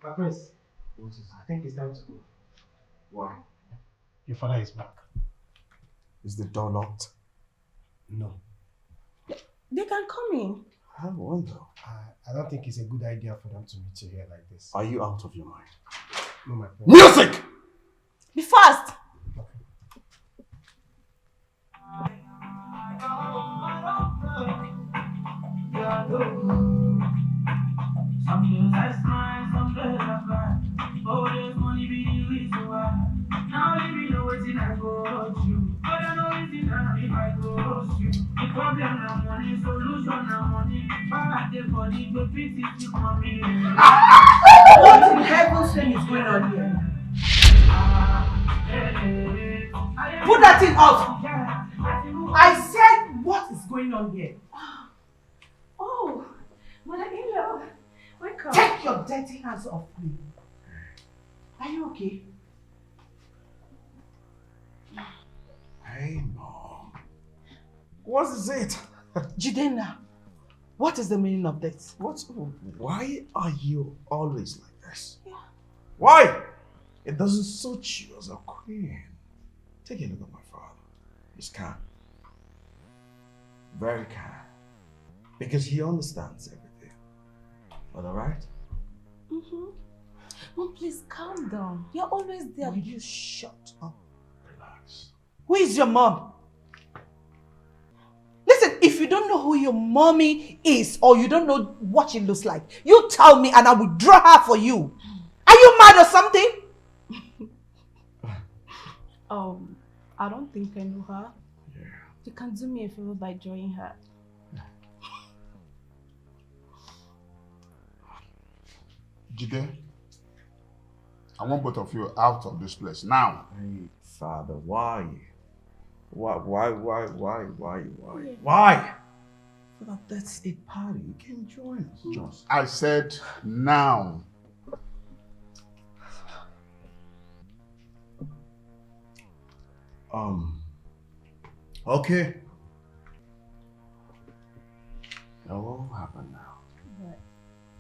My prince, I think it's time to go. Why? Your father is back. Is the door locked? No. They can come in. I wonder. I don't think it's a good idea for them to meet you here like this. Are you out of your mind? No, my friend. Music! Be fast! Some days I smile, some days I cry. Oh, there's money be the reason why. Now let me know what's in I go through. But I know it's in if I go through. The problem now money, solution now money. Back the body, go fix it to mommy. What in heaven's name is going on here? Put that thing out! I said, what is going on here? Oh, mother-in-law, welcome. Take your dirty hands off me. Are you okay? Hey, Mom. What is it? Jidena, what is the meaning of this? Why are you always like this? Yeah. Why? It doesn't suit you as a queen. Take a look at my father. He's calm. Very calm. Because he understands everything. Alright? Mm-hmm. Mom, please calm down. You're always there. Will you shut up? Relax. Who is your mom? Listen, if you don't know who your mommy is or you don't know what she looks like, you tell me and I will draw her for you. Are you mad or something? I don't think I know her. Yeah. You can do me a favor by drawing her. Jide, I want both of you out of this place now. Hey, Father, why? Why? Yeah. Why? Father, that's a party. You can join us. Just. I said now. Okay. Now what will happen now? What?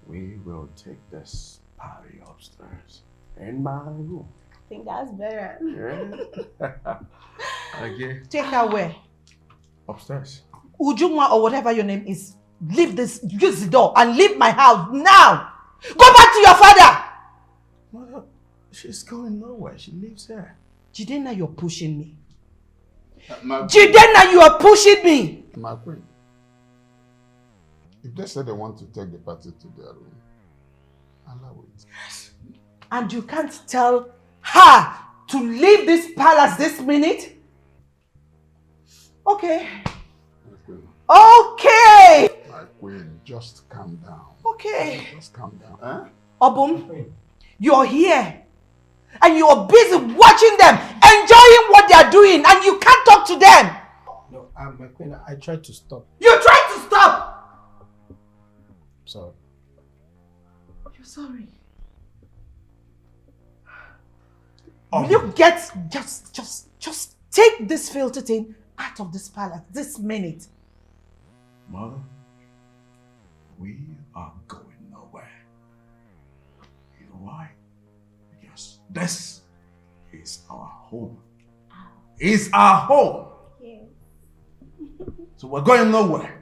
We will take this party upstairs in my room. I think that's better. Yeah. Okay. Take her where? Upstairs. Ujuma or whatever your name is. Leave this, use the door and leave my house now. Go back to your father. Mother, she's going nowhere. She lives here. Jidena, you're pushing me. My Jidena, you are pushing me. my queen. If they say they want to take the party to their room, allow it. Yes. And you can't tell her to leave this palace this minute? Okay. My queen. Okay. My queen, just calm down. Okay. Just calm down. Eh? Obum, you're here. And you're busy watching them, enjoying what they're doing, and you can't talk to them. No, my queen, I tried to stop. You tried to stop. Sorry. You're sorry. Will you get, just take this filthy thing out of this palace this minute. Mother, we are going nowhere. You know why? Because this is our home. It's our home. Yeah. So we're going nowhere.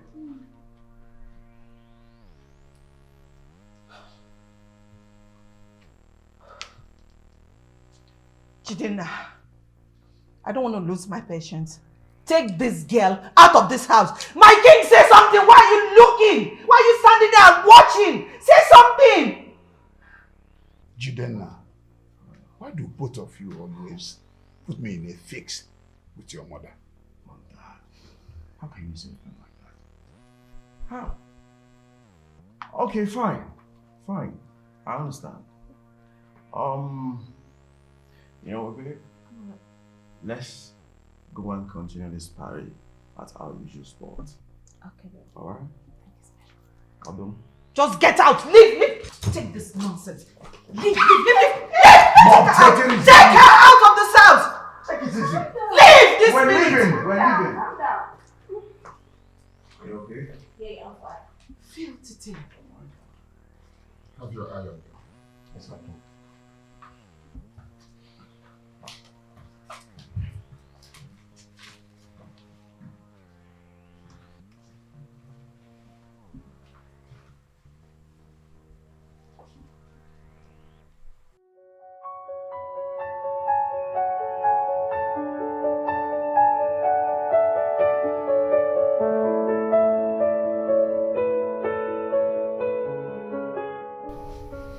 Jidena, I don't want to lose my patience. Take this girl out of this house. My king, say something. Why are you looking? Why are you standing there and watching? Say something. Jidena, why do both of you always put me in a fix with your mother? Mother, how can you say something like that? How? Okay, fine. Fine. I understand. You know what, babe? Let's go and continue this party at our usual spot. Okay, then. Alright? Adam? Just get out. Leave. Take this nonsense. Leave. Mom, take it easy. Take her out of this house. Take it easy. Leave this We're minute. leaving. We're leaving. Calm down. See. Have your eye on them. Yes, my king.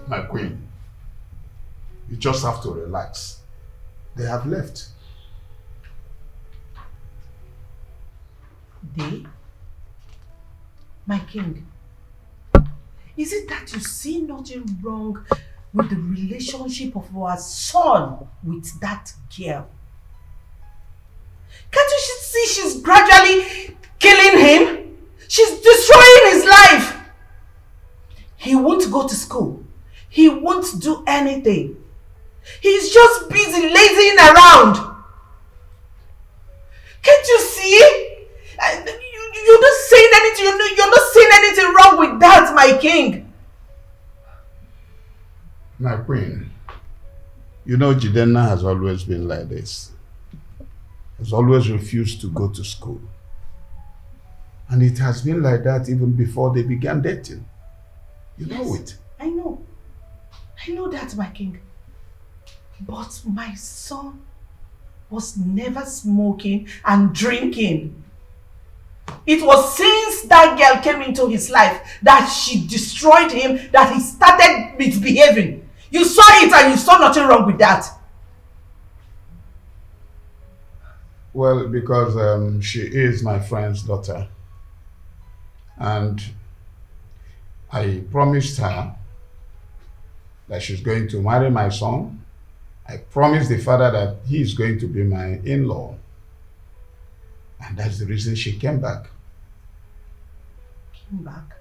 My queen, you just have to relax. They have left. They? My king, is it that you see nothing wrong with the relationship of our son with that girl? Can't you see she's gradually killing him? She's destroying his life. He won't go to school. He won't do anything. He's just busy lazing around. Can't you see? You're not saying anything. You're not saying anything wrong with that, my king. My queen, you know Jidenna has always been like this. Has always refused to go to school. And it has been like that even before they began dating. You know it. I know. I know that, my king. But my son was never smoking and drinking. It was since that girl came into his life that she destroyed him, that he started misbehaving. You saw it and you saw nothing wrong with that. Well, because she is my friend's daughter. And I promised her that she's going to marry my son. I promised the father that he is going to be my in-law. And that's the reason she came back. Came back?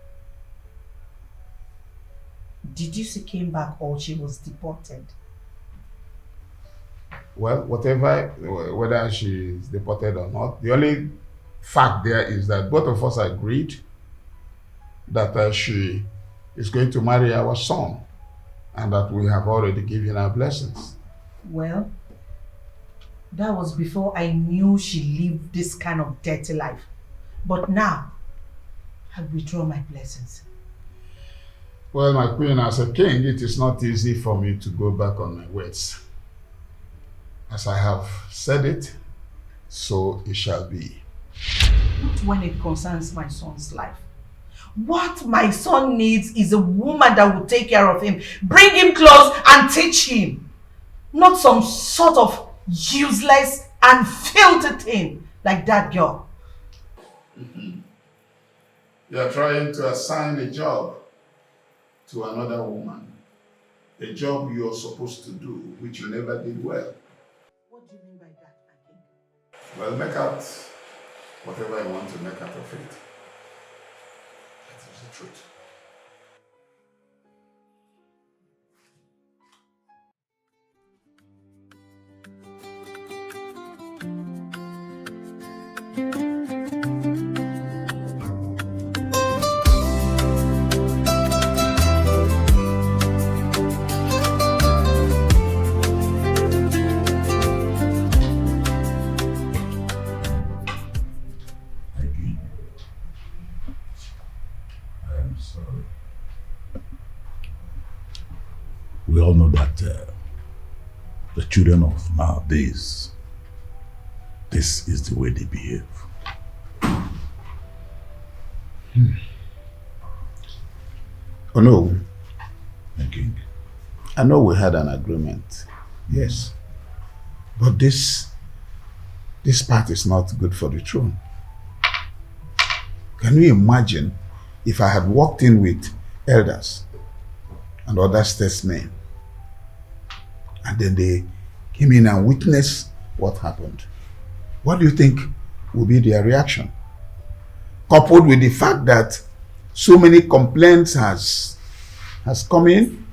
Did you say came back or she was deported? Well, whatever, whether she is deported or not, the only fact there is that both of us agreed that she is going to marry our son and that we have already given our blessings. Well, that was before I knew she lived this kind of dirty life. But now, I withdraw my blessings. Well, my queen, as a king, it is not easy for me to go back on my words. As I have said it, so it shall be. Not when it concerns my son's life. What my son needs is a woman that will take care of him, bring him close and teach him. Not some sort of useless and filthy thing like that girl. You are trying to assign a job to another woman. A job you are supposed to do, which you never did well. What do you mean by that, my king? Well, make out whatever you want to make out of it. That is the truth. We all know that the children of nowadays, this is the way they behave. Oh no, My king. I know we had an agreement. Yes. But this part is not good for the throne. Can you imagine if I had walked in with elders and other statesmen and then they came in and witnessed what happened? What do you think will be their reaction? Coupled with the fact that so many complaints has come in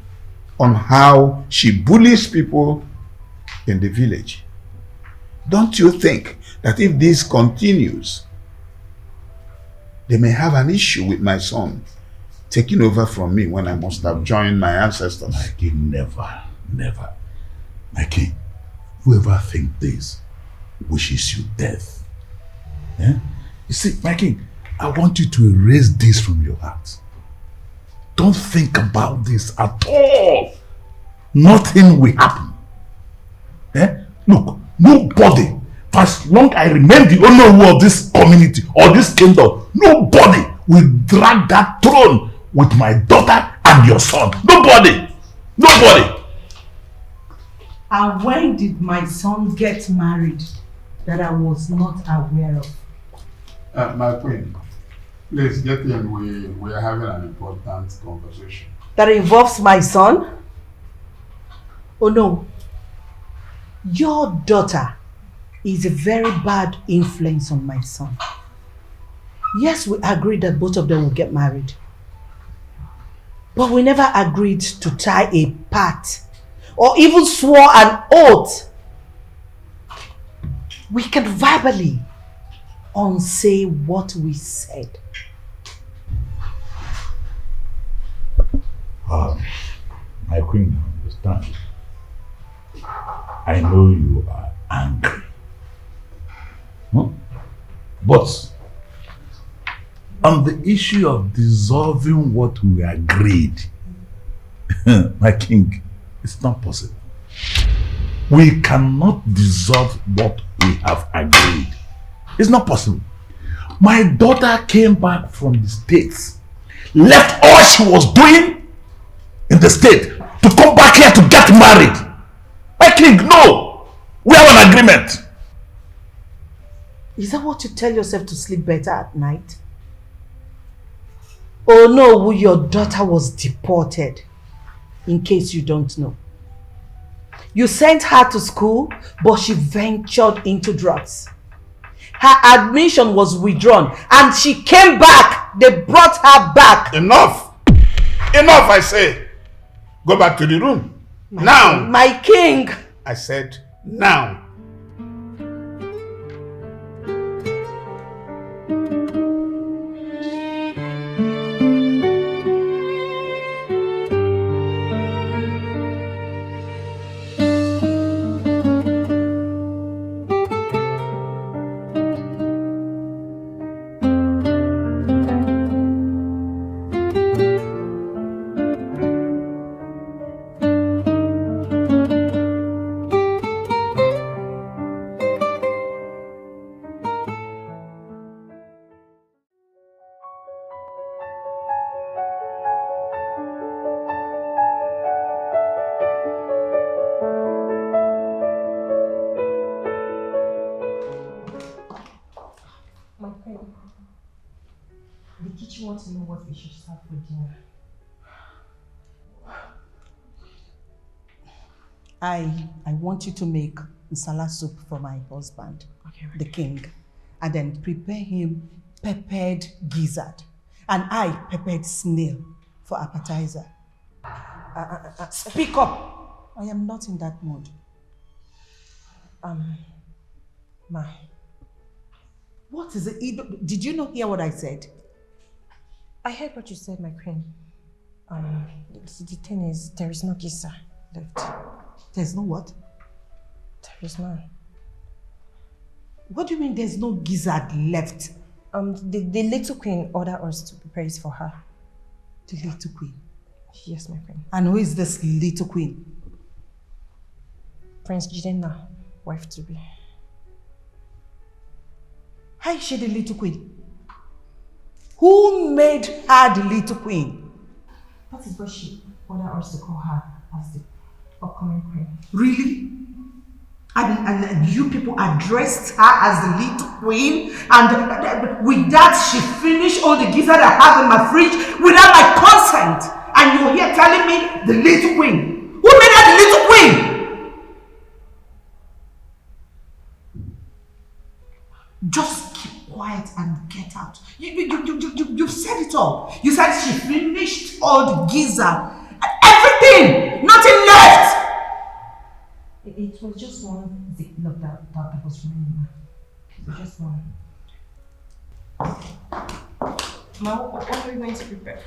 on how she bullies people in the village. Don't you think that if this continues, they may have an issue with my son taking over from me when I must have joined my ancestors. My king, never, never. My king, whoever thinks this wishes you death. Yeah? You see, my king, I want you to erase this from your heart. Don't think about this at all. Nothing will happen. Eh? Look, nobody, for as long I remain the owner of this community or this kingdom, nobody will drag that throne with my daughter and your son. Nobody. Nobody. And when did my son get married that I was not aware of? My queen, please get in. We are having an important conversation. That involves my son? Oh no. Your daughter is a very bad influence on my son. Yes, we agreed that both of them will get married. But we never agreed to tie a pact or even swore an oath. We can verbally unsay what we said. My queen, understand. I know you are angry. But on the issue of dissolving what we agreed, my king, it's not possible. We cannot dissolve what we have agreed. It's not possible. My daughter came back from the States, left all she was doing in the state to come back here to get married. My king, no! We have an agreement. Is that what you tell yourself to sleep better at night? Oh no, your daughter was deported, in case you don't know. You sent her to school, but she ventured into drugs. Her admission was withdrawn and she came back. They brought her back. Enough! Enough, I say. Go back to the room. Now! My king! I said now. We should start for dinner. I want you to make nsala soup for my husband, the king, and then prepare him peppered gizzard, and I peppered snail for appetizer. Speak up! I am not in that mood. Ma. What is it? Did you not hear what I said? I heard what you said, my queen. The thing is, there is no gizzard left. There's no what? There is none. What do you mean there's no gizzard left? The little queen ordered us to prepare it for her. The little queen? Yes, my queen. And who is this little queen? Prince Jidenna, wife to be. How is she the little queen? Who made her the little queen? That is what she ordered us to call her as the upcoming queen. Really? And you people addressed her as the little queen, and with that she finished all the gizzard I have in my fridge without my consent, and you're here telling me the little queen. Who made her the little queen? Just keep quiet and get out. You've said it all. You said she finished all the gizzard, everything, nothing left. It was just one ziplock that was remaining. It was just one. Ma, what are we going to prepare?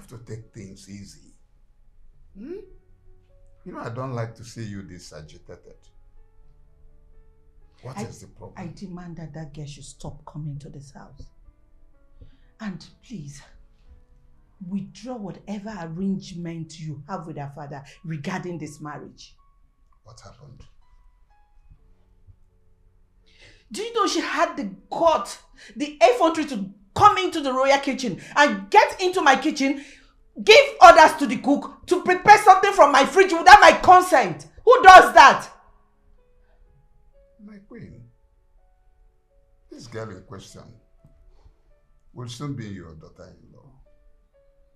have to take things easy. Hmm? You know, I don't like to see you this agitated. What is the problem? I demand that that girl should stop coming to this house. And please, withdraw whatever arrangement you have with her father regarding this marriage. What happened? Do you know she had the gut, the effrontery to come into the royal kitchen and get into my kitchen, give orders to the cook to prepare something from my fridge without my consent? Who does that? My queen, this girl in question will soon be your daughter-in-law.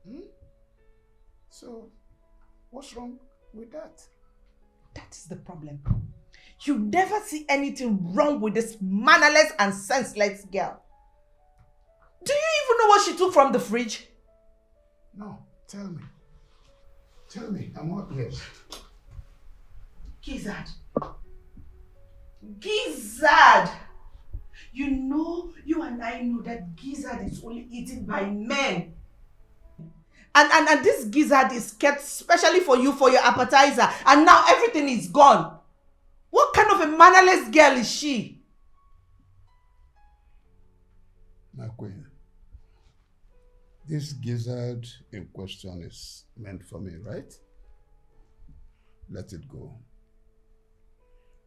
Hmm? So, what's wrong with that? That is the problem. You never see anything wrong with this mannerless and senseless girl. Do you even know what she took from the fridge? No, tell me. Tell me, I'm all ears. Gizzard. Gizzard! You know, you and I know that gizzard is only eaten by men. And this gizzard is kept specially for you for your appetizer. And now everything is gone. What kind of a mannerless girl is she? My queen, this gizzard in question is meant for me, right? Let it go.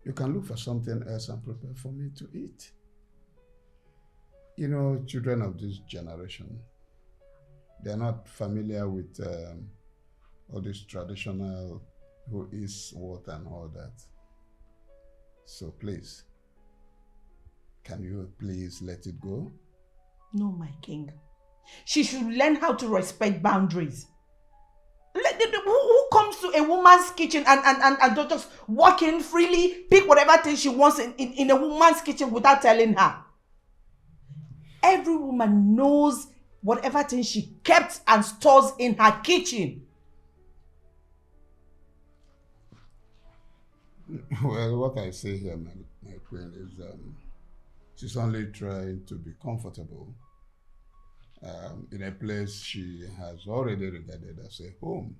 You can look for something else and prepare for me to eat. You know, children of this generation, they're not familiar with all this traditional who is what and all that. So please, can you please let it go? No, my king. She should learn how to respect boundaries. Who comes to a woman's kitchen and just walk in freely, pick whatever thing she wants in a woman's kitchen without telling her? Every woman knows whatever thing she kept and stores in her kitchen. Well, what I say here, my queen, is she's only trying to be comfortable in a place she has already regarded as a home.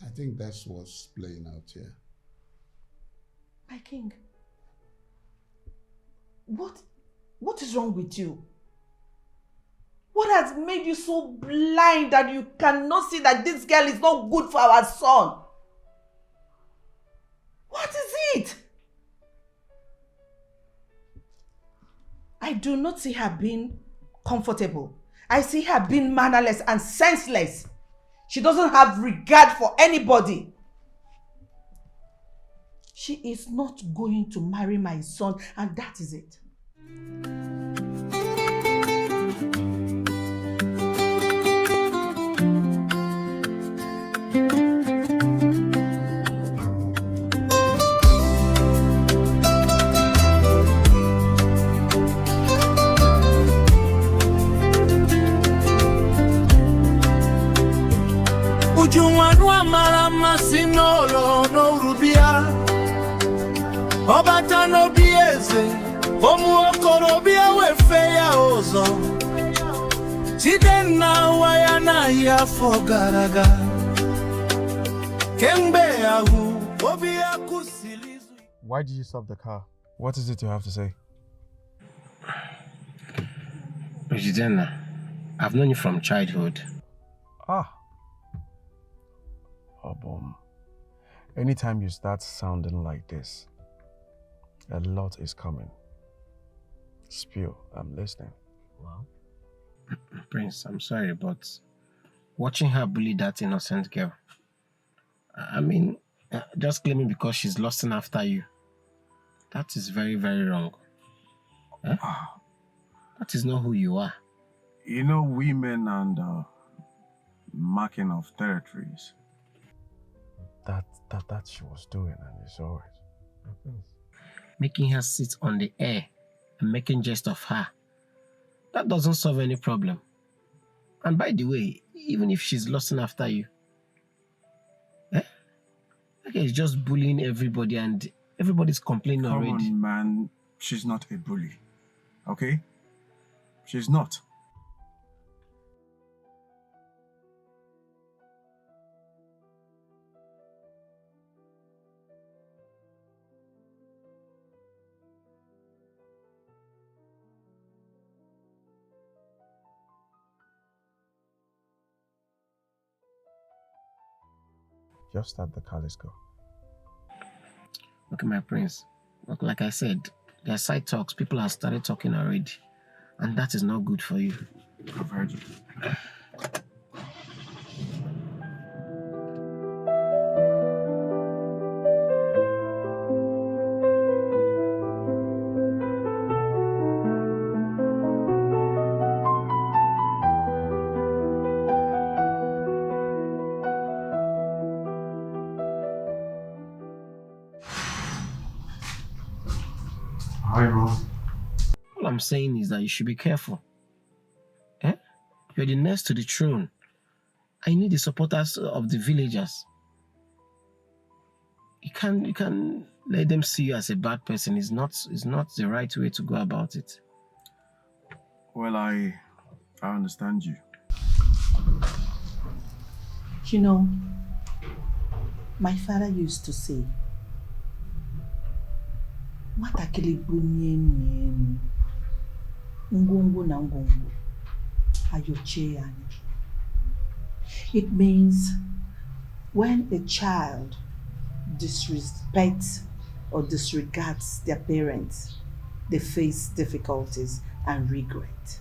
I think that's what's playing out here. My king, what is wrong with you? What has made you so blind that you cannot see that this girl is not good for our son? What is it? I do not see her being comfortable. I see her being mannerless and senseless. She doesn't have regard for anybody. She is not going to marry my son, and that is it. Obata no bieze, omu okorobia wefeya ozo. Chidena wayana ya fogaraga. Kembe ahu, obia kusilizu. Why did you stop the car? What is it you have to say? Jidena, I've known you from childhood. Ah. Oh, boom. Anytime you start sounding like this, a lot is coming. Spill, I'm listening. Wow. Prince, I'm sorry, but watching her bully that innocent girl, I mean, just claiming because she's lusting after you, that is very, very wrong. Huh? That is not who you are. You know, women and marking of territories. That she was doing, and you saw it. Making her sit on the air and making jest of her, that doesn't solve any problem. And by the way, even if she's lusting after you, okay, it's just bullying everybody and everybody's complaining already. Come on, man, she's not a bully, okay? She's not. Just start the car, let's go. Okay, my prince. Look, like I said, there are side talks. People have started talking already. And that is not good for you. I've heard you. Hi, Mom. All I'm saying is that you should be careful. Eh? You're the next to the throne. I need the supporters of the villagers. You can't let them see you as a bad person. It's not the right way to go about it. Well, I understand you. You know, my father used to say, "Matakili bunye nenu, ngungu na ngungu, ayoche yani." It means when a child disrespects or disregards their parents, they face difficulties and regret.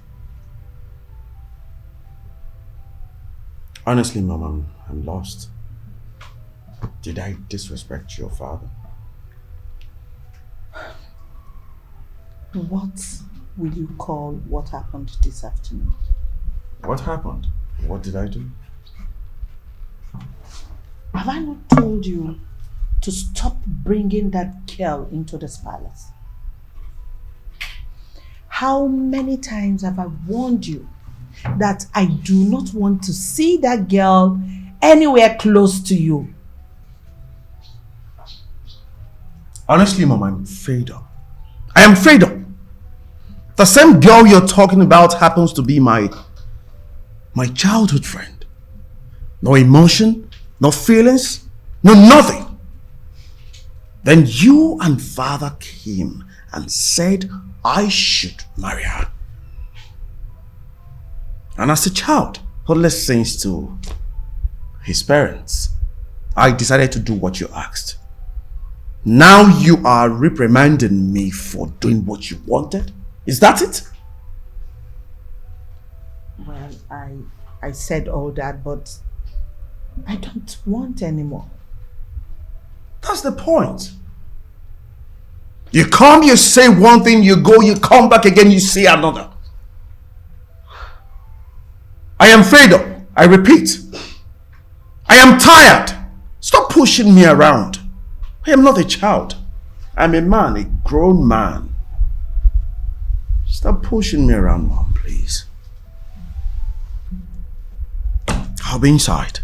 Honestly, Mom, I'm lost. Did I disrespect your father? What will you call what happened this afternoon? What happened? What did I do? Have I not told you to stop bringing that girl into this palace? How many times have I warned you that I do not want to see that girl anywhere close to you? Honestly, Mom, I'm fed up. I am fed up. The same girl you're talking about happens to be my childhood friend. No emotion, no feelings, no nothing. Then you and Father came and said I should marry her. And as a child who listens to his parents, I decided to do what you asked. Now you are reprimanding me for doing what you wanted? Is that it? Well, I said all that, but I don't want anymore. That's the point. You come, you say one thing, you go, you come back again, you say another. I am fed up. I repeat. I am tired. Stop pushing me around. I am not a child. I'm a man, a grown man. Stop pushing me around, Mom, please. I'll be inside.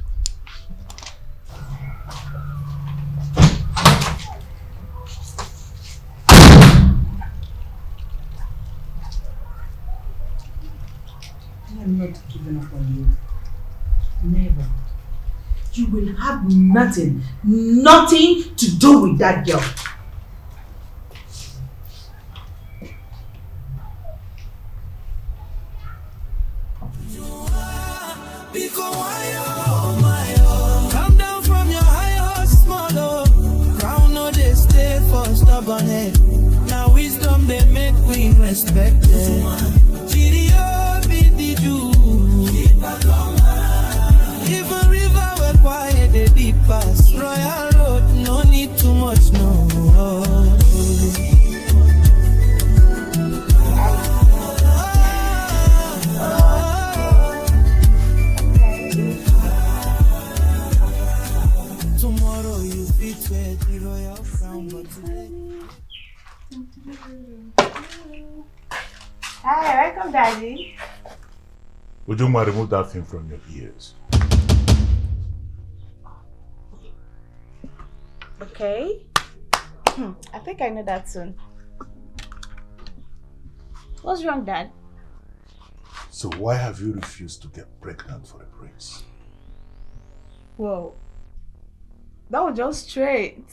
I'm not giving up on you. Never. You will have nothing to do with that girl. Come down from your high horse, small crown no they stay for stubborn head. Now wisdom they make we respected. Chirio be the Jew. If a river will quiet the deep past, Royal Road no need too much no. Tomorrow you fit wear the royal crown, but today. Hi, welcome, Daddy. Would you mind remove that thing from your ears? Okay. I think I know that soon. What's wrong, Dad? So why have you refused to get pregnant for a prince? Whoa. That was just straight.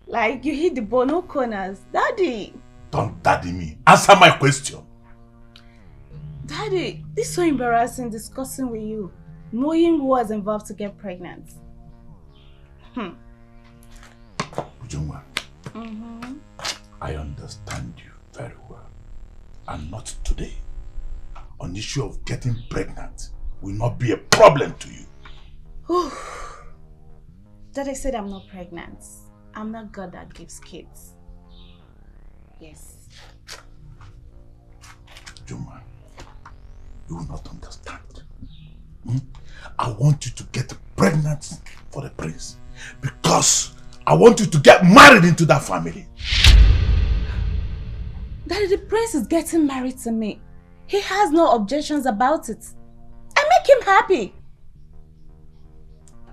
Like you hit the ball, no corners. Daddy! Don't daddy me. Answer my question. Daddy, this is so embarrassing discussing with you. Knowing who was involved to get pregnant. Ujungwa, I understand you very well. And not today. An issue of getting pregnant will not be a problem to you. Daddy said I'm not pregnant. I'm not God that gives kids. Yes. Juma, you will not understand. I want you to get pregnant for the prince because I want you to get married into that family. Daddy, the prince is getting married to me. He has no objections about it. I make him happy.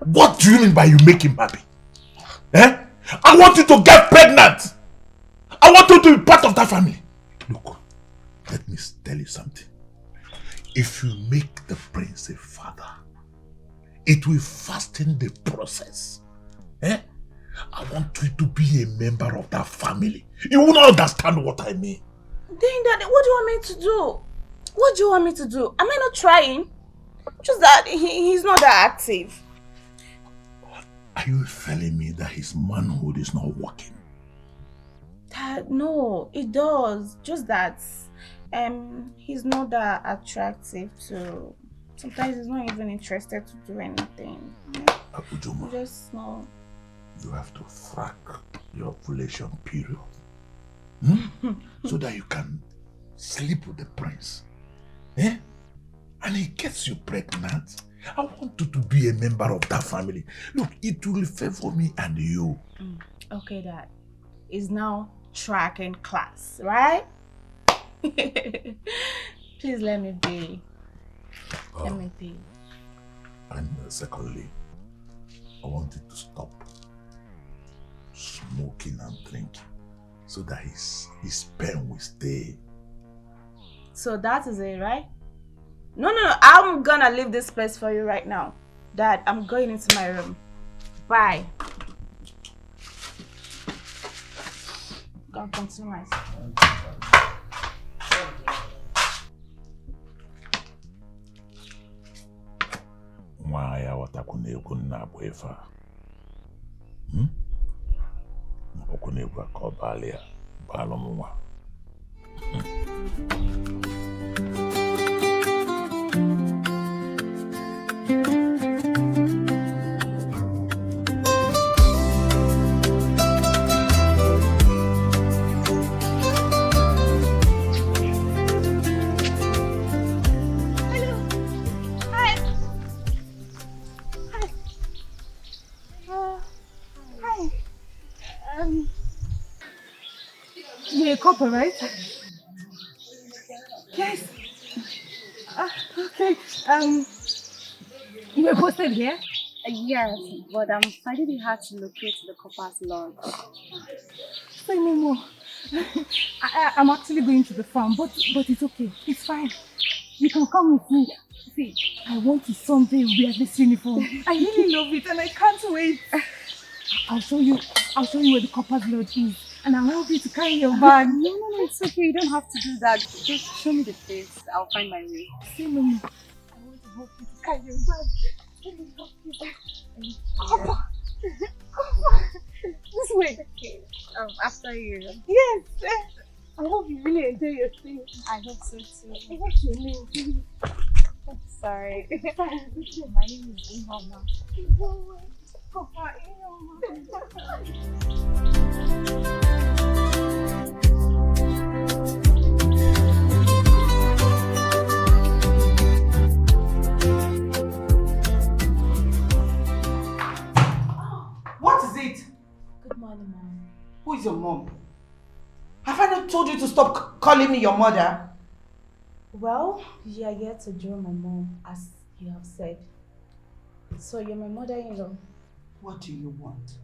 What do you mean by you make him happy? Eh? I want you to get pregnant. I want you to be part of that family. Look, let me tell you something. If you make the prince a father, it will fasten the process. Eh? I want you to be a member of that family. You will not understand what I mean. Then, Daddy, what do you want me to do? What do you want me to do? Am I not trying? Just that he's not that active. Are you telling me that his manhood is not working? Dad, no, it does. Just that he's not that attractive to... Sometimes he's not even interested to do anything. Ujuma, Just no. you have to track your ovulation period. So that you can sleep with the prince. Eh? And he gets you pregnant. I want you to be a member of that family. Look, it will favor me and you. Okay, Dad. It's now tracking class, right? Please let me be. Let me be. And secondly, I want you to stop smoking and drinking so that his pen will stay. So that is it, right? No. I'm gonna leave this place for you right now. Dad, I'm going into my room. Bye. Go continue my story. Mwaya watakunegu na bwefa. Mwakunegu akobalia balomwa. You're a couple, right? Yes. Okay. You were posted here? Yes, but I'm finding it hard to locate the copper's lodge. Say no more. I'm actually going to the farm, but it's okay. It's fine. You can come with me. See, I want to someday wear this uniform. I really love it and I can't wait. I'll show you where the copper's lodge is. And I'll help you to carry your bag. No, it's okay. You don't have to do that. Just show me the place. I'll find my way. Say no more. I want to help you to carry your bag. Let me help you. Copper! This way. Okay. After you. Yes. I hope you really enjoy your stay. I hope so too. What's your name? Sorry. My name is Ihoma. Copper, What is it? Good morning, Mom. Who is your mom? Have I not told you to stop calling me your mother? Well, you are here to join my mom, as you have said. So you're my mother-in-law. What do you want?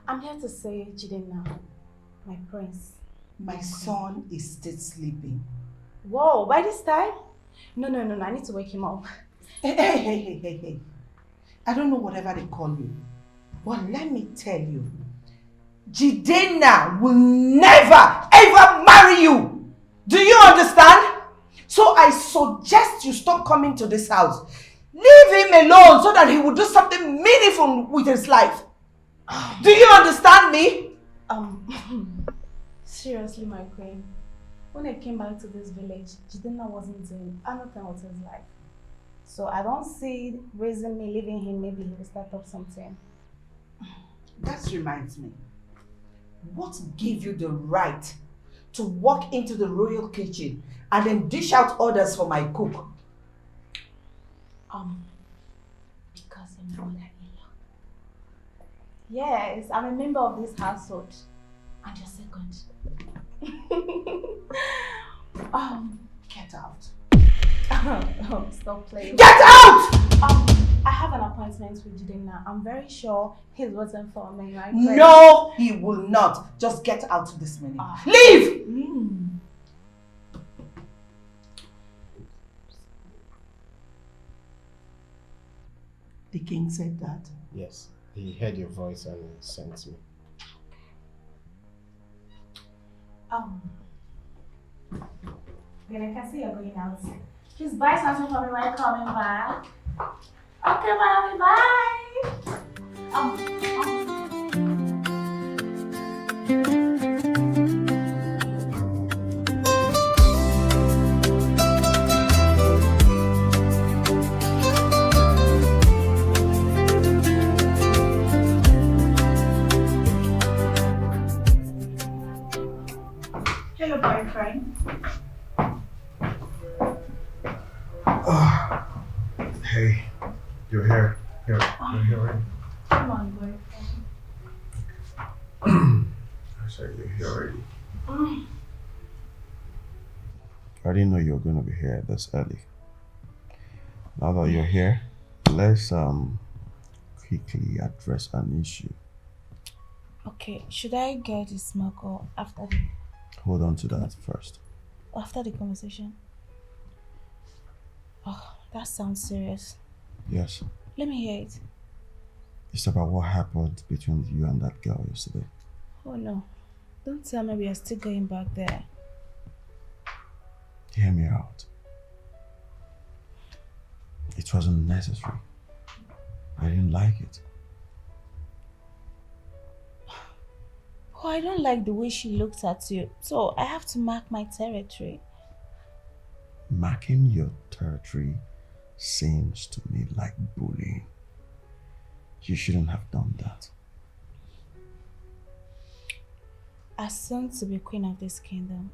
I'm here to say, Jidenna, my prince. My son is still sleeping. Whoa, by this time? No, I need to wake him up. Hey. I don't know whatever they call you, but let me tell you, Jidenna will never ever marry you. Do you understand? So I suggest you stop coming to this house. Leave him alone so that he will do something meaningful with his life. Do you understand me? Seriously, my queen. When I came back to this village, Jidena wasn't doing anything with his life. So I don't see reason me leaving him. Maybe he will start up something. That reminds me. What gave you the right to walk into the royal kitchen and then dish out orders for my cook? Because I'm your mother-in-law. Yes, I'm a member of this household. And your second. Get out. Stop playing. Get out! I have an appointment with Jidena. I'm very sure he's waiting for me, right? No, he will not. Just get out this minute. Leave! The king said that. Yes, he heard your voice and sent me. Then I can see you're going out. Please buy something for me while you're coming back. Okay, mommy, bye. Hello, boyfriend. Hey, you're here. You're here already. Come on, boyfriend. I said you're here already. I didn't know you were going to be here this early. Now that you're here, let's quickly address an issue. Okay, should I get the smoke or after the... Hold on to that first. After the conversation? Oh, that sounds serious. Yes. Let me hear it. It's about what happened between you and that girl yesterday. Oh no. Don't tell me we are still going back there. Hear me out. It wasn't necessary. I didn't like it. Oh, I don't like the way she looks at you. So I have to mark my territory. Marking your territory seems to me like bullying. You shouldn't have done that. As soon to be queen of this kingdom,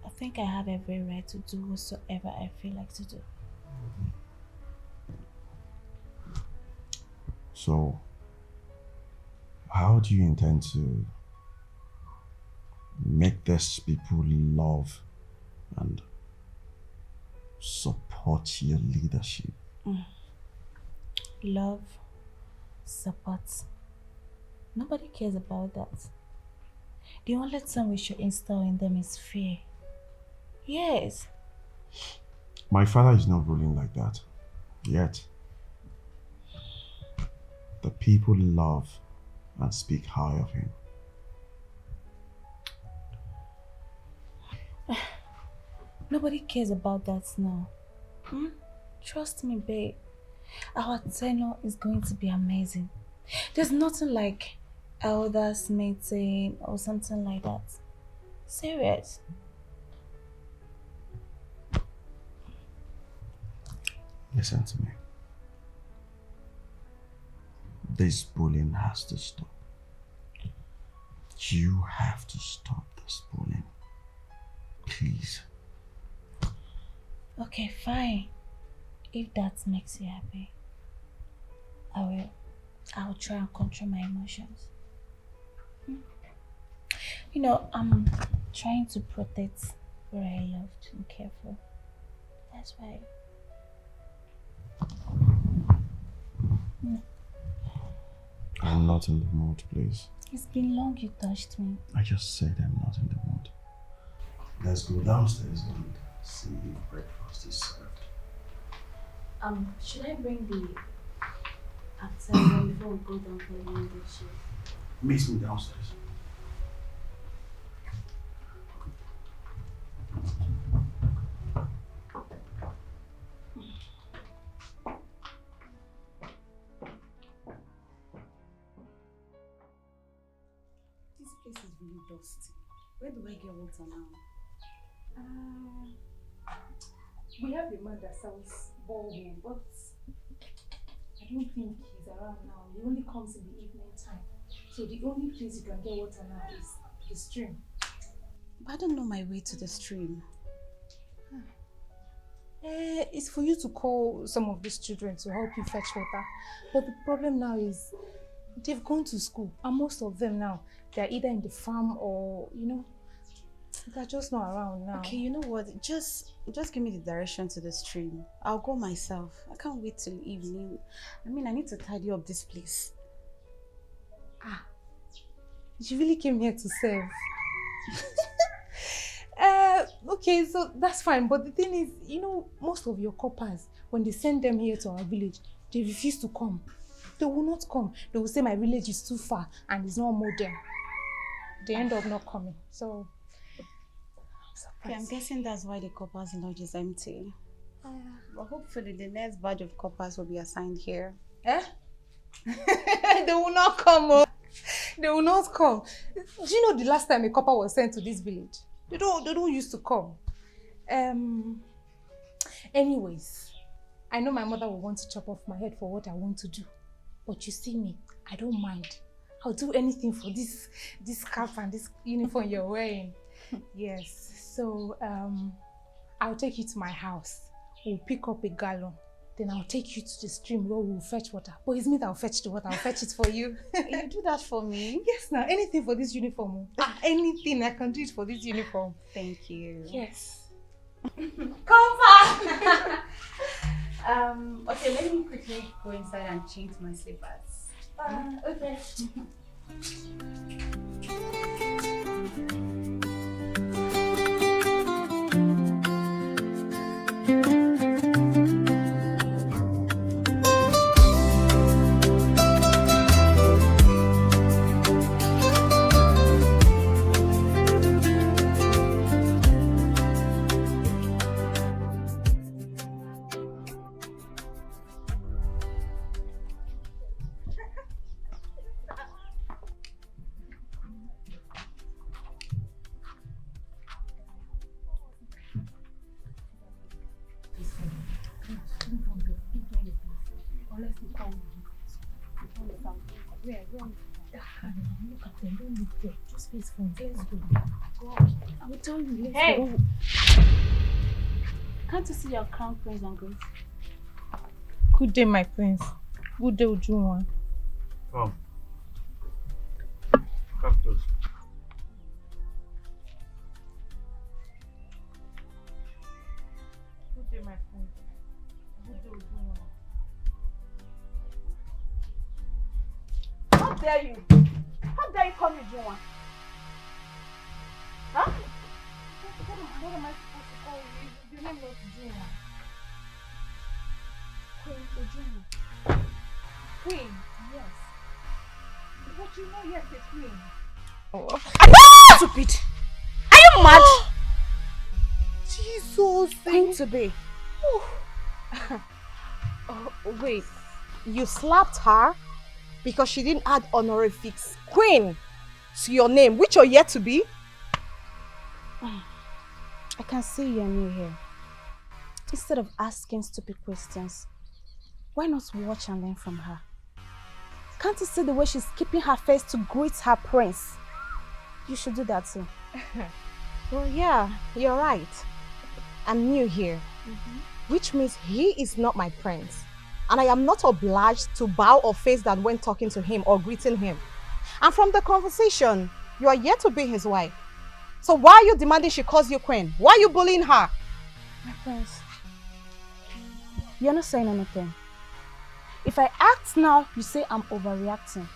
I think I have every right to do whatsoever I feel like to do. So, how do you intend to make these people love and support your leadership? Love, support. Nobody cares about that. The only thing we should instill in them is fear. Yes. My father is not ruling like that. Yet, the people love and speak high of him. Nobody cares about that now. Trust me, babe. Our tenure is going to be amazing. There's nothing like elders meeting or something like that. Serious. Listen to me. This bullying has to stop. You have to stop this bullying. Please. Okay, fine. If that makes you happy, I will. I'll try and control my emotions. You know, I'm trying to protect where I loved and care for. That's why. I'm not in the mood, please. It's been long you touched me. I just said I'm not in the mood. Let's go downstairs and see if breakfast is served. Should I bring the outside one before we go down for the morning shift? Meet me downstairs. This is really dusty. Where do I get water now? We have a man that sells borehole, but I don't think he's around now. He only comes in the evening time. So the only place you can get water now is the stream. But I don't know my way to the stream. It's for you to call some of these children to help you fetch water. But the problem now is they've gone to school, and most of them now, they're either in the farm or, they're just not around now. Okay, you know what? Just give me the direction to the stream. I'll go myself. I can't wait till evening. I mean, I need to tidy up this place. You really came here to serve. Okay, so that's fine. But the thing is, most of your coppers, when they send them here to our village, they refuse to come. They will not come. They will say my village is too far and it's not modern. They end up not coming. So, okay, I'm guessing that's why the coppers lodge is empty. But hopefully the next batch of coppers will be assigned here. They will not come. Oh. They will not come. Do you know the last time a copper was sent to this village? They don't used to come. Anyways, I know my mother will want to chop off my head for what I want to do. But you see me, I don't mind. I'll do anything for this cap and this uniform you're wearing. Yes. So I'll take you to my house. We'll pick up a gallon. Then I'll take you to the stream where we'll fetch water. But it's me that will fetch the water. I'll fetch it for you. You do that for me? Yes, now. Anything for this uniform. Anything. I can do it for this uniform. Thank you. Yes. Come back! Okay, let me quickly go inside and change my slippers. Okay. Just face phones. Let's go. I will tell you later. Hey! Go. Can't you see your crown prince and grace? Good day, my prince. Good day, Ujunwa. Come. Come close. Good day, my prince. Good day, Ujunwa. How dare you? How dare you call me Ujunwa? Huh? What am I supposed to call you? Your name was Ujunwa. Queen Ujunwa. Queen, yes. But you know, yes, it's queen. Are you stupid? Are you mad? Jesus. Queen to be. Wait, you slapped her because she didn't add honorifics queen to your name, which you're yet to be? I can see you're new here. Instead of asking stupid questions, why not watch and learn from her? Can't you see the way she's keeping her face to greet her prince? You should do that too. Well, yeah, you're right. I'm new here, which means he is not my prince. And I am not obliged to bow or face down when talking to him or greeting him. And from the conversation, you are yet to be his wife. So why are you demanding she calls you queen? Why are you bullying her? My prince, you're not saying anything. If I act now, you say I'm overreacting.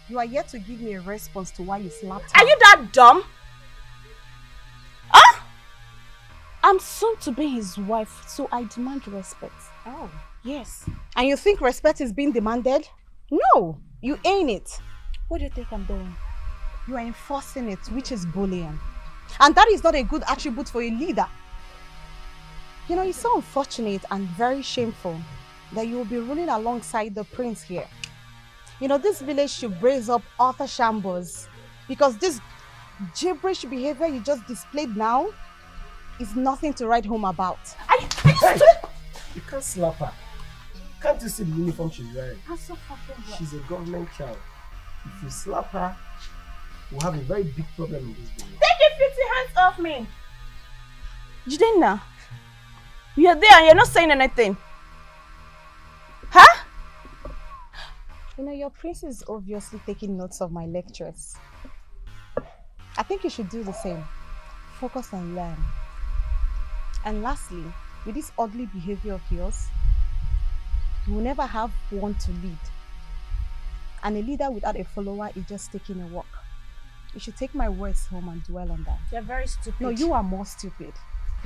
You are yet to give me a response to why you slapped her. Are you that dumb? Huh? I'm soon to be his wife, so I demand respect. oh, Yes. And you think respect is being demanded? No, you ain't it. What do you think I'm doing? You are enforcing it, which is bullying. And that is not a good attribute for a leader. You know, it's so unfortunate and very shameful that you will be ruling alongside the prince here. You know, this village should raise up other shambles because this gibberish behavior you just displayed now is nothing to write home about. Hey! You can't slap her. Can't you see the uniform she's wearing? She's a government child. If you slap her, we'll have a very big problem in this business. Take your filthy hands off me! Jidenna, you're there and you're not saying anything. Huh? You know, your prince is obviously taking notes of my lectures. I think you should do the same. Focus and learn. And lastly, with this ugly behavior of yours, you will never have one to lead. And a leader without a follower is just taking a walk. You should take my words home and dwell on that. You're very stupid. No, you are more stupid.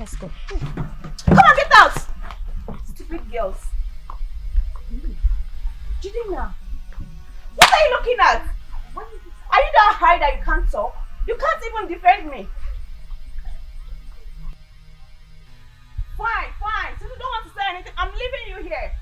Let's go. Come on, get out! Stupid girls. Jidenna, what are you looking at? Are you that high that you can't talk? You can't even defend me. Fine. Since you don't want to say anything, I'm leaving you here.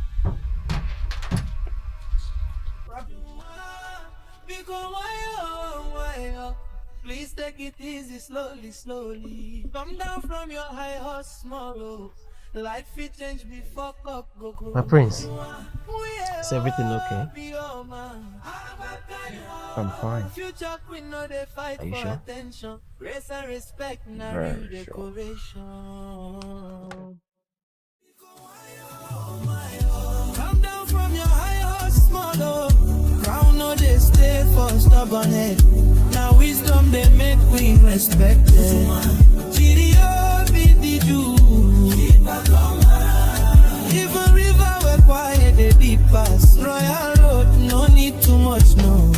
Please take it easy, slowly. Come down from your high horse, tomorrow. Life it change before up go. My prince, is everything okay? I'm fine. Are you sure? Very sure. Come down from your high horse, small. Crown no they stay for stubborn head. Now wisdom they make we respected. GDO be the Jew. Even river were quiet, they deep pass. Royal road, no need too much, no.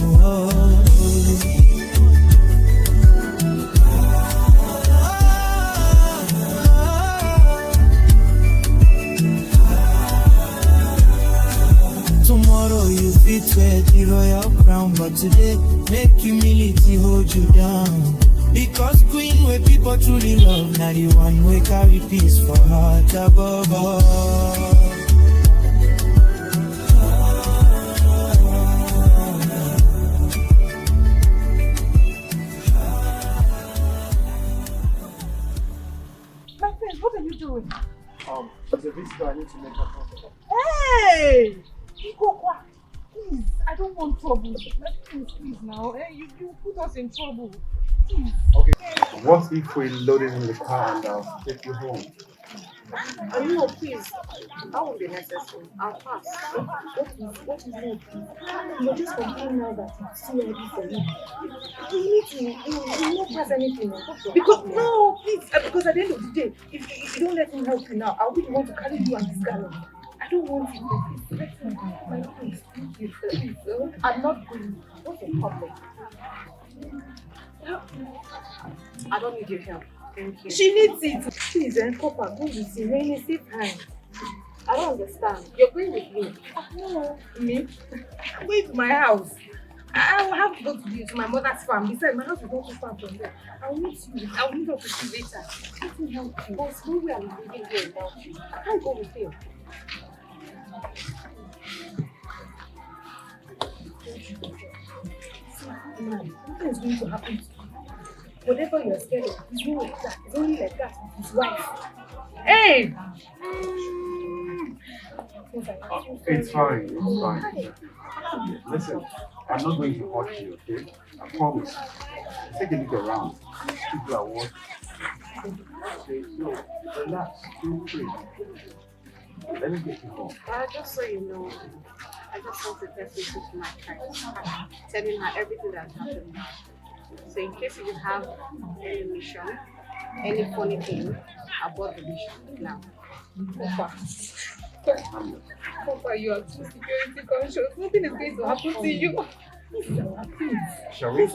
Tomorrow you fit wear the royal crown, but today make humility hold you down. Because queen where people truly love, now the one we carry peace for heart above all. My friend, what are you doing? There's a visitor I need to make her comfortable. Hey! Ikokwa, please, I don't want trouble. Please now. Hey, you put us in trouble. Please. Okay. What if we load it in the car and I'll take you home? No, please. That won't be necessary. I'll pass. What is it? You're just complaining now that you see everything. You need to, you will not pass anything. Because, no, please. Because at the end of the day, if you don't let me help you now, I'll be the one to carry you and this guy. I don't want it. Please, let me go. My please, please. I'm not going. What's your problem? I don't need your help. Thank you. She needs it. Please, Papa, go with you. When you see time. I don't understand. You're going with me. No, me? I'm going to my house. I will have to go to my mother's farm. Besides, my house is not too far from there. I will meet you. I will meet up with you later. Let me help you. There's no way I'm leaving here without you. I can't go with you. Nothing is going to happen to you. Whatever you're scared of, it's not like that. It's only like that with his wife. Hey! It's fine. Listen, I'm not going to hurt you, okay? I promise. Take a look around. People are watching. Okay, so relax. Feel free. Let me get you home. Just so you know, I just want to test this with my friend, telling her everything that's happened. So in case you have any mission, any funny thing about the mission now. Papa, you are too security conscious. Nothing is going to happen to you. Please. Shall we?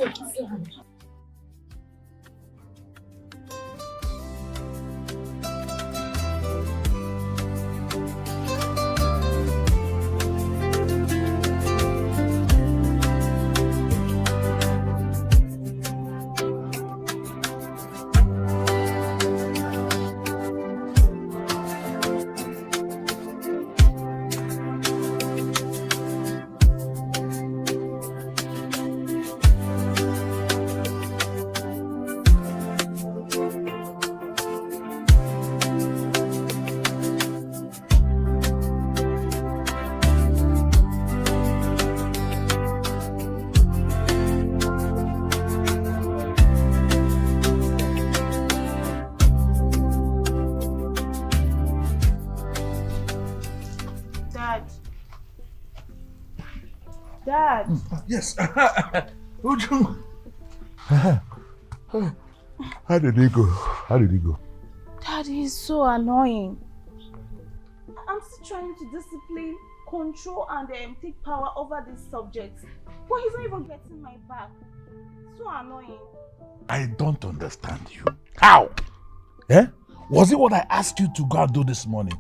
Dad. Yes. Ujung. How did he go? How did he go? Dad, he's so annoying. I'm still trying to discipline, control, and take power over these subjects. But he's not even getting my back. So annoying. I don't understand you. How? Eh? Was it what I asked you to go and do this morning?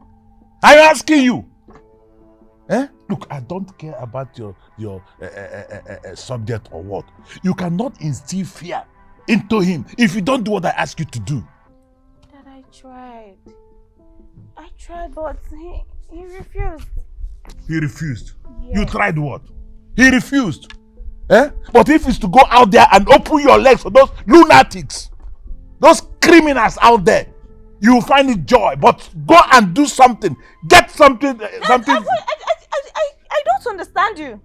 I'm asking you. Eh? Look, I don't care about your subject or what. You cannot instill fear into him if you don't do what I ask you to do. Dad, I tried, but he refused. He refused. Yes. You tried what? He refused. Eh? But if it's to go out there and open your legs for those lunatics, those criminals out there, you will find it joy. But go and do something. Get something. I don't understand you.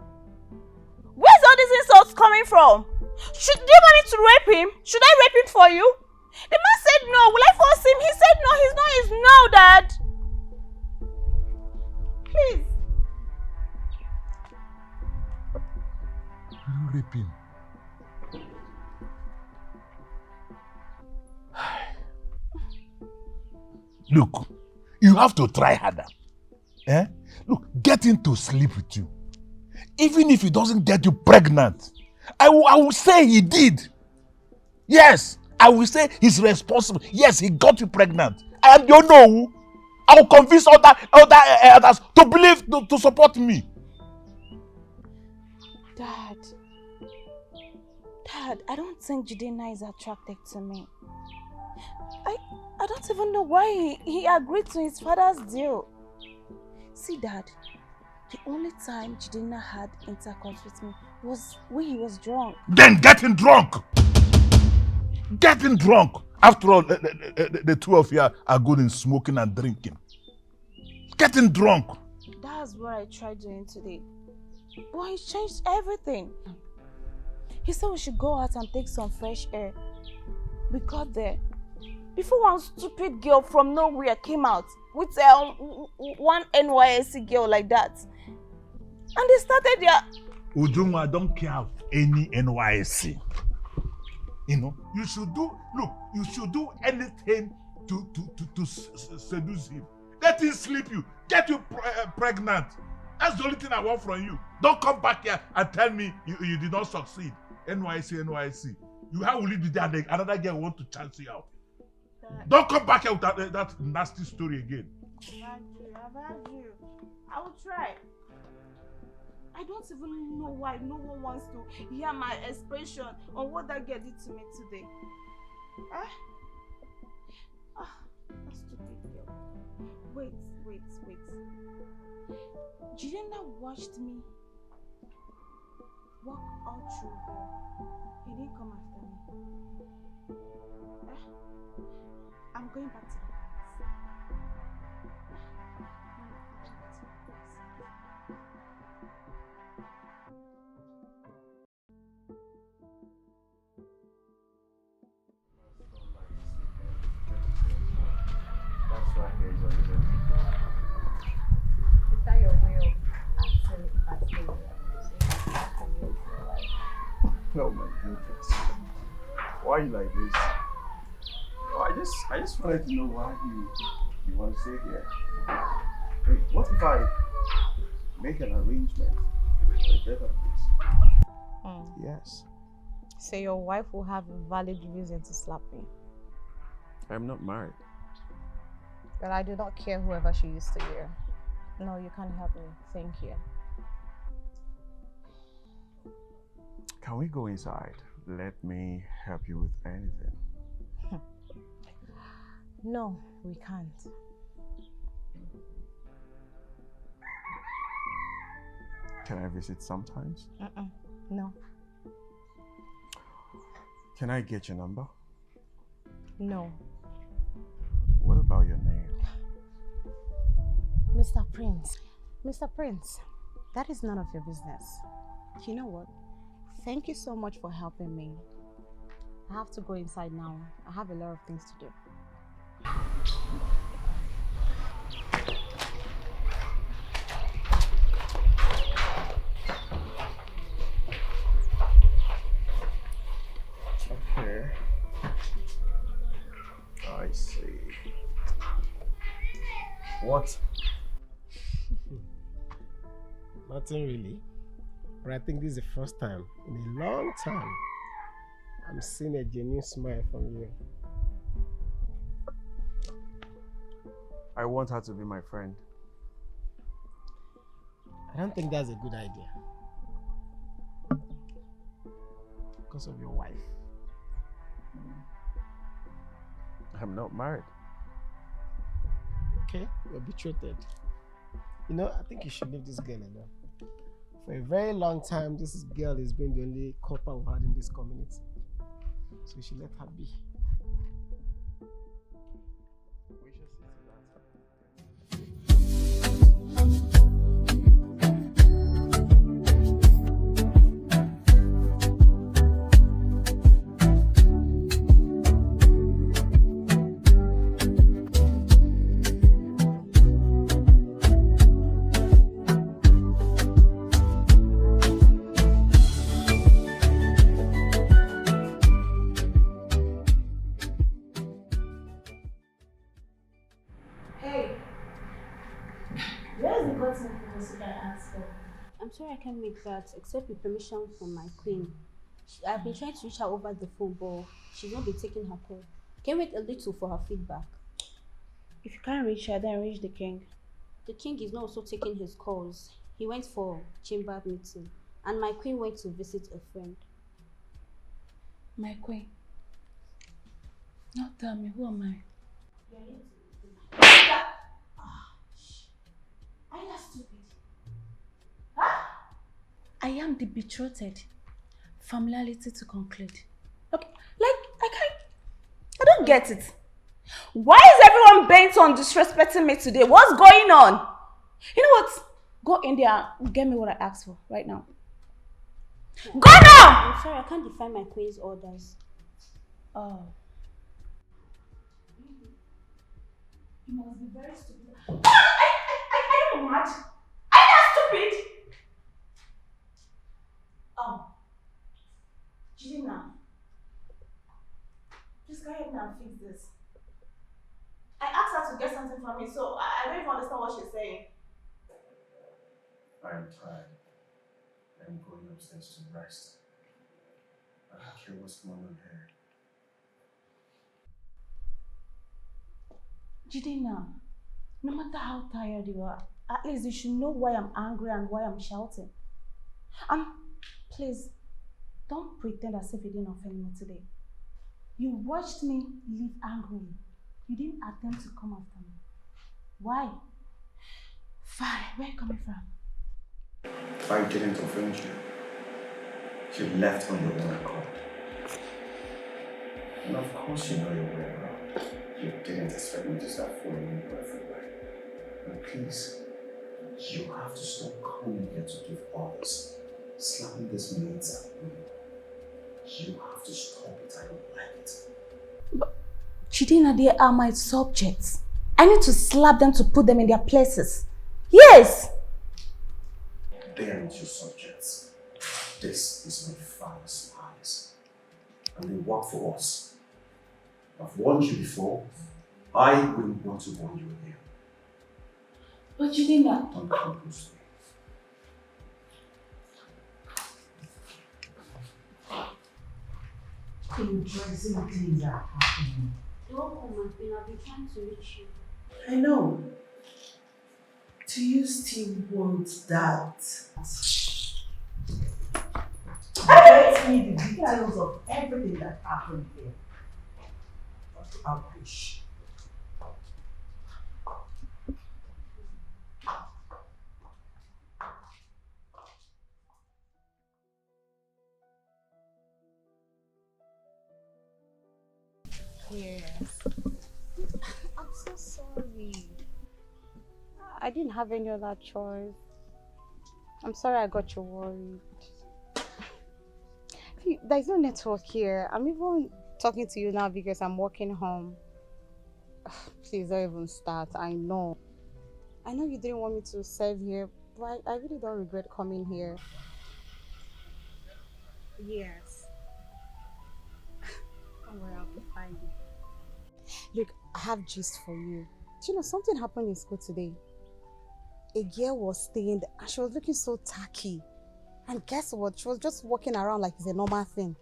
Where's all these insults coming from? Do you want me to rape him? Should I rape him for you? The man said no. Will I force him? He said no. His no is no, Dad. Please. You rape him. Look, you have to try harder. Eh? Look, get him to sleep with you. Even if he doesn't get you pregnant, I will say he did. Yes, I will say he's responsible. Yes, he got you pregnant. And you know who? I will convince others to believe, to support me. Dad, I don't think Jidena is attracted to me. I don't even know why he agreed to his father's deal. See, Dad, the only time Jidena had intercourse with me was when he was drunk. Then get him drunk! Get him drunk! After all, the two of you are good in smoking and drinking. Get him drunk! That's what I tried doing today. But he changed everything. He said we should go out and take some fresh air. We got there. Before one stupid girl from nowhere came out with one NYSC girl like that. And they started their... Ujunwa, I don't care of any NYSC. You know, you should do anything to seduce him. Let him sleep you. Get you pregnant. That's the only thing I want from you. Don't come back here and tell me you did not succeed. NYC. How will it be that another girl want to chance you out? Don't come back here with that nasty story again. I've had you. I will try. I don't even know why no one wants to hear my expression on what that girl did to me today. That stupid girl. Wait. Jidena watched me walk all through here. He didn't come after me. I'm going back to the house. That's why he's on even. Is that your way of actually participating? Oh my goodness. Why are you like this? No, I just wanted to know why you want to stay here. Hey, what if I make an arrangement for a better place? Yes. So your wife will have a valid reason to slap me. I'm not married. But I do not care whoever she used to hear. No, you can't help me. Thank you. Can we go inside? Let me help you with anything. No, we can't. Can I visit sometimes? No. Can I get your number? No. What about your name? Mr. Prince. Mr. Prince, that is none of your business. You know what? Thank you so much for helping me. I have to go inside now. I have a lot of things to do. What? Nothing really. But I think this is the first time in a long time I'm seeing a genuine smile from you. I want her to be my friend. I don't think that's a good idea. Because of your wife. I'm not married. Okay, you're betrothed. You know, I think you should leave this girl alone. For a very long time, this girl has been the only couple we've had in this community. So you should let her be. We should see to that. I'm sorry I can't make that except with permission from my queen. I've been trying to reach her over the phone, but she's not been taking her call. Can wait a little for her feedback. If you can't reach her, then reach the king. The king is not also taking his calls. He went for chamber meeting, and my queen went to visit a friend. My queen. Now tell me, who am I? Are you that stupid? I am the betrothed. Familiarity to conclude. Okay, I don't get it. Why is everyone bent on disrespecting me today? What's going on? You know what? Go in there and get me what I asked for right now. Go now! I'm sorry, I can't defy my queen's orders. Oh. You must be very stupid. I am mad. Are you that stupid? Oh. Gina. Please go ahead and fix this. I asked her to get something from me, so I don't even understand what she's saying. I am tired. I am going upstairs to rest. I don't care what's going on here. Jidena, no matter how tired you are, at least you should know why I'm angry and why I'm shouting. And please, don't pretend as if you didn't offend me today. You watched me leave angrily. You didn't attempt to come after me. Why? Fine, where are you coming from? I didn't offend you. You left on your own accord. And of course you know your way around. You didn't expect me to start following you everywhere. And please, you have to stop coming here to give orders, slapping these maids at me. You have to stop it. I don't like it. But Chidina, they are my subjects. I need to slap them to put them in their places. Yes! They are not your subjects. This is my father's palace. And they work for us. I've warned you before. I will want to warn you again. But Chidina... Don't come close to me. Interesting things are happening. Don't come, my queen. I've been trying to reach you. I know. Do you still want that? Get me the details of everything that happened here. I'll push. Yes. I'm so sorry. I didn't have any other choice. I'm sorry I got you worried. There's no network here. I'm even talking to you now because I'm walking home. Please don't even start. I know you didn't want me to serve here, but I really don't regret coming here. Yes. Don't worry, I'll be fine. Look, I have gist for you. Do you know, something happened in school today. A girl was stained and she was looking so tacky. And guess what? She was just walking around like it's a normal thing.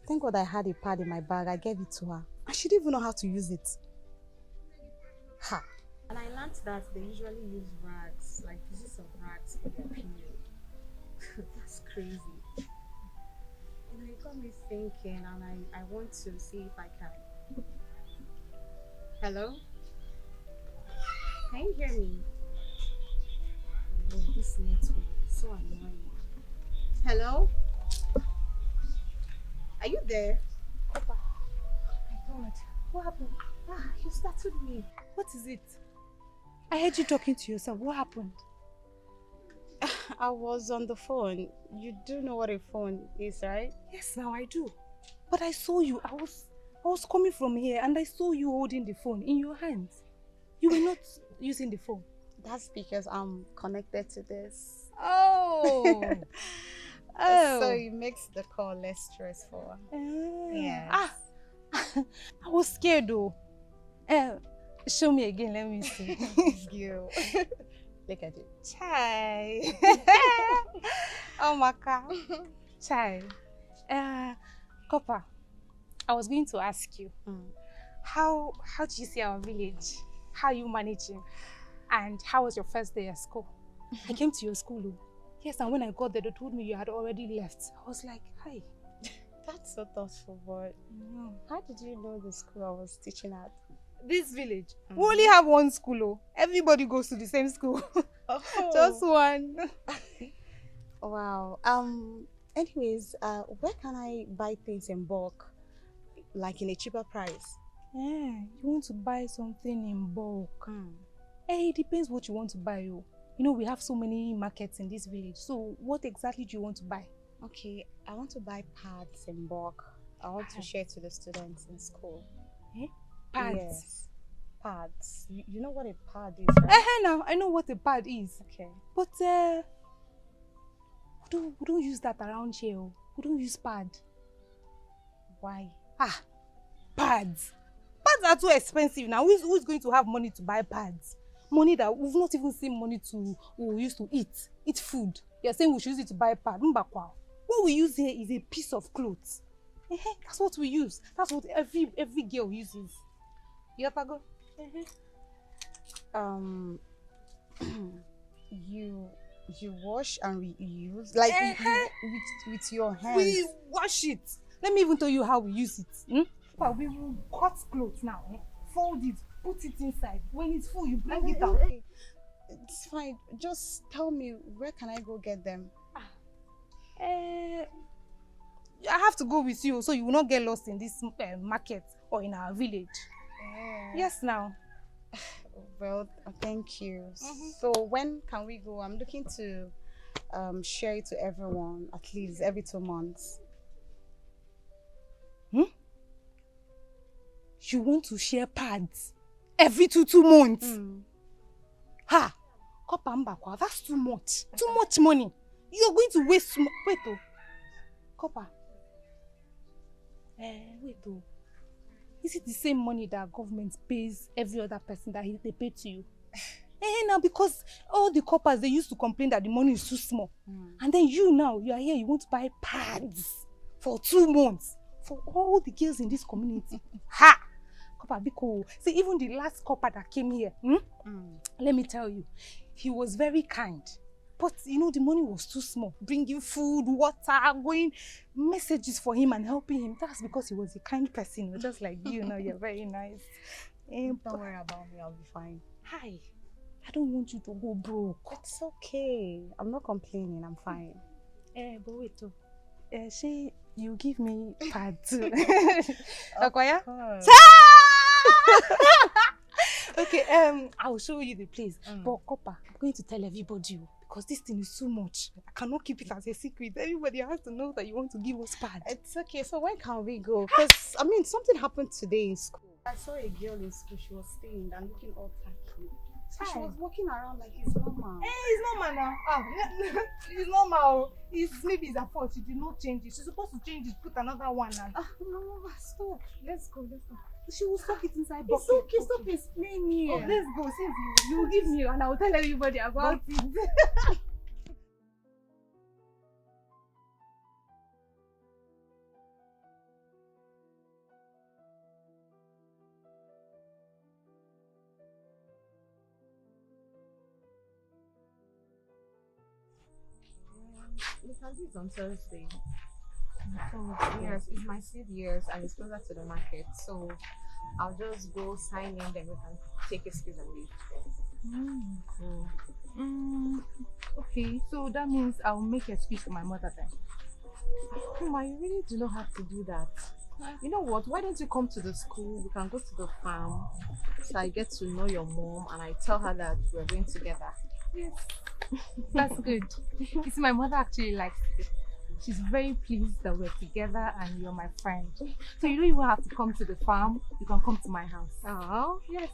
Thank God I had a pad in my bag. I gave it to her. And she didn't even know how to use it. Ha! And I learned that they usually use rags, like pieces of rags for their period. That's crazy. And it got me thinking, and I want to see if I can. Hello? Can you hear me? Oh, this network is so annoying. Hello? Are you there? Papa. My God, what happened? You startled me. What is it? I heard you talking to yourself. What happened? I was on the phone. You do know what a phone is, right? Yes, now I do. But I saw you. I was coming from here and I saw you holding the phone in your hands. You were not using the phone. That's because I'm connected to this. Oh. So it makes the call less stressful. Yes. I was scared though. Show me again, let me see. You. Look at it. Chai. Oh my God. Chai. Copper, I was going to ask you, how do you see our village? How are you managing? And how was your first day at school? I came to your school. Yes, and when I got there, they told me you had already left. I was like, hi. That's so thoughtful, but how did you know the school I was teaching at? This village. We only have one school. Everybody goes to the same school. Just one. Wow. Anyways, where can I buy things in bulk? Like in a cheaper price? Yeah, you want to buy something in bulk. Hey, it depends what you want to buy. You know, we have so many markets in this village. So what exactly do you want to buy? Okay, I want to buy pads in bulk. I want to share to the students in school. Pads? Yes. Pads. You know what a pad is, right? Now, I know what a pad is. Okay. But we don't use that around here. We don't use pad. Why? Pads. Pads are too expensive now. Who's going to have money to buy pads? Money that we've not even seen money to we used to eat food. You're saying we should use it to buy pad. What we use here is a piece of clothes. That's what we use. That's what every girl uses. You have to go. You wash and reuse, like with your hands. We wash it. Let me even tell you how we use it. We will cut clothes now. Fold it, put it inside. When it's full, you bring it out. It's fine. Just tell me, where can I go get them? I have to go with you so you will not get lost in this market or in our village. Yes, now. Well, thank you. So when can we go? I'm looking to share it to everyone, at least every 2 months. You want to share pads every 2 months? Copper, that's too much. Too much money. You're going to waste. Wait, Copper. Wait, is it the same money that government pays every other person that they pay to you? Now because all the coppers, they used to complain that the money is too small. And then you are here, you want to buy pads for 2 months for all the girls in this community. Copper, because see, even the last copper that came here, let me tell you, he was very kind. But you know, the money was too small. Bringing food, water, going messages for him and helping him. That's because he was a kind person, just like you. You're very nice. Don't worry about me, I'll be fine. Hi. I don't want you to go broke. It's okay. I'm not complaining, I'm fine. But wait, you give me pad too. Akwaya? Okay, I'll show you the place. But Copper, I'm going to tell everybody because this thing is too much. I cannot keep it as a secret. Everybody has to know that you want to give us pad. It's okay. So when can we go? Because, I mean, something happened today in school. I saw a girl in school. She was stained and looking all tacky. So she was walking around like it's normal. It's normal now. It's normal. Wow. Maybe it's her fault. She did not change it. She's supposed to change it, put another one. And... No, stop. Let's go. she will soak it inside It's bucket. okay, stop explaining. Oh, let's go. Since you will give me and I will tell everybody about it. Miss Andy is on Thursday. Yes, it's my seed years and it's closer to the market. So I'll just go sign in, then we can take excuse and leave. Okay, so that means I'll make excuse to my mother then. Mama, you really do not have to do that. You know what? Why don't you come to the school? We can go to the farm so I get to know your mom and I tell her that we're going together. Yes, that's good. You see, my mother actually likes it. She's very pleased that we're together and you're my friend. So you don't even have to come to the farm. You can come to my house. Oh, yes.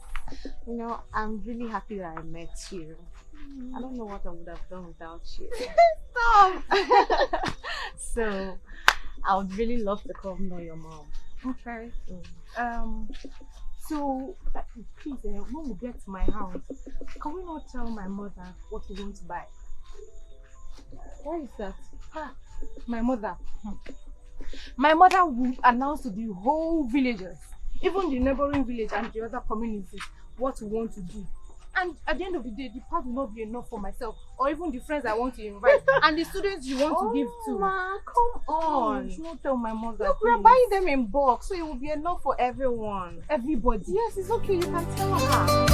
You know, I'm really happy that I met you. I don't know what I would have done without you. Stop! So, I would really love to come know your mom. Okay. So, please, when we get to my house, can we not tell my mother what we want to buy? Why is that? My mother. My mother will announce to the whole villagers, even the neighboring village and the other communities, what we want to do. And at the end of the day, the part will not be enough for myself or even the friends I want to invite and the students you want to give to. Ma, come on. You should not tell my mother. Look, we're buying them in bulk, so it will be enough for everyone. Everybody. Yes, it's okay. You can tell her.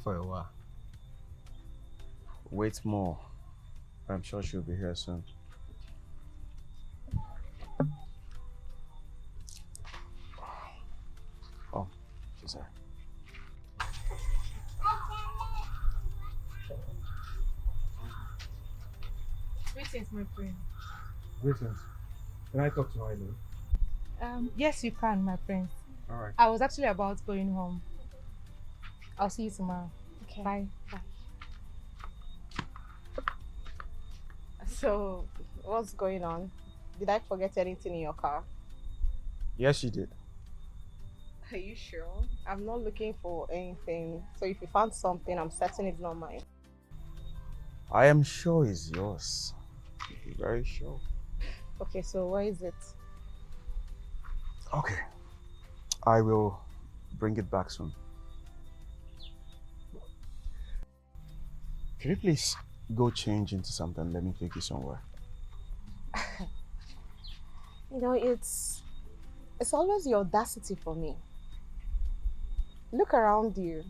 For a while. Wait more. I'm sure she'll be here soon. Oh, she's here. Greetings, my friend. Greetings. Can I talk to Eileen? Yes, you can, my friend. All right. I was actually about going home. I'll see you tomorrow. Okay. Bye. So, what's going on? Did I forget anything in your car? Yes, she did. Are you sure? I'm not looking for anything. So if you found something, I'm certain it's not mine. I am sure it's yours. Very sure. Okay, so where is it? Okay. I will bring it back soon. Can you please go change into something? Let me take you somewhere. You know, it's always the audacity for me. Look around you.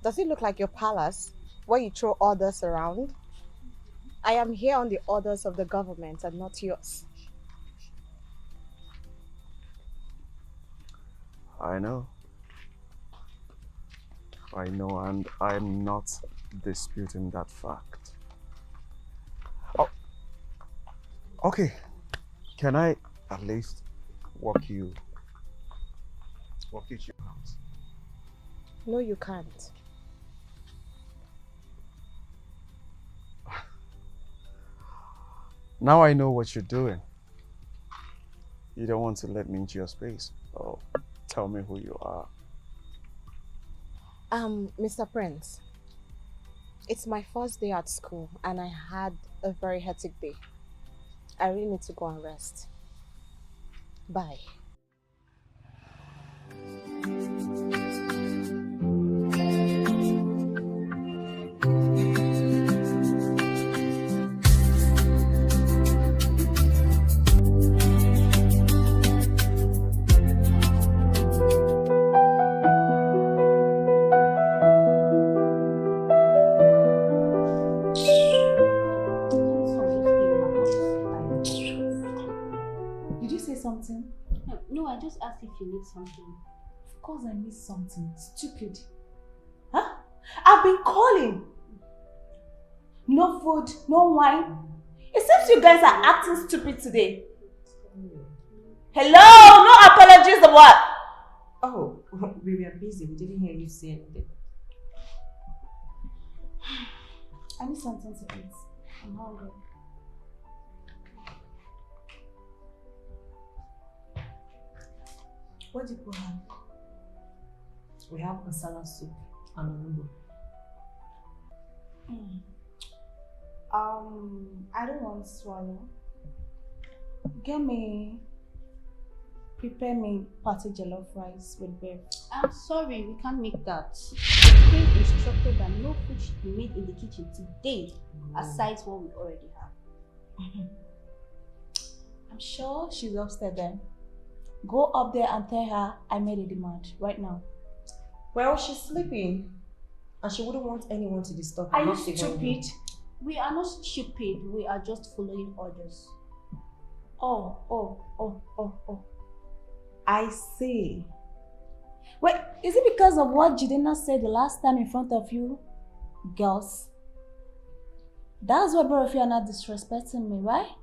Does it look like your palace where you throw orders around? I am here on the orders of the government and not yours. I know, and I'm not disputing that fact. Oh, okay. Can I at least walk you to your house? No, you can't. Now I know what you're doing. You don't want to let me into your space. Oh, tell me who you are. Mr. Prince, it's my first day at school and I had a very hectic day. I really need to go and rest. Bye. Did you say something? No, if you need something. Of course I need something. Stupid. Huh? I've been calling. No food, no wine. It seems you guys are acting stupid today. Hello? No apologies or what? Oh, we were busy. We didn't hear you say anything. I need something to eat. I'm hungry. What do you have? We have masala soup and onubo. I don't want to swallow. Prepare me party jollof rice with beef. I'm sorry, we can't make that. The queen instructed that no food should be made in the kitchen today, aside what we already have. I'm sure she's upstairs then. Go up there and tell her I made a demand right now. Well, she's sleeping and she wouldn't want anyone to disturb her. Are you stupid? We are not stupid, we are just following orders. Oh. I see. Wait, is it because of what Jidena said the last time in front of you, girls? That's why both of you are not disrespecting me, right?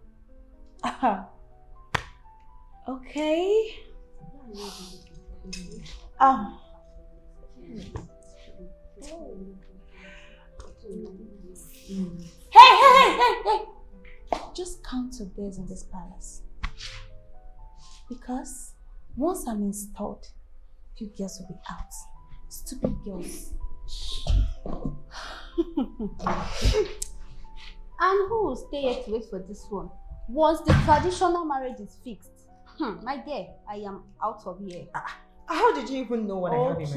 Okay. Hey! Just count your days in this palace. Because once I'm installed, you girls will be out. Stupid girls. And who will stay here to wait for this one? Once the traditional marriage is fixed. My dear, I am out of here. How did you even know what I have in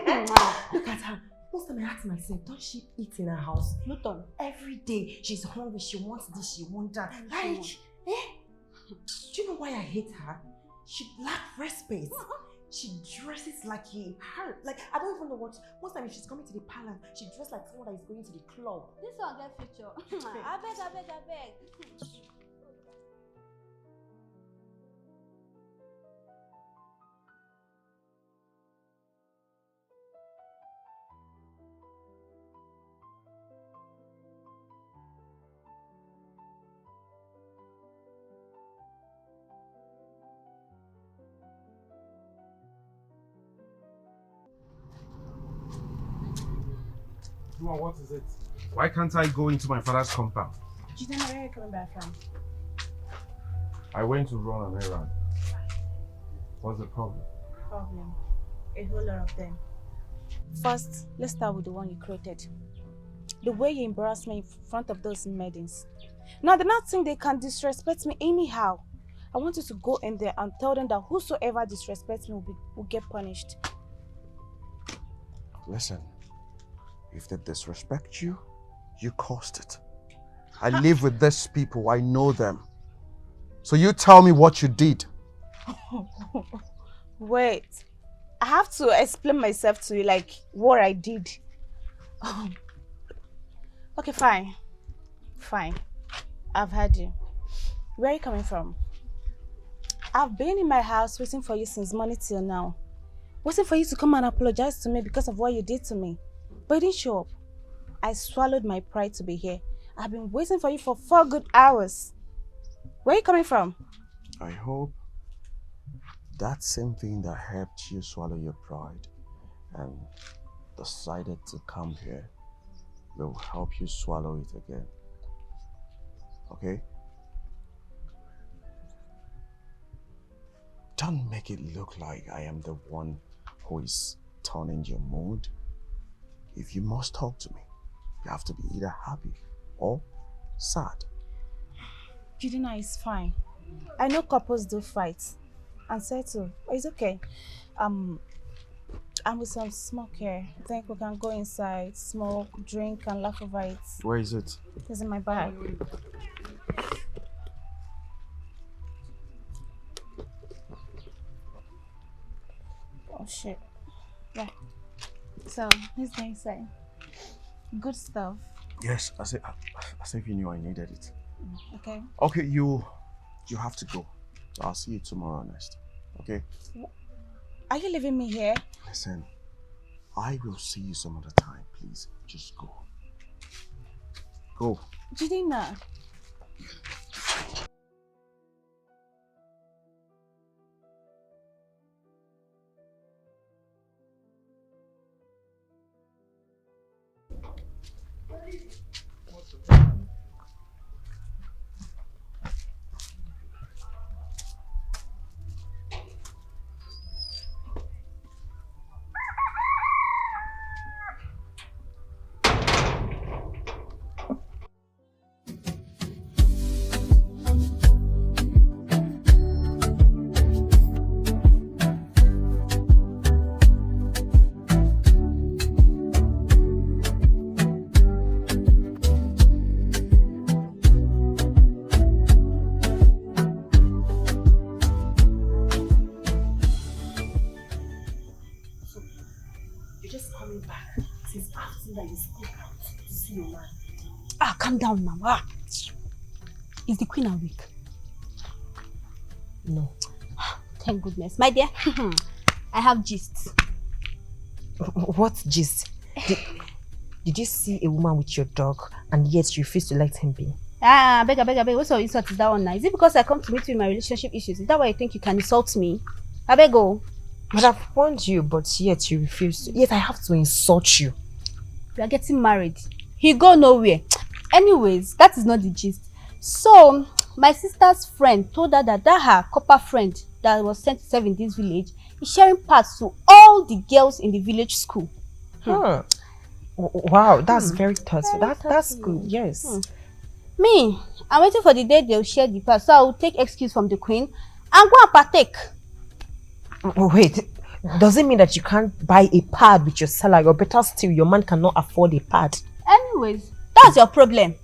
my mind? Look at her. Most time I ask myself, don't she eat in her house? Luton. Every day she's hungry, she wants this, she wants that. Like, do you know why I hate her? She lacks respect. She dresses like I don't even know what. Most time if she's coming to the palace, she dresses like someone that is going to the club. This one get picture. I beg. What is it? Why can't I go into my father's compound? Jidena, where are you coming back from? I went to run an errand. What's the problem? A whole lot of them. First, let's start with the one you created. The way you embarrassed me in front of those maidens. Now they're not saying they can disrespect me anyhow. I want you to go in there and tell them that whosoever disrespects me will get punished. Listen, if they disrespect you, you caused it. I live with these people, I know them. So you tell me what you did. Wait, I have to explain myself to you, like what I did. Okay, fine. I've heard you. Where are you coming from? I've been in my house waiting for you since morning till now. Waiting for you to come and apologize to me because of what you did to me. But you didn't show up. I swallowed my pride to be here. I've been waiting for you for 4 good hours. Where are you coming from? I hope that same thing that helped you swallow your pride and decided to come here will help you swallow it again. Okay? Don't make it look like I am the one who is turning your mood. If you must talk to me, you have to be either happy or sad. Jidena is fine. I know couples do fight and settle, but it's okay. I'm with some smoke here. I think we can go inside, smoke, drink, and laugh over it. Where is it? It's in my bag. Oh shit. Yeah. So, let's go inside. Good stuff. Yes, as if you knew I needed it. Okay. Okay, you have to go. So I'll see you tomorrow next. Okay? Are you leaving me here? Listen, I will see you some other time, please. Just go. Go. Jidina. Calm down now. Is the queen awake? No. Thank goodness. My dear, I have gist. What gist? Did you see a woman with your dog and yet you refuse to let him be? Beg. What's your insult is that one now? Is it because I come to meet you in my relationship issues? Is that why you think you can insult me? I beg go. But I've warned you, but yet you refuse to. Yet I have to insult you. We are getting married. He go nowhere. Anyways, that is not the gist. So, my sister's friend told her that her copper friend that was sent to serve in this village is sharing parts to all the girls in the village school. Wow, that's very thoughtful. That's good, yes. Me, I'm waiting for the day they'll share the parts, so I will take excuse from the queen and go and partake. Wait, does it mean that you can't buy a pad with your salary, or better still, your man cannot afford a pad? Anyways, that's your problem.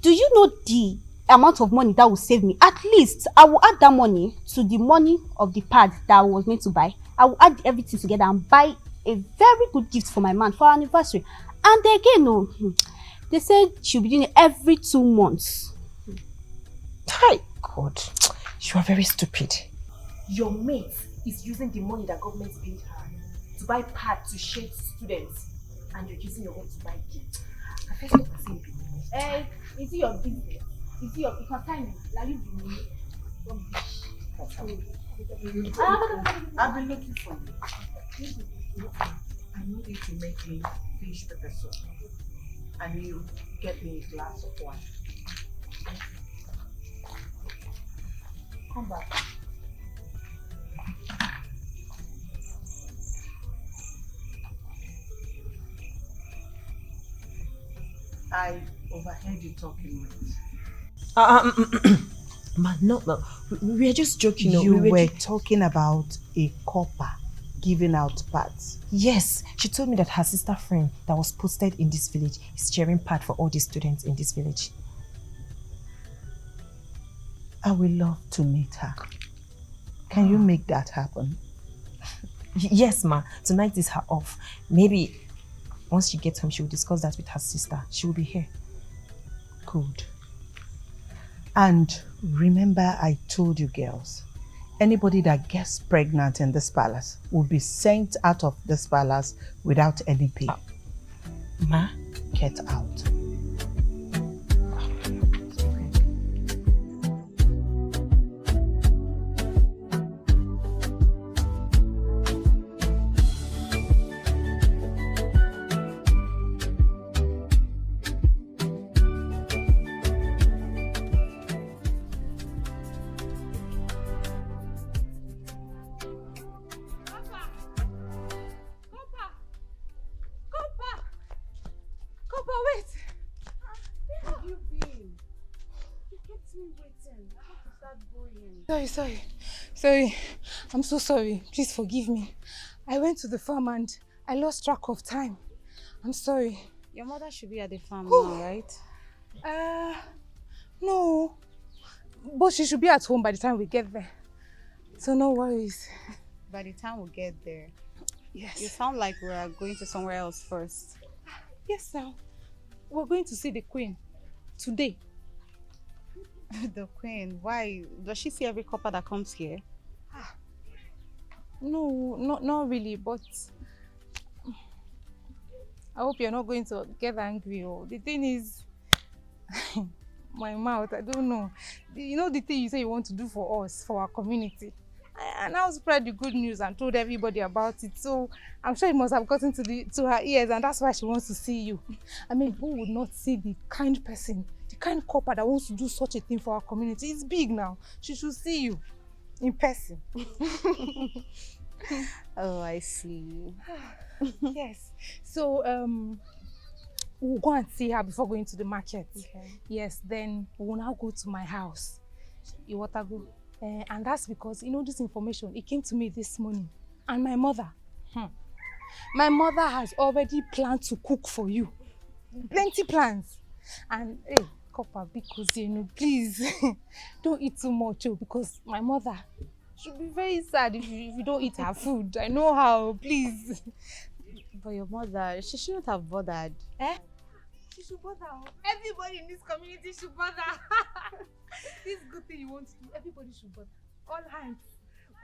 Do you know the amount of money that will save me? At least I will add that money to the money of the pad that I was meant to buy. I will add everything together and buy a very good gift for my man for our anniversary. And again, they said she'll be doing it every 2 months. Hi, God, you are very stupid. Your mate is using the money that government paid her to buy pads to share to students, and you're using your own to buy gifts. I feel like the same people. Is it your business? Is it your concern? Like you do me? I've been looking for you. I need you to make me fish pepper soup, and you get me a glass of wine. Come back. I overheard you talking with. Man, no. We are just joking. You were talking about a copper giving out pads. Yes, she told me that her sister friend that was posted in this village is sharing pad for all the students in this village. I would love to meet her. Can you make that happen? Yes, ma. Tonight is her off. Maybe once she gets home, she will discuss that with her sister. She will be here. Good. And remember, I told you girls, anybody that gets pregnant in this palace will be sent out of this palace without any pay. Ma? Get out. Sorry. I'm so sorry. Please forgive me. I went to the farm and I lost track of time. I'm sorry. Your mother should be at the farm now, right? No. But she should be at home by the time we get there. So no worries. By the time we get there. Yes. You sound like we are going to somewhere else first. Yes, now. We're going to see the queen today. The queen? Why? Does she see every copper that comes here? No, not really, but I hope you're not going to get angry. Oh, the thing is, my mouth, I don't know. You know the thing you say you want to do for us, for our community. I now spread the good news and told everybody about it. So I'm sure it must have gotten to her ears, and that's why she wants to see you. I mean, who would not see the kind person, the kind copper that wants to do such a thing for our community? It's big now. She should see you in person. Oh, I see. Yes. So we'll go and see her before going to the market. Okay. Yes, then we'll now go to my house. Iwatago. And that's because, you know, this information, it came to me this morning. And my mother, my mother has already planned to cook for you. Plenty plans. And, hey, Copper, because, you know, please, don't eat too much, because my mother should be very sad if you don't eat her food. I know how, please. But your mother, she shouldn't have bothered. Eh? She should bother. Everybody in this community should bother. This good thing you want to do, everybody should bother. All hands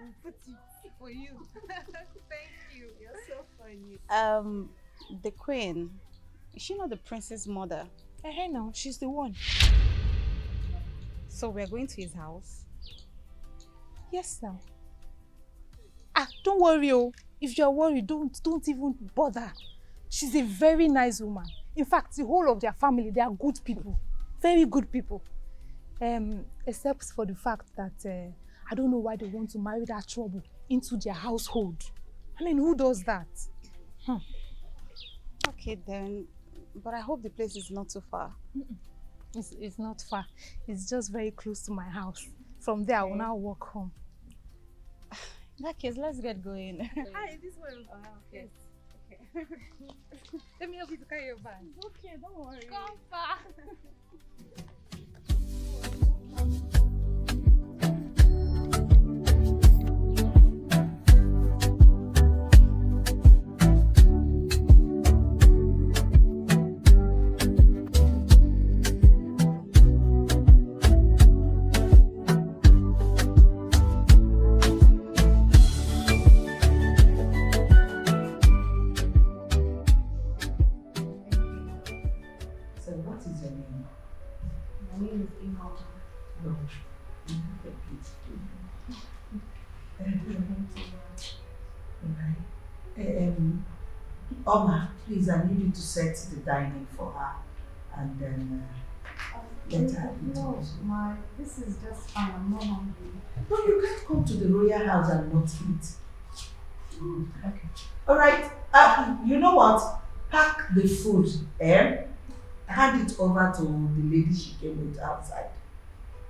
will put it for you. Thank you. You're so funny. The queen, is she not the prince's mother? Hey, no, she's the one. So we're going to his house? Yes, now. Don't worry, oh. If you're worried, don't even bother. She's a very nice woman. In fact, the whole of their family, they are good people. Very good people. Except for the fact that I don't know why they want to marry that trouble into their household. I mean, who does that? Okay then, but I hope the place is not too far. It's not far. It's just very close to my house. From there, I will now walk home. In that case, let's get going. Hi, this way. Yes. Okay. Let me help you to carry your bag. Okay, don't worry. Come far. Oma, please, I need you to set the dining for her and then let her eat also. This is just fine. I'm not hungry. No, you can't come to the royal house and not eat. Okay. All right. You know what? Pack the food and hand it over to the lady she came with outside.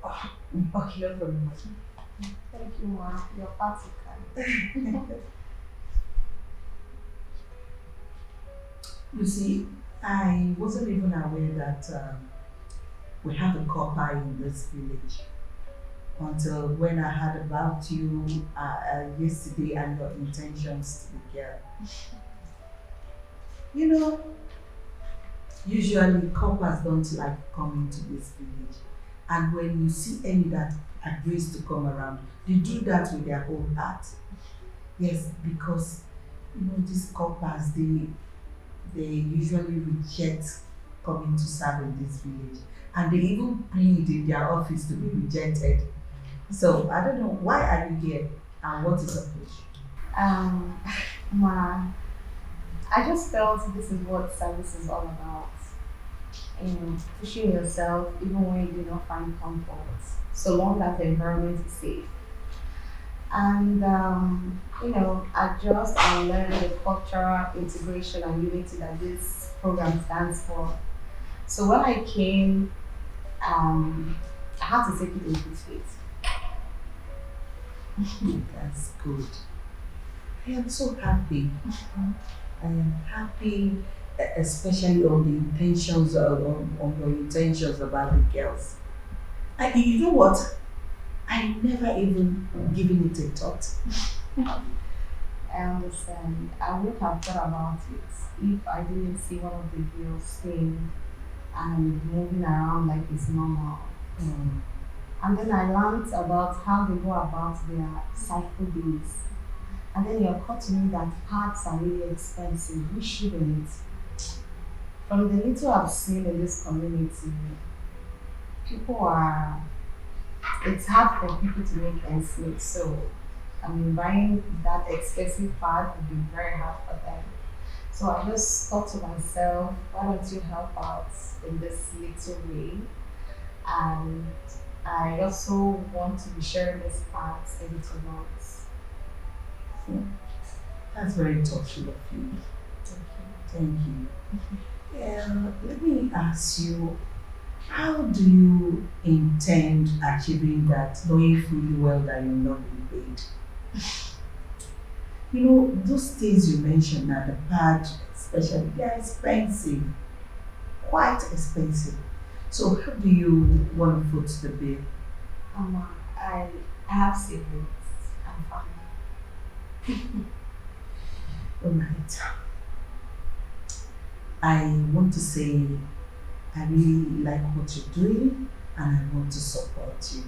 Okay, no problem. Thank you, Ma. You're practical. You see, I wasn't even aware that we have a copper in this village until when I heard about you yesterday and your intentions to the girl. You know, usually coppers don't like coming to this village. And when you see any that agrees to come around, they do that with their whole heart. Yes, because, you know, these coppers, they usually reject coming to serve in this village. And they even plead in their office to be rejected. So, I don't know, why are you here and what is the push? Ma, I just felt this is what service is all about. You know, pushing yourself even when you do not find comfort, so long as the environment is safe. And you know, adjust and learn the cultural integration and unity that this program stands for. So when I came, I had to take it in good faith. That's good. I am so happy. I am happy, especially on the intentions, on your intentions about the girls. You know what? I never even given it a thought. I understand. I would have thought about it if I didn't see one of the girls staying and moving around like it's normal. And then I learned about how they go about their cycle days. And then you're caught to me that parts are really expensive. We shouldn't. From the little I've seen in this community, it's hard for people to make ends meet. So, I mean, buying that expensive part would be very hard for them. So I just thought to myself, why don't you help out in this little way? And I also want to be sharing this part a little more. That's very thoughtful of you. Thank you. Let me ask you, how do you intend achieving that, knowing fully well that you're not being paid? You know, those things you mentioned at the pad, especially, they are expensive, quite expensive. So how do you want to foot the bill? I have savings. I'm fine. All right. I want to say I really like what you're doing and I want to support you.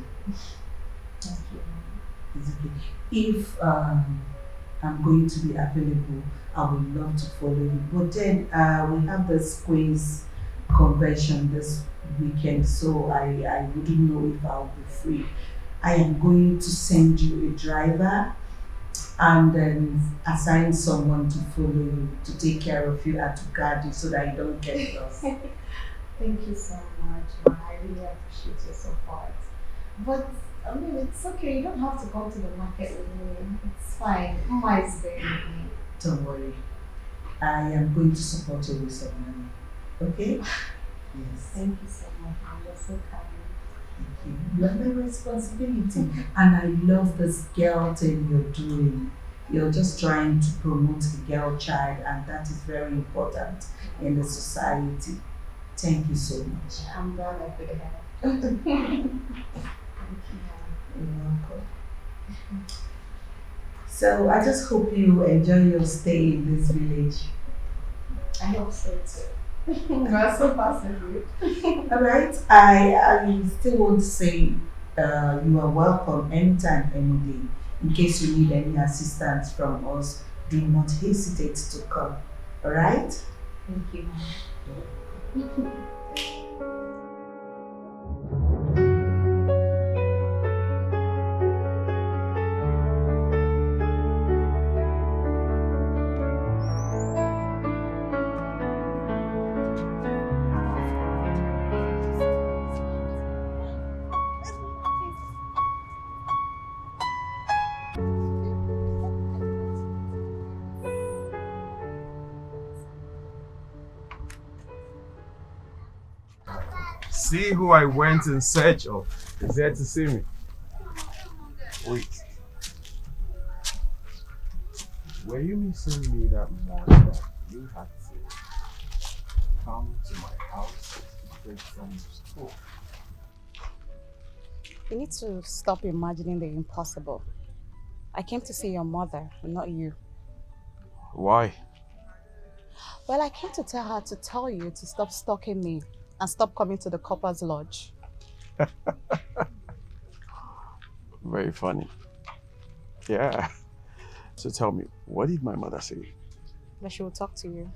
Thank you. It's okay. If I'm going to be available, I would love to follow you. But then we have this Queen's convention this weekend, so I wouldn't know if I'll be free. I am going to send you a driver and then assign someone to follow you, to take care of you and to guard you so that you don't get lost. Thank you so much, Ma. I really appreciate your support. But I mean, it's okay. You don't have to come to the market with me. It's fine. Ma is there with me. Don't worry. I am going to support you with some money. Okay? Yes. Thank you so much, Ma. You're so kind. Thank you. You have my responsibility. And I love this girl thing you're doing. You're just trying to promote the girl child, and that is very important in the society. Thank you so much. I'm glad I could help. Thank you. You're welcome. So I just hope you enjoy your stay in this village. I hope so too. You are so passive. Alright, I still want to say you are welcome anytime, any day. In case you need any assistance from us, do not hesitate to come. Alright? Thank you. See who I went in search of. Is there to see me? Wait. Were you missing me that morning that you had to come to my house straight from school? You need to stop imagining the impossible. I came to see your mother, not you. Why? Well, I came to tell her to tell you to stop stalking me and stop coming to the Copper's Lodge. Very funny. Yeah. So tell me, what did my mother say? That she will talk to you.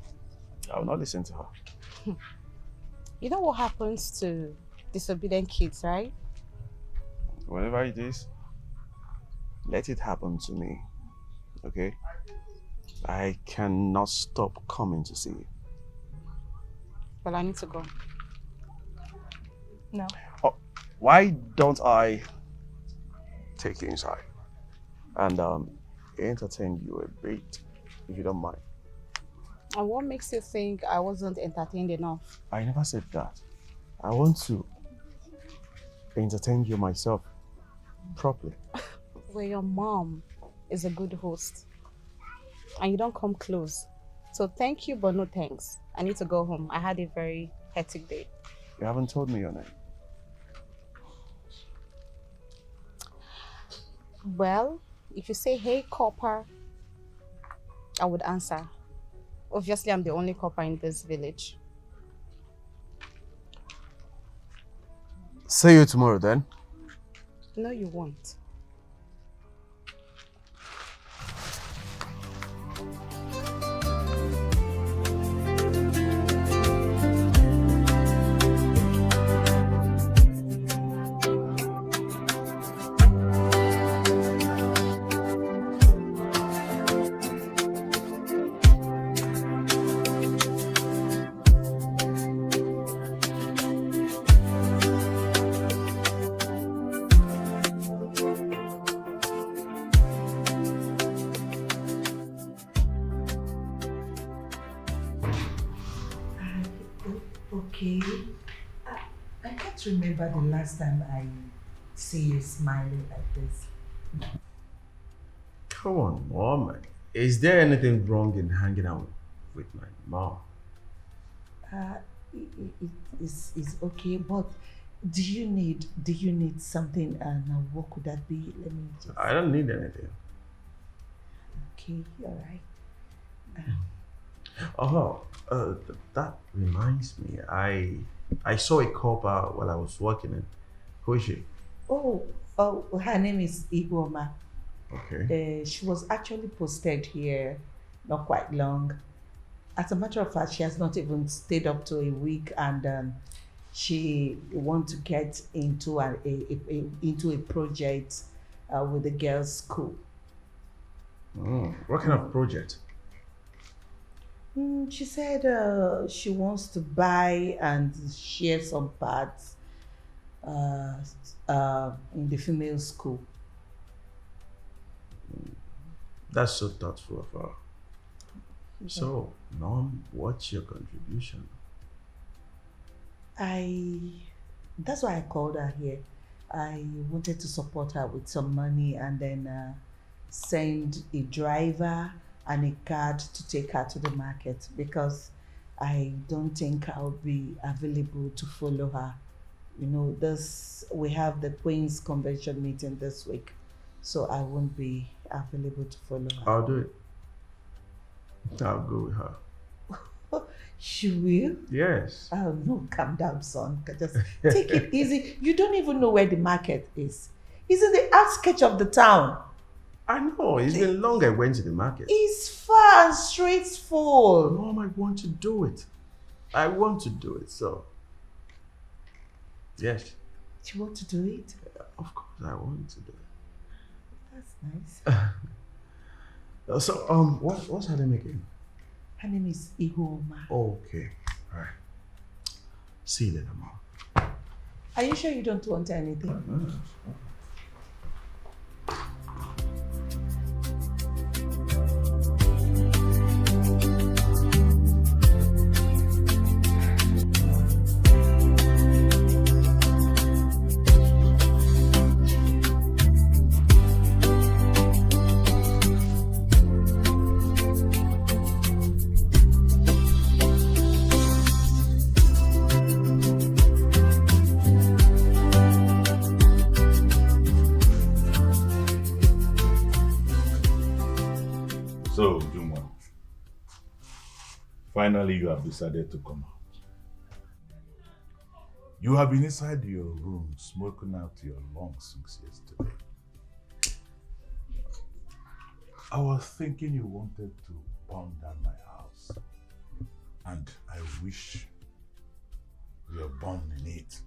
I will not listen to her. You know what happens to disobedient kids, right? Whatever it is, let it happen to me. Okay? I cannot stop coming to see you. Well, I need to go. No. Oh, why don't I take you inside and entertain you a bit, if you don't mind? And what makes you think I wasn't entertained enough? I never said that. I want to entertain you myself properly. Well, your mom is a good host. And you don't come close. So thank you, but no thanks. I need to go home. I had a very hectic day. You haven't told me your name. Well, if you say, hey, copper, I would answer. Obviously, I'm the only copper in this village. See you tomorrow then. No, you won't. Okay. I can't remember the last time I see you smiling like this. Come on, Mom. Is there anything wrong in hanging out with my mom? It's okay, but do you need something, and what could that be? Let me just... I don't need anything. Okay, all right. That reminds me. I saw a copper while I was working in. Who is she? Oh, her name is Igoma. Okay. She was actually posted here not quite long. As a matter of fact, she has not even stayed up to a week, and she wants to get into a project with the girls' school. What kind of project? She said she wants to buy and share some parts in the female school. That's so thoughtful of her. So, Mom, what's your contribution? That's why I called her here. I wanted to support her with some money and then send a driver and a card to take her to the market, because I don't think I'll be available to follow her. You know, we have the Queen's Convention meeting this week, so I won't be available to follow her. I'll do it. I'll go with her. You will? Yes. Oh no, calm down, son. Just take it easy. You don't even know where the market is. It's in the outskirts of the town. I know. It's been long I went to the market. It's far and straightforward. Mom, I want to do it. I want to do it, so. Yes. You want to do it? Of course, I want to do it. That's nice. So, what's her name again? Her name is Ihoma. Okay. All right. See you later, Mom. Are you sure you don't want anything? So, Juma, finally you have decided to come out. You have been inside your room smoking out your lungs since yesterday. I was thinking you wanted to burn down my house, and I wish you were born in it.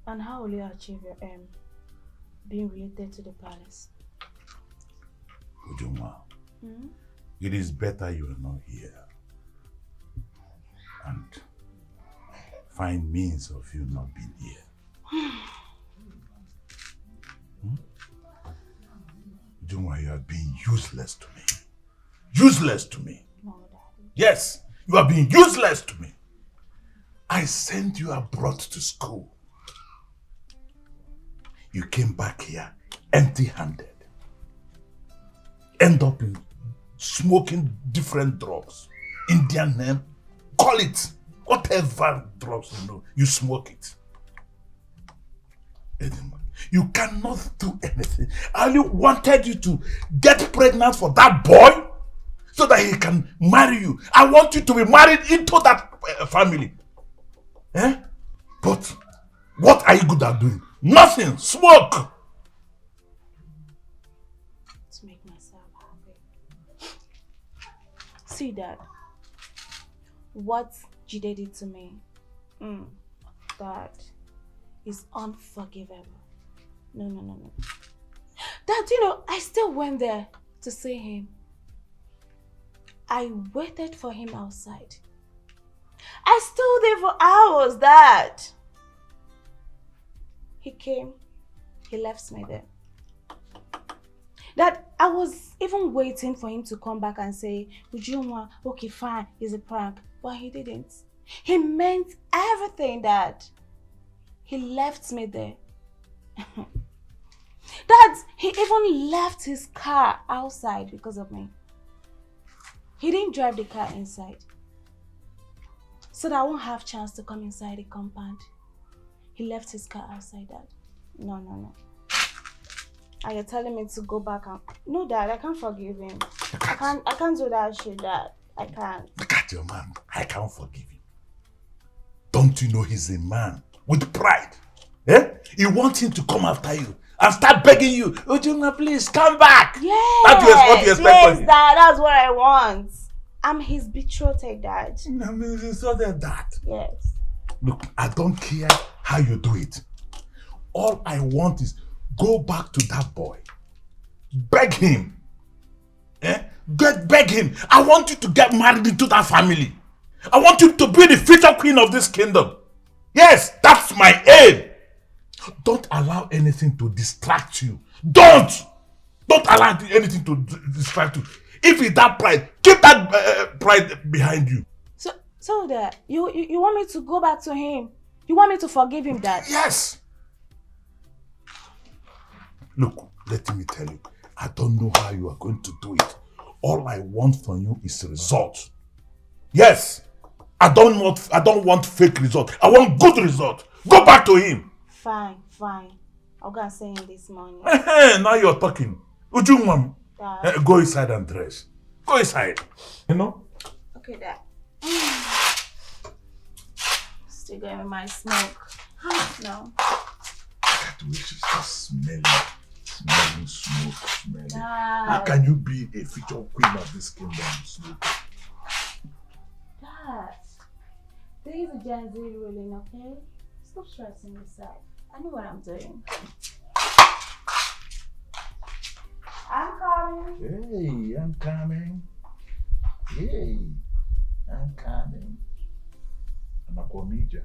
And how will you achieve your aim? Being related to the palace. Ujuma, it is better you are not here, and find means of you not being here. Ujuma, you are being useless to me. Useless to me. No, Daddy. Yes, you are being useless to me. I sent you abroad to school. You came back here empty-handed. End up in smoking different drugs. Indian name, call it whatever drugs you know, you smoke it. You cannot do anything. I only wanted you to get pregnant for that boy so that he can marry you. I want you to be married into that family. But what are you good at doing? Nothing. Smoke. To make myself happy. See, Dad, what Jide did to me, that is unforgivable. No. Dad, I still went there to see him. I waited for him outside. I stood there for hours, Dad. He came, he left me there. Dad, I was even waiting for him to come back and say, Ujunwa, okay, fine, it's a prank. But he didn't. He meant everything, Dad. He left me there. Dad, he even left his car outside because of me. He didn't drive the car inside. So that I won't have chance to come inside the compound. He left his car outside, Dad. No. Are you telling me to go back and... No, Dad, I can't forgive him. I can't do that shit, Dad. I can't. Look at your man. I can't forgive him. Don't you know he's a man with pride? Eh? You want him to come after you and start begging you, Ujunwa, please come back. Yes. That's what you expect from him. Dad, that's what I want. I'm his betrothed, Dad. I mean, it's not that. Yes. Look, I don't care how you do it. All I want is go back to that boy. Beg him. Beg him. I want you to get married into that family. I want you to be the future queen of this kingdom. Yes, that's my aim. Don't allow anything to distract you. Don't allow anything to distract you. If it's that pride, keep that pride behind you. So that you want me to go back to him? You want me to forgive him, Dad? Yes. Look, let me tell you, I don't know how you are going to do it. All I want from you is result. Yes. I don't want fake result. I want good result. Go back to him. Fine. I'll go and say him this morning. Now you're talking. Ujunwa, Dad. go inside and dress. Go inside. You know? Okay, Dad. Still going with my smoke. No. That way she's just smelling smoke. Dad. How can you be a future queen of this kingdom and smoke? Dad. There is a Gen Z ruling, okay? Stop stressing yourself. I know what I'm doing. I'm coming. Hey, I'm coming. Hey, I'm coming. I'm a comedian.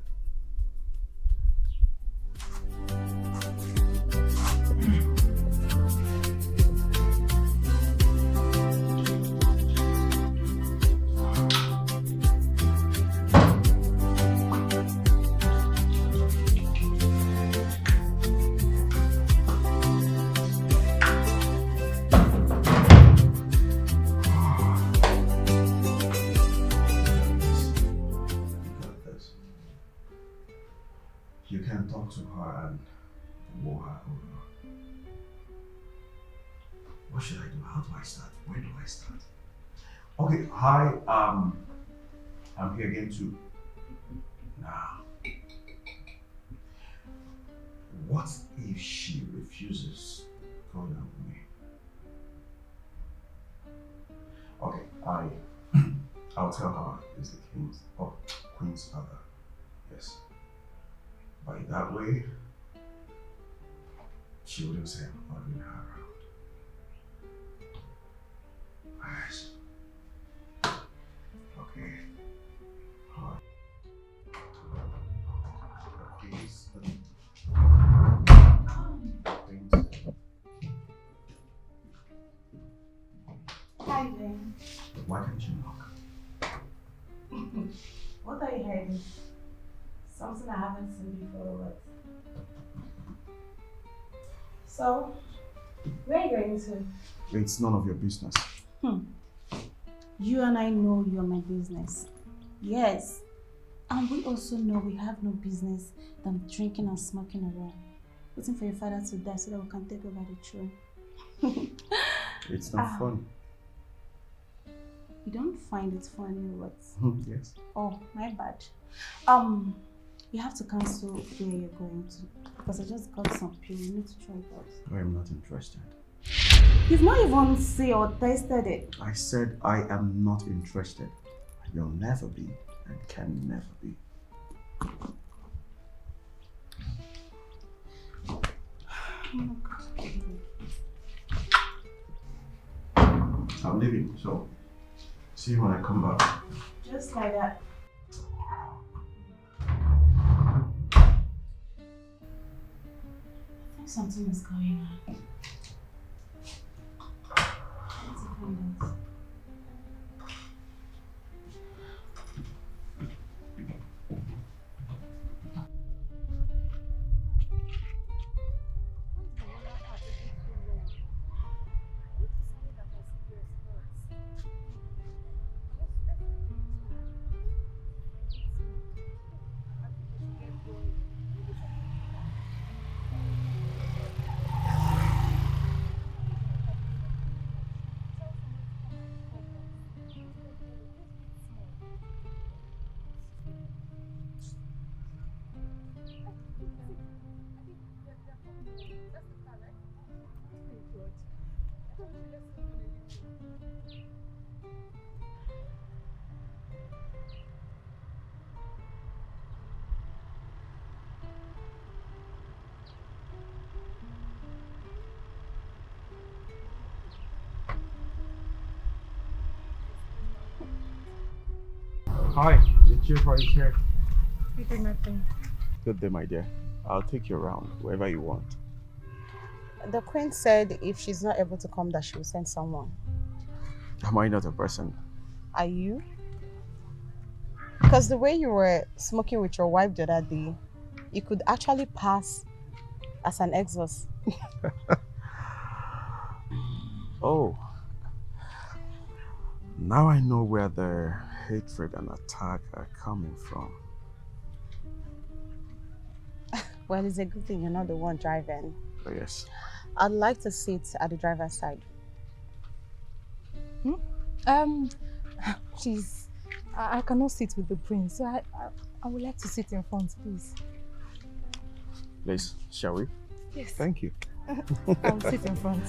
You can talk to her and woo her over. What should I do? How do I start? Where do I start? Okay, hi, I'm here again too. Now, what if she refuses to go down with me? Okay, I'll tell her it's the king's or queen's father. Yes. By that way, she wouldn't say I'm following her around. Yes. Okay. Alright. Please. Hi, Ben. Why can't you knock? What are you hiding? Something I haven't seen before, but... So, where are you going to? It's none of your business. You and I know you're my business. Yes. And we also know we have no business than drinking and smoking around. Waiting for your father to die so that we can take over the throne. It's not funny. You don't find it funny, what? Yes. Oh, my bad. You have to cancel where you're going to. Because I just got some pill. You need to try it out. I am not interested. You've not even seen or tasted it. I said I am not interested. I will never be and can never be. I'm leaving, so see you when I come back. Just like that. I think something is going on. Hi, the chief is here. You take my phone. Good day, my dear. I'll take you around wherever you want. The queen said if she's not able to come that she will send someone. Am I not a person? Are you? Because the way you were smoking with your wife the other day, you could actually pass as an exhaust. Oh. Now I know where the hatred and attack are coming from. Well, it's a good thing you're not the one driving. Oh, yes. I'd like to sit at the driver's side. Please, I cannot sit with the prince, so I would like to sit in front, please. Please, shall we? Yes. Thank you. I'll sit in front.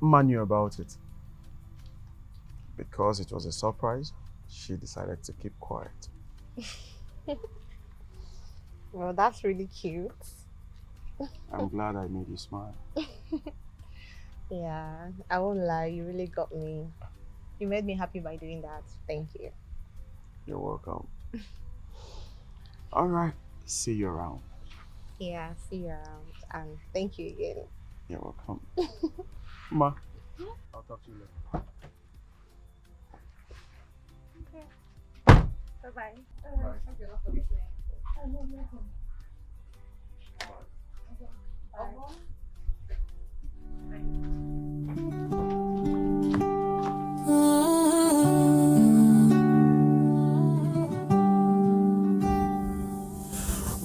Ma knew about it. Because it was a surprise, she decided to keep quiet. Well, that's really cute. I'm glad I made you smile. Yeah, I won't lie, you really got me. You made me happy by doing that. Thank you. You're welcome. All right, see you around. Yeah, see you around. And thank you again. You're welcome. Ma, I'll talk to you later. Okay. Bye-bye. Bye. Okay, not forget to no, nothing.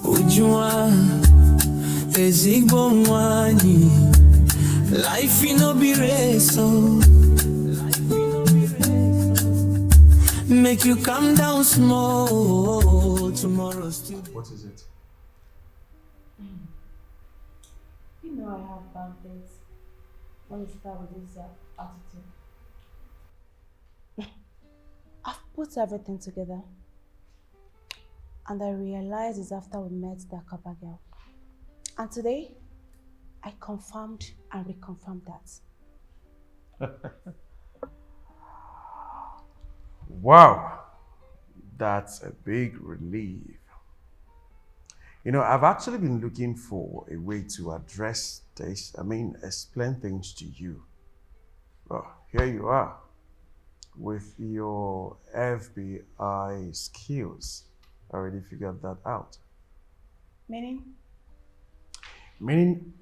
Ujua ezigbo mwani life no be race so make you calm down small tomorrow still. What is it? You know I have bad days when you start with this attitude. I've put everything together. And I realized it's after we met that Kappa girl. And today, I confirmed and reconfirmed that. Wow, that's a big relief. You know, I've actually been looking for a way to address this, explain things to you. Well, here you are, with your FBI skills. Already figured that out. Meaning? Meaning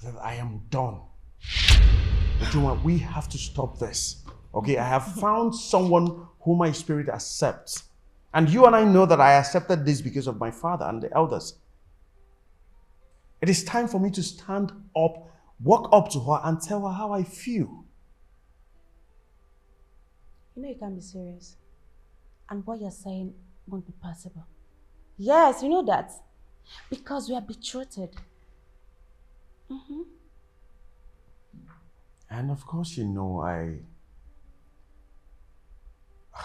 that I am done. Juma, we have to stop this. Okay, I have found someone whom my spirit accepts. And you and I know that I accepted this because of my father and the elders. It is time for me to stand up, walk up to her and tell her how I feel. You know you can't be serious. And what you're saying won't be possible. Yes, you know that. Because we are betrothed. Mm-hmm. And of course, you know, I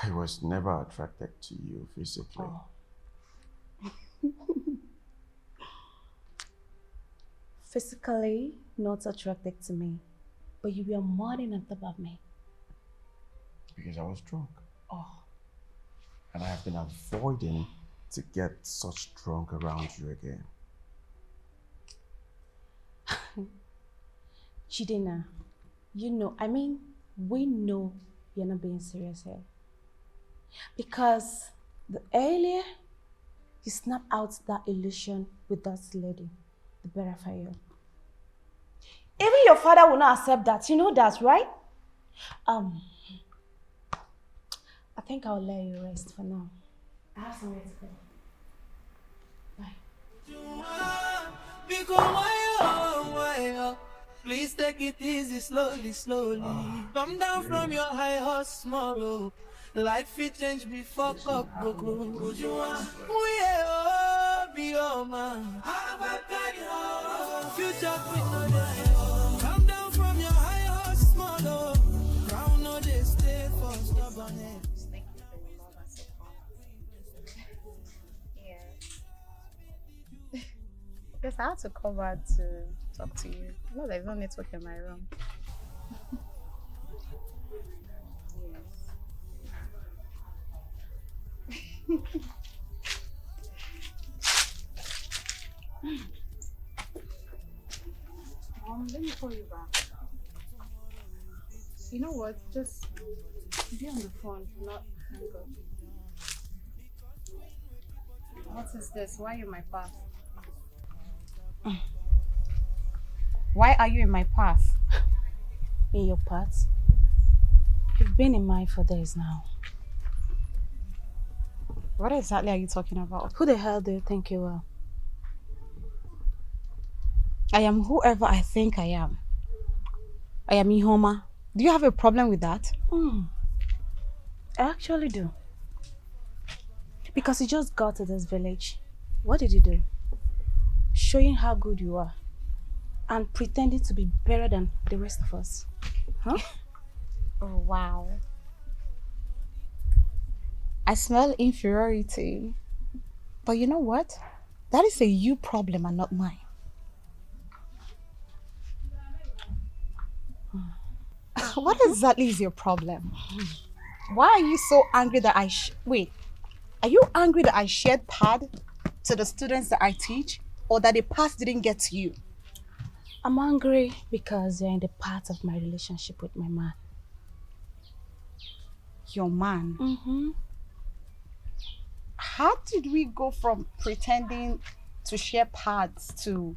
was never attracted to you physically. Oh. Physically, not attracted to me. But you were more than on top of me. Because I was drunk. Oh. And I have been avoiding to get such drunk around you again. Chidina, you know, we know you're not being serious here. Because the earlier you snap out that illusion with that lady, the better for you. Even your father will not accept that. You know that, right? I think I'll let you rest for now. I have somewhere to go. Bye. Please take it easy, slowly, slowly. Come down from your high horse, tomorrow. Life it change before cock go. Be your man. Future queen no day. Come down from your high horse, tomorrow. Crown no day, stay for stubbornness. Yes, I had to come out to talk to you. No, there's no network in my room. Let me call you back. You know what? Just be on the phone, not hang up. What is this? Why are you in my path? Why are you in my path? In your path? You've been in mine for days now. What exactly are you talking about? Who the hell do you think you are? I am whoever I think I am. I am Ihoma. Do you have a problem with that? I actually do. Because you just got to this village. What did you do? Showing how good you are. And pretending to be better than the rest of us. Huh? Oh, wow. I smell inferiority. But you know what? That is a you problem and not mine. What exactly is your problem? Why are you so angry that wait, are you angry that I shared pad to the students that I teach, or that the pass didn't get to you? I'm angry because you're in the part of my relationship with my man. Your man? Mm-hmm. How did we go from pretending to share pads to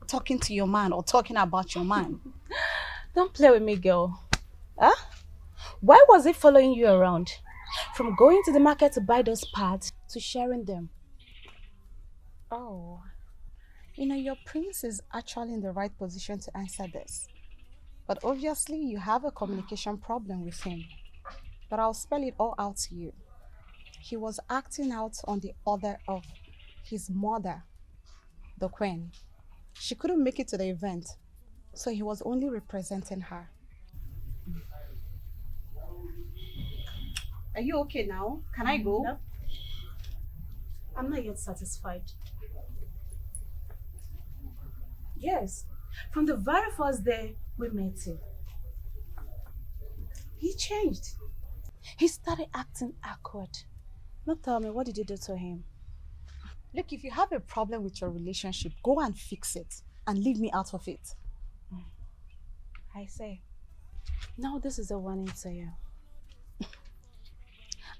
talking to your man or talking about your man? Don't play with me, girl. Huh? Why was he following you around? From going to the market to buy those pads to sharing them. Oh. You know, your prince is actually in the right position to answer this. But obviously, you have a communication problem with him. But I'll spell it all out to you. He was acting out on the order of his mother, the queen. She couldn't make it to the event, so he was only representing her. Are you okay now? Can I go? No. I'm not yet satisfied. Yes, from the very first day we met him, he changed. He started acting awkward. Now tell me, what did you do to him? Look, if you have a problem with your relationship, go and fix it and leave me out of it. I say, now this is a warning to you.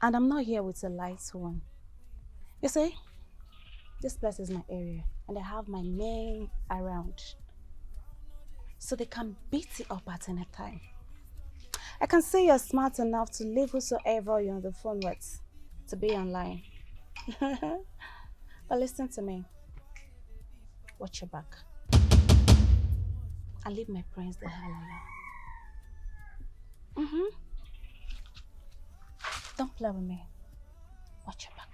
And I'm not here with a light one. You see, this place is my area and I have my men around. So they can beat it up at any time. I can say you're smart enough to leave whosoever you're on the phone with to be online. But listen to me. Watch your back. And leave my prince the hell alone. Don't play with me. Watch your back.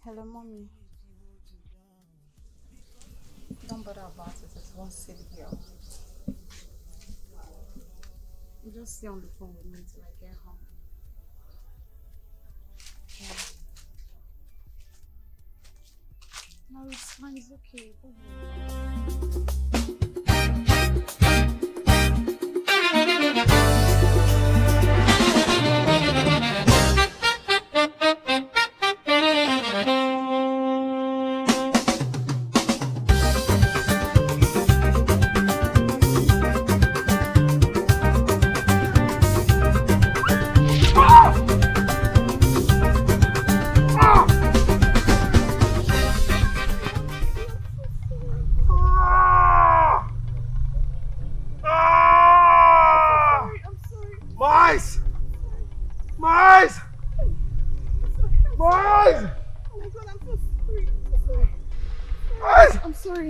Hello, mommy. Don't bother about it. It's one silly girl. You just stay on the phone with me until I get home. No, it's fine. It's okay.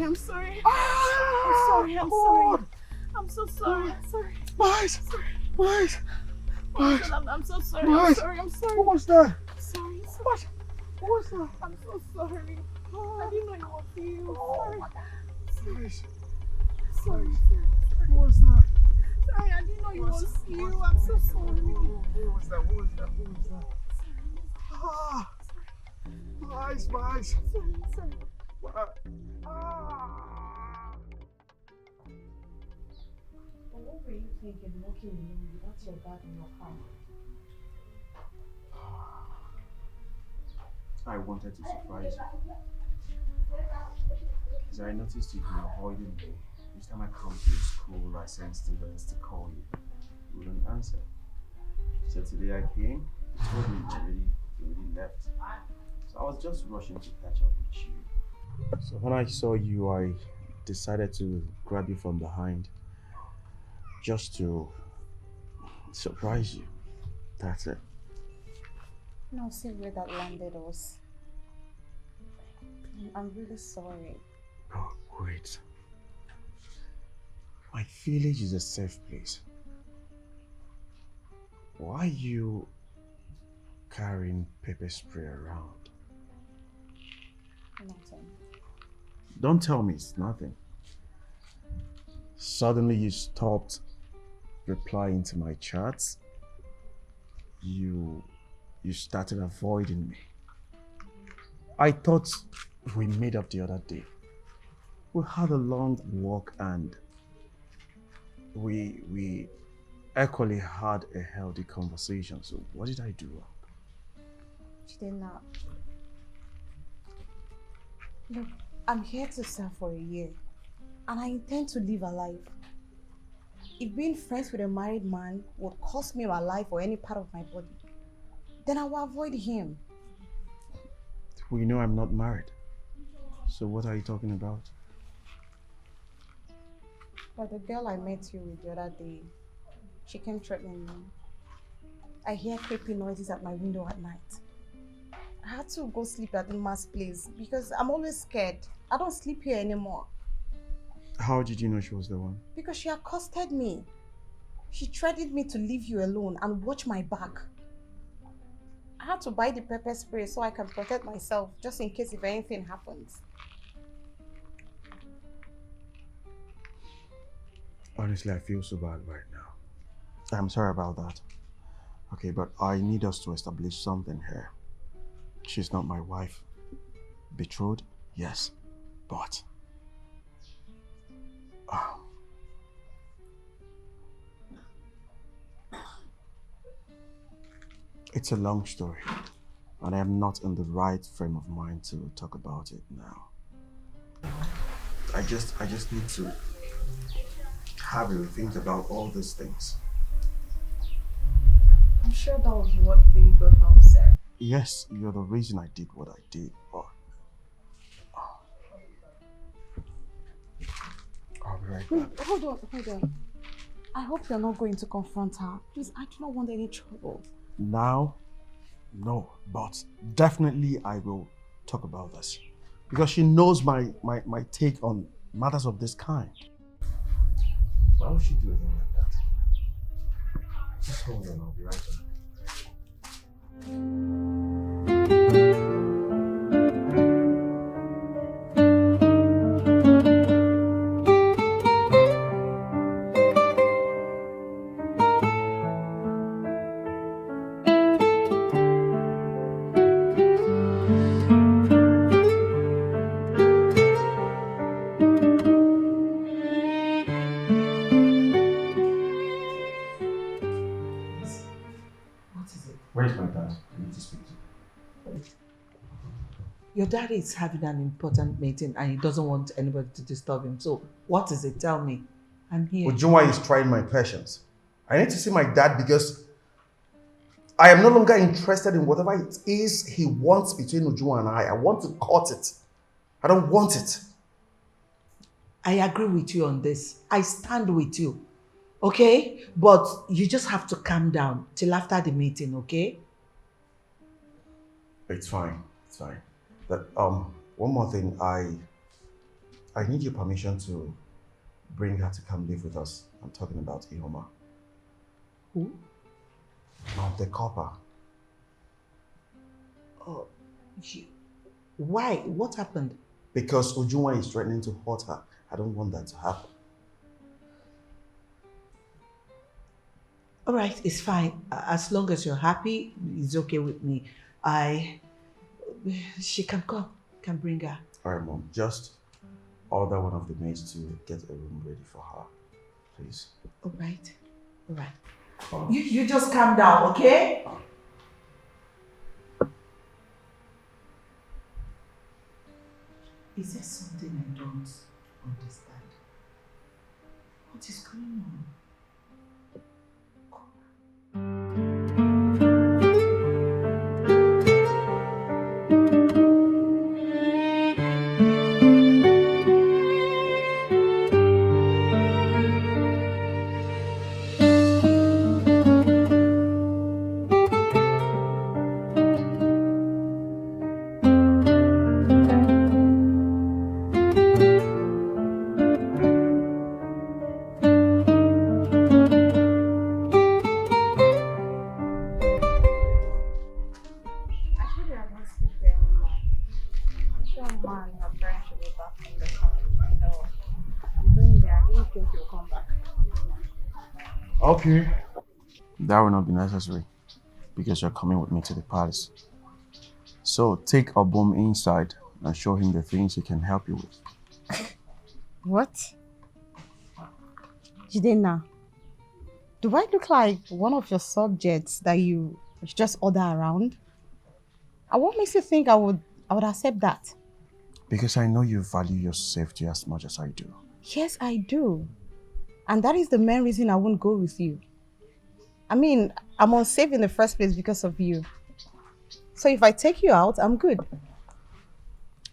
I'm sorry. What was that? Sorry. What was that? I'm so sorry. I didn't know it was you. Sorry. Sorry. What was that? Sorry, I didn't know it was you. I'm so sorry. What was that? Ah. My eyes. Sorry. What were you thinking walking alone without your bag in your car? I wanted to surprise you. Because I noticed you've been avoiding me. Each time I come to your school, I send students to call you. You wouldn't answer. So today I came, you told me you already left. So I was just rushing to catch up with you. So when I saw you, I decided to grab you from behind just to surprise you. That's it. No, see where that landed us. I'm really sorry. Oh, great. My village is a safe place. Why are you carrying pepper spray around? Nothing. Don't tell me it's nothing. Suddenly you stopped replying to my chats. You started avoiding me. I thought we made up the other day. We had a long walk and we equally had a healthy conversation. So what did I do wrong? You did not. Look, I'm here to serve for a year and I intend to live a life. If being friends with a married man would cost me my life or any part of my body, then I will avoid him. We know I'm not married. So what are you talking about? But the girl I met you with the other day, she came threatening me. I hear creepy noises at my window at night. I had to go sleep at Ima's place because I'm always scared. I don't sleep here anymore. How did you know she was the one? Because she accosted me. She threatened me to leave you alone and watch my back. I had to buy the pepper spray so I can protect myself just in case if anything happens. Honestly, I feel so bad right now. I'm sorry about that. Okay, but I need us to establish something here. She's not my wife. Betrothed? Yes. But... it's a long story. And I am not in the right frame of mind to talk about it now. I just need to have you think about all these things. I'm sure that was what really got her upset. Yes, you're the reason I did what I did, but... I'll be right back. Wait, hold on. I hope you're not going to confront her. Please, I do not want any trouble. Now, no, but definitely I will talk about this. Because she knows my take on matters of this kind. Why would she do anything like that? Just hold on, I'll be right back. Where's my dad? I need to speak to him. Your daddy is having an important meeting and he doesn't want anybody to disturb him. So what is it? Tell me. I'm here. Ujunwa is trying my patience. I need to see my dad because I am no longer interested in whatever it is he wants between Ujunwa and I. I want to cut it. I don't want it. I agree with you on this. I stand with you. Okay? But you just have to calm down till after the meeting, okay? It's fine. It's fine. But one more thing, I need your permission to bring her to come live with us. I'm talking about Ihoma. Who? The copper. Oh, why? What happened? Because Ujunwa is threatening to hurt her. I don't want that to happen. All right, it's fine. As long as you're happy, it's okay with me. She can come. Can bring her. All right, Mom. Just order one of the maids to get a room ready for her, please. All right. All right. You just calm down, okay? Is there something I don't understand? What is going on? Okay. That will not be necessary because you're coming with me to the palace. So take Obum inside and show him the things he can help you with. What? Jidena, do I look like one of your subjects that you just order around? And what makes you think I would accept that? Because I know you value your safety as much as I do. Yes, I do. And that is the main reason I won't go with you. I mean, I'm unsafe in the first place because of you. So if I take you out, I'm good.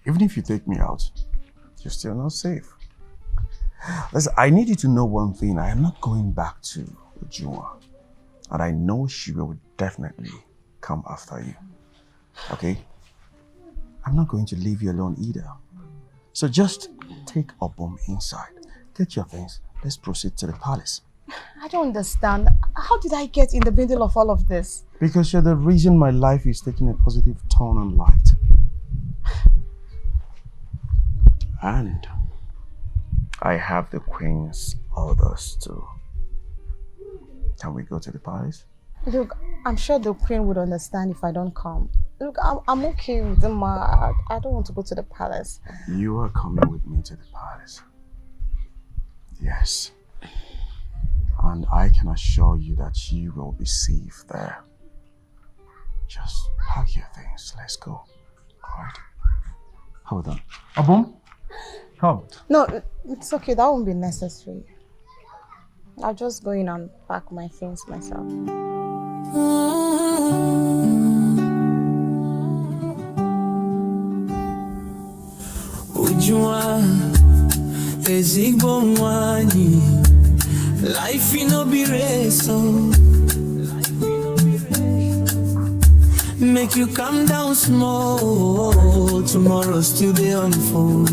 Even if you take me out, you're still not safe. Listen, I need you to know one thing. I am not going back to Ujunwa. And I know she will definitely come after you. Okay? I'm not going to leave you alone either. So just take Obum inside. Get your things. Let's proceed to the palace. I don't understand. How did I get in the middle of all of this? Because you're the reason my life is taking a positive turn and light. And I have the queen's orders too. Can we go to the palace? Look, I'm sure the queen would understand if I don't come. Look, I'm okay with the ma. I don't want to go to the palace. You are coming with me to the palace. Yes. And I can assure you that you will be safe there. Just pack your things. Let's go. Alright? How about that? Abum? Come. No, it's okay. That won't be necessary. I'll just go in and pack my things myself. Life in no be race, so make you calm down small. Tomorrow still dey unfold.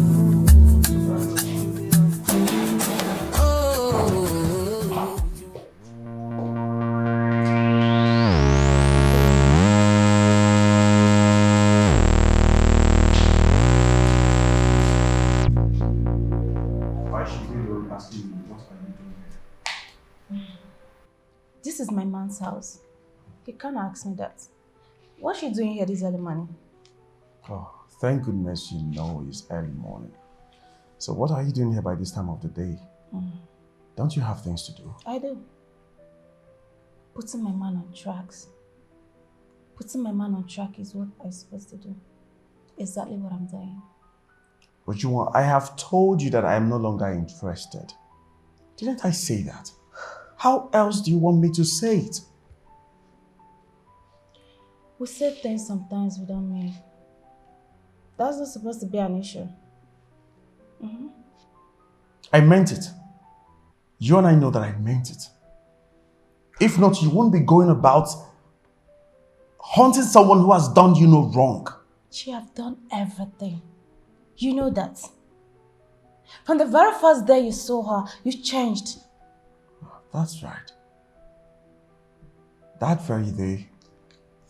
This is my man's house. He can't ask me that. What's she doing here this early morning? Oh, thank goodness you know it's early morning. So what are you doing here by this time of the day? Don't you have things to do? I do. Putting my man on tracks. Putting my man on track is what I'm supposed to do. Exactly what I'm doing. But I have told you that I am no longer interested. Didn't I say that? How else do you want me to say it? We say things sometimes we don't mean. That's not supposed to be an issue. I meant it. You and I know that I meant it. If not, you won't be going about haunting someone who has done you no wrong. She have done everything. You know that. From the very first day you saw her, you changed. That's right. That very day,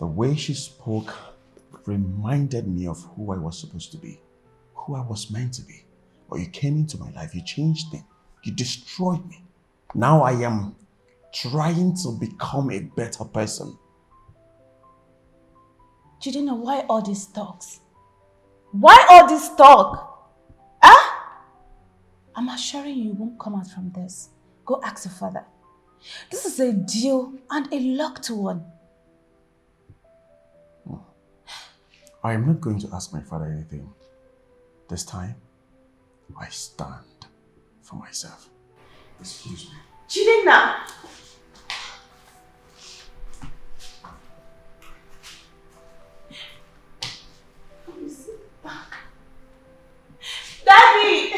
the way she spoke reminded me of who I was supposed to be, who I was meant to be. But you came into my life, you changed me, you destroyed me. Now I am trying to become a better person. Jidina, why all these talks? Why all this talk? I'm assuring you won't come out from this. Go ask your father. This is a deal and a locked one. I am not going to ask my father anything. This time, I stand for myself. Excuse me. Jidina! Daddy!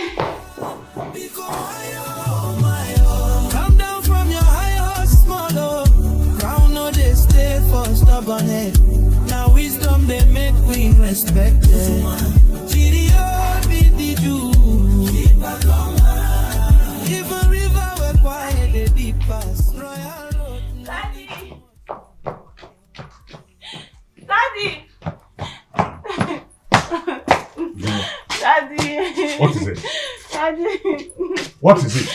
Come down from your high horse, small crown no they stay for stubbornness. Now wisdom they make we respected. Chirio be the Jew. If a river were quiet, they deep pass. Royal Road. Daddy! Daddy! Daddy! What is it? Daddy! What is it?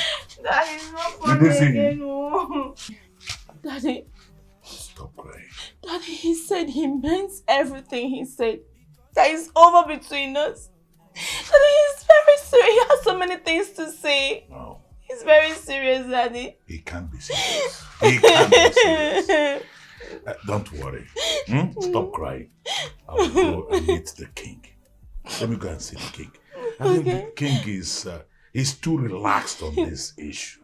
Daddy, it's not Did funny they see again. you? No. Daddy, Stop crying. Daddy, he said he meant everything he said. That is over between us. Daddy, he's very serious. He has so many things to say. No. He's very serious, Daddy. He can't be serious. He can't be serious. Don't worry. Stop crying. I will go and meet the king. Let me go and see the king. I think the king is too relaxed on this issue.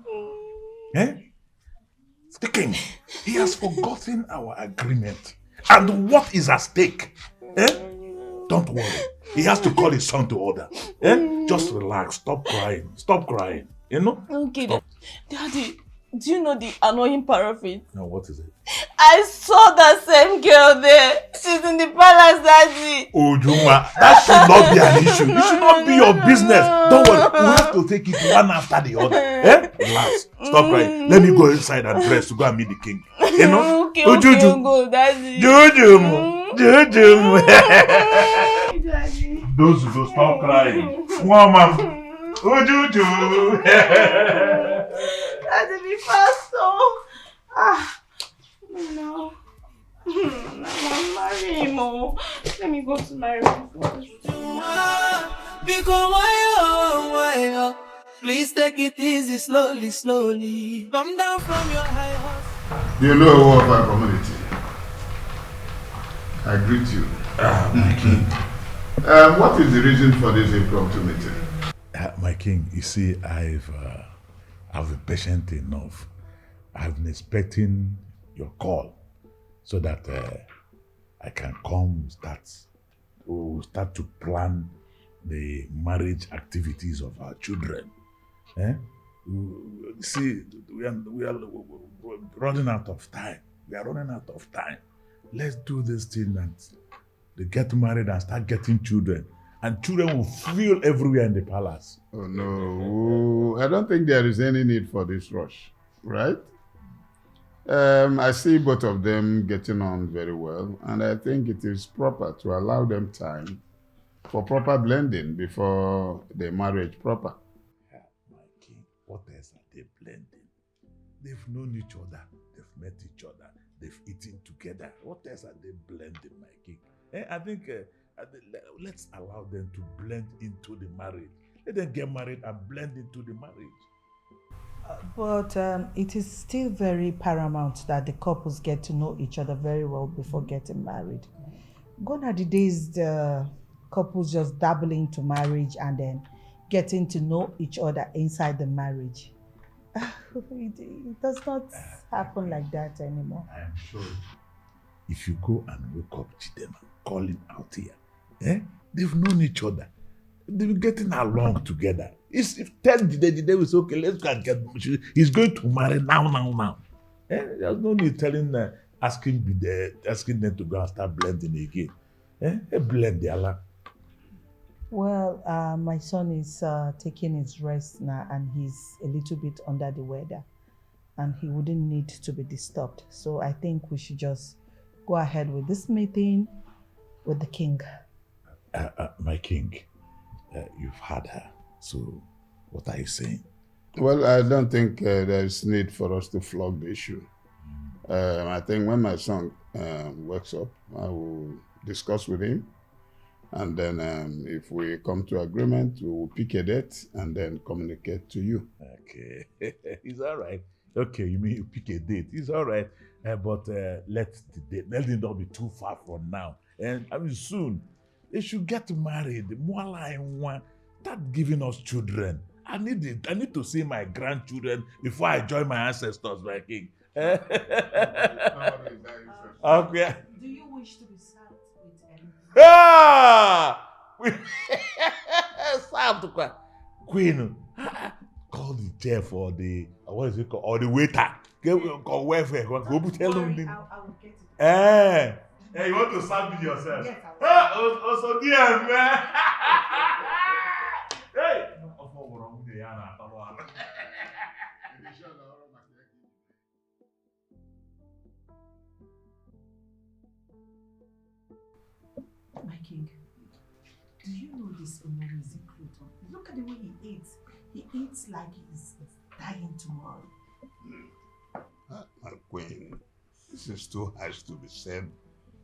The king, he has forgotten our agreement and what is at stake. Don't worry. He has to call his son to order. Just relax. Stop crying. Stop crying. You know? Okay, Daddy, do you know the annoying part of it? No, what is it? I saw that same girl there. She's in the palace, Daddy. Oh, Juma, that should not be an issue. It should not be your business. Don't worry. We have to take it one after the other. Relax. Stop crying. Let me go inside and dress to go and meet the king. You know? Okay, oh, Juju. go, Daddy. Juju. Juju. Those who don't stop crying. Mama. Oh, Juju. Daddy, be fast, oh. No. I'm marrying him. Oh. Let me go to my room first. Because why, please take it easy, slowly, slowly. Come down from your high horse. Do you know who of our community? I greet you. My king. What is the reason for this impromptu meeting? My king, you see, I've been patient enough. I've been expecting your call so that I can come start to plan the marriage activities of our children. See, we are running out of time. We are running out of time. Let's do this thing and they get married and start getting children. And children will fill everywhere in the palace. Oh no, I don't think there is any need for this rush, right? I see both of them getting on very well, and I think it is proper to allow them time for proper blending before the marriage proper. Yeah, my king, what else are they blending? They've known each other, they've met each other, they've eaten together. What else are they blending, my king? I think let's allow them to blend into the marriage. Let them get married and blend into the marriage. But it is still very paramount that the couples get to know each other very well before getting married. Gone are the days the couples just dabble into marriage and then getting to know each other inside the marriage. It does not happen like that anymore. I am sure if you go and wake up Chidema, call him out here, they've known each other. They've been getting along together. Tell the was okay, let's go and get married. He's going to marry now. There's no need asking them to go and start blending again. Blend the Allah. Well, my son is taking his rest now and he's a little bit under the weather and he wouldn't need to be disturbed. So I think we should just go ahead with this meeting with the king. My king, you've had her. So what are you saying? Well, I don't think there's need for us to flog the issue. I think when my son wakes up, I will discuss with him. And then if we come to agreement, we will pick a date and then communicate to you. Okay, it's all right. Okay, you mean you pick a date. It's all right. But let it not be too far from now. And I mean, soon, they should get married. Start giving us children. I need to see my grandchildren before I join my ancestors, my king. Okay. Do you wish to be served with anything? Served, Queen. Call the chef or the what is it called? Or the waiter. Call welfare. Go tell them. I will get it. Hey, you want to serve me yourself? Yes, I will. Also, dear man. Hey. My king, do you know this amazing Pluto? Look at the way he eats. He eats like he's dying tomorrow. My queen, this is too harsh to be said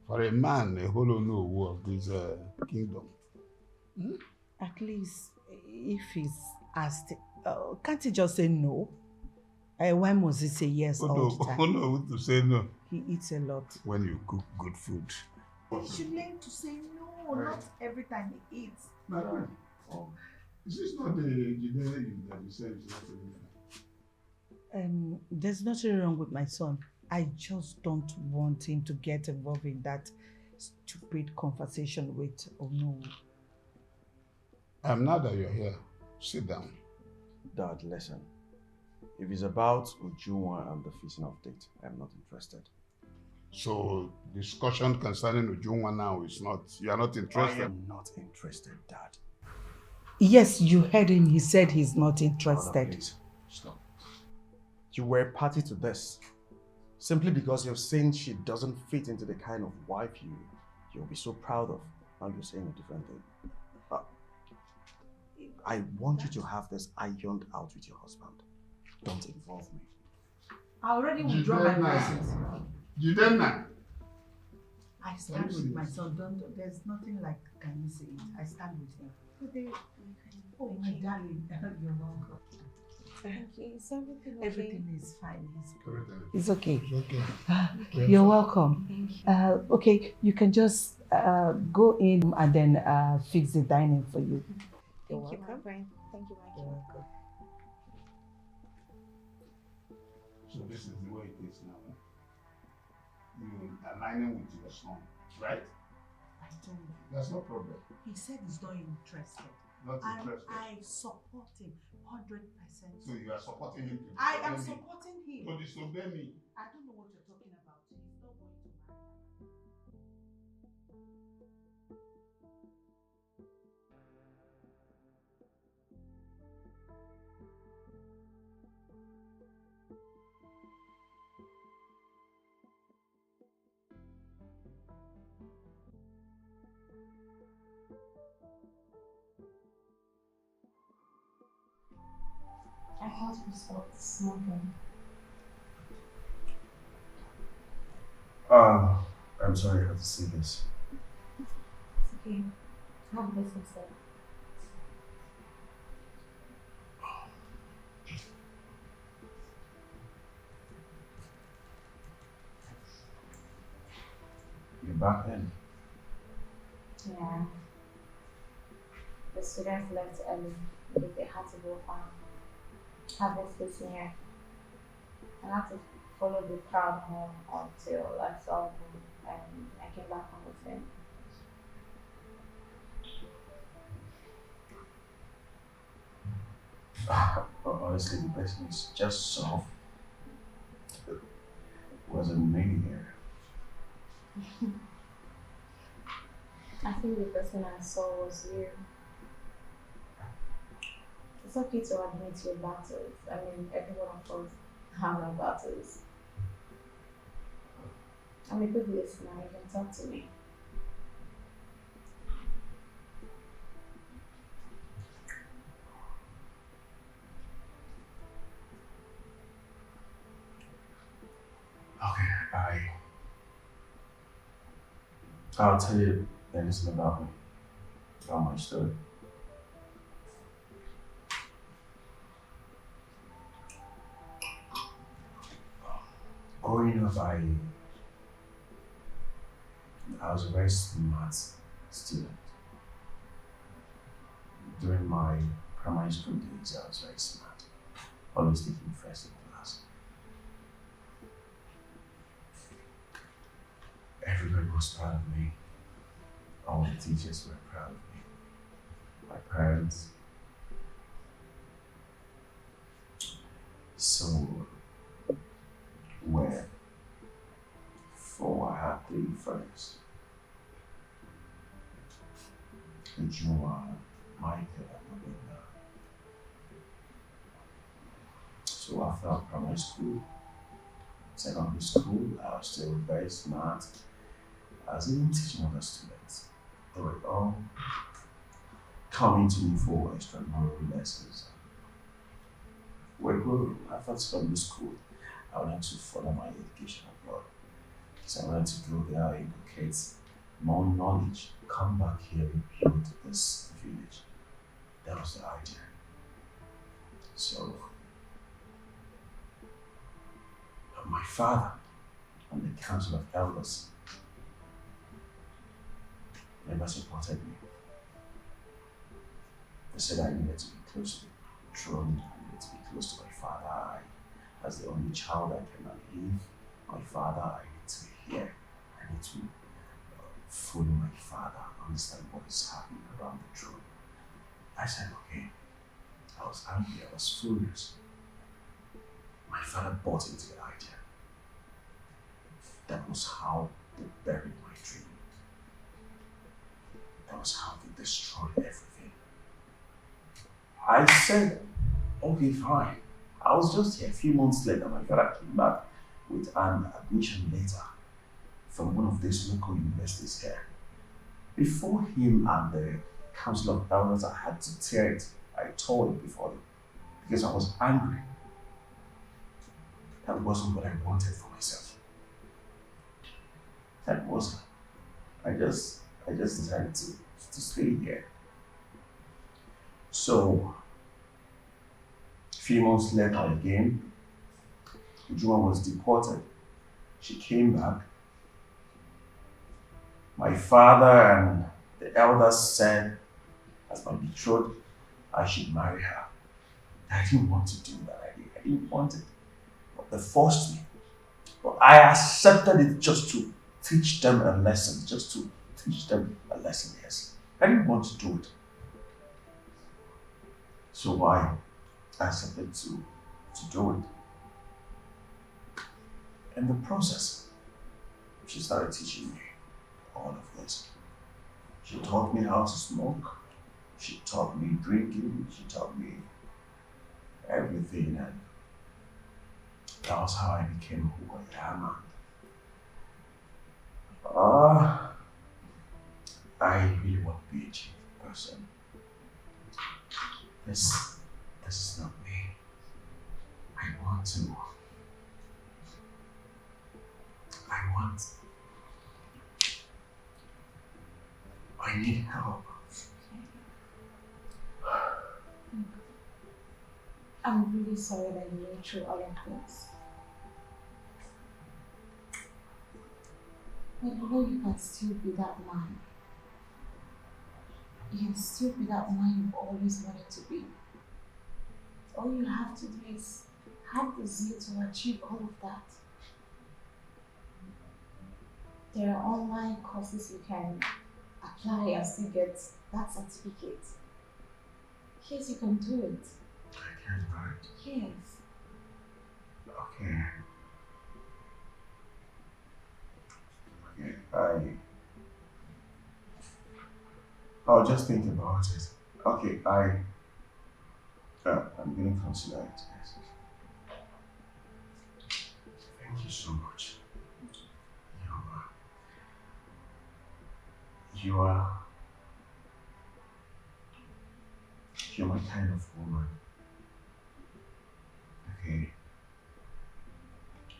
for a man who don't know of this kingdom. At least, if he's asked, can't he just say no? Why must he say yes all the time? Oh no, to say no. He eats a lot. When you cook good food. He should learn to say no, not every time he eats. Is this not the engineering that you said is not there's nothing wrong with my son. I just don't want him to get involved in that stupid conversation with Onu. Now that you're here, sit down. Dad, listen. If it's about Ujunwa and the fixing of date, I'm not interested. So, discussion concerning Ujunwa now is not, you are not interested? I am not interested, Dad. Yes, you heard him. He said he's not interested. No, please. Stop. You were party to this. Simply because you've seen she doesn't fit into the kind of wife you'll be so proud of. Now you're saying a different thing. I want you to have this ironed out with your husband. Don't involve me. I already withdraw my presence. Judenna. I stand with my son. There's nothing like, can you say it? I stand with him. Oh, my darling, you're welcome. Thank you. Is everything okay? Everything is fine. Everything. It's okay. It's okay. You're welcome. Thank you. Okay, you can just go in and then fix the dining for you. Thank you, my friend. Thank you, my You're welcome. So this is the way it is now. You aligning with your son, right? I told him. That's no problem. He said he's not interested. Not And interested. I support him 100%. So you are supporting him to I am disobey me. supporting him. To disobey me. I don't know what you're talking about. He's not going to marry. I thought we stopped smoking. I'm sorry I have to say this. It's okay. Have this instead. You're back then. Yeah. The students left early because they had to go farm. Harvest this year. I had to follow the crowd home until I saw them and I came back home with him. But honestly, the person is just soft. Wasn't many here. I think the person I saw was you. It's okay to admit your battles. I mean, every one of us have our battles. I'm a good listener. You can talk to me. Okay, I'll tell you anything about me. About my story. Growing up, I was a very smart student. During my primary school days, I was very smart. Always taking first in class. Everybody was proud of me. All the teachers were proud of me. My parents. So, I had 3 friends. Joanna, Michael, and Anita. So after primary school, secondary school, I was still very smart. I was even teaching other students. They were all coming to me for extramural lessons. We're growing. After secondary school, I wanted to follow my education abroad. So I wanted to go there, educate more knowledge, come back here and build this village. That was the idea. So, my father and the council of elders never supported me. They said I needed to be close to the throne, I needed to be close to my father. As the only child, I cannot leave my father. I need to be here. I need to follow my father, understand what is happening around the throne. I said, okay. I was angry, I was furious. My father bought into the idea. That was how they buried my dream. That was how they destroyed everything. I said, okay, fine. I was just here a few months later. My father came back with an admission letter from one of these local universities here. Before him and the council of elders, I had to tear it. I tore it before them because I was angry. That wasn't what I wanted for myself. That wasn't. I just decided to stay here. So, a few months later again, Juma was deported. She came back. My father and the elders said, as my betrothed, I should marry her. I didn't want to do that. I didn't want it. But they forced me. But I accepted it just to teach them a lesson. Just to teach them a lesson, yes. I didn't want to do it. So I accepted to do it. In the process, she started teaching me all of this. She taught me how to smoke. She taught me drinking. She taught me everything, and that was how I became who I am. I really want to be a chief person. This is not me. I need help. I'm really sorry that you went through all of this. But you know you can still be that man. You can still be that man you've always wanted to be. All you have to do is have the zeal to achieve all of that. There are online courses you can apply and still get that certificate. Yes, you can do it. I can, right? Yes. Okay. I'll just think about it. Okay, I'm gonna consider it. Yes. Thank you so much. You're my kind of woman. Okay.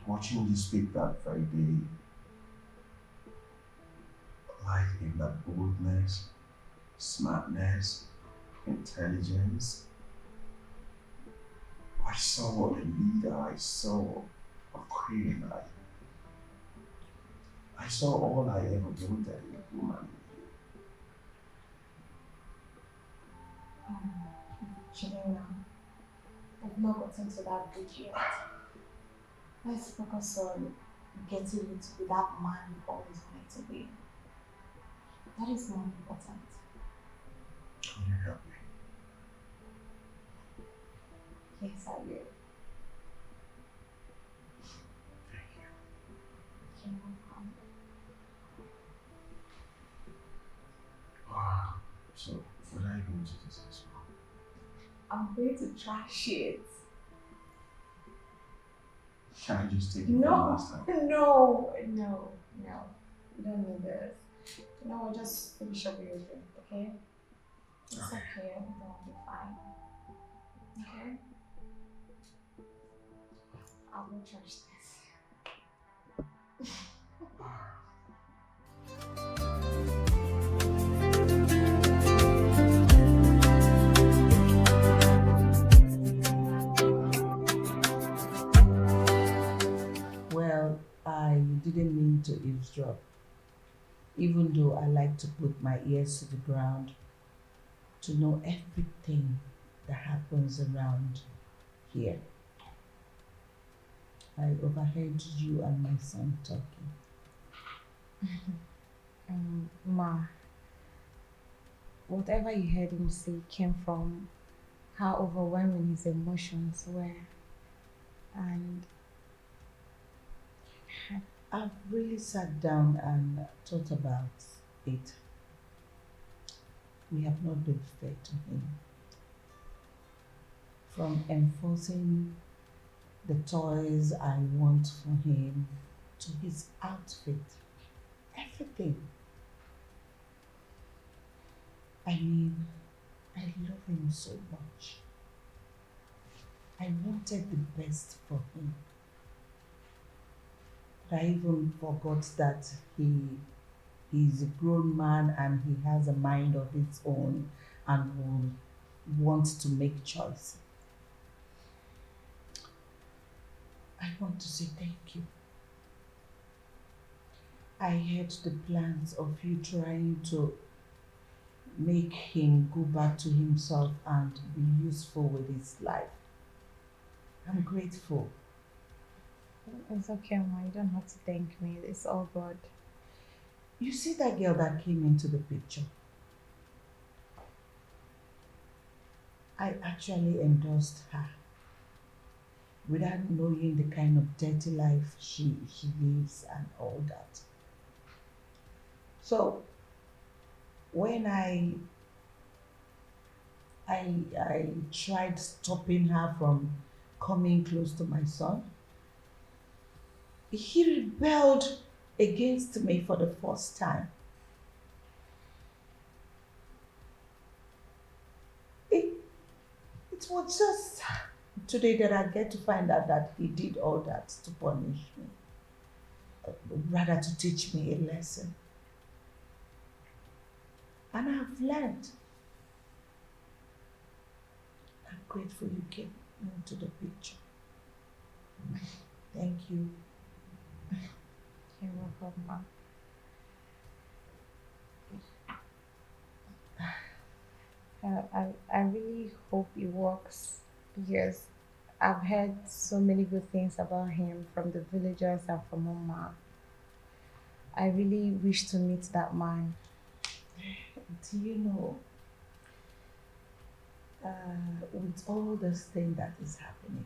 Watching you speak that very day, like in that boldness, smartness, intelligence. I saw a leader, I saw a queen, I saw all I ever wanted in a woman. Chidera, I've not gotten to that bridge yet. Let's focus on getting you to be that man you've always wanted to be. That is more important. Can you help me? Yes, I will. Thank you. You're welcome. Wow. So, what are you going to do this for? I'm going to trash it. Can I just take it No, from last time? no. You don't need this. No, we'll just finish up your drink, okay? It's okay. Everything will be fine. Okay? I will trash this. Well, I didn't mean to eavesdrop, even though I like to put my ears to the ground to know everything that happens around here. I overheard you and my son talking. Ma, whatever you heard him say came from how overwhelming his emotions were. And I've really sat down and thought about it. We have not been fair to him. From enforcing the toys I want for him to his outfit, everything. I mean, I love him so much. I wanted the best for him. I even forgot that he's a grown man and he has a mind of his own and will want to make choice. I want to say thank you. I heard the plans of you trying to make him go back to himself and be useful with his life. I'm grateful. It's okay, Ma. You don't have to thank me. It's all God. You see that girl that came into the picture? I actually endorsed her without knowing the kind of dirty life she lives and all that. So when I tried stopping her from coming close to my son, he rebelled against me for the first time. It was just today that I get to find out that he did all that to punish me, rather to teach me a lesson. And I've learned. I'm grateful you came into the picture. Thank you. You're welcome, Ma. I really hope it works because I've heard so many good things about him from the villagers and from Mama. I really wish to meet that man. Do you know, with all this thing that is happening,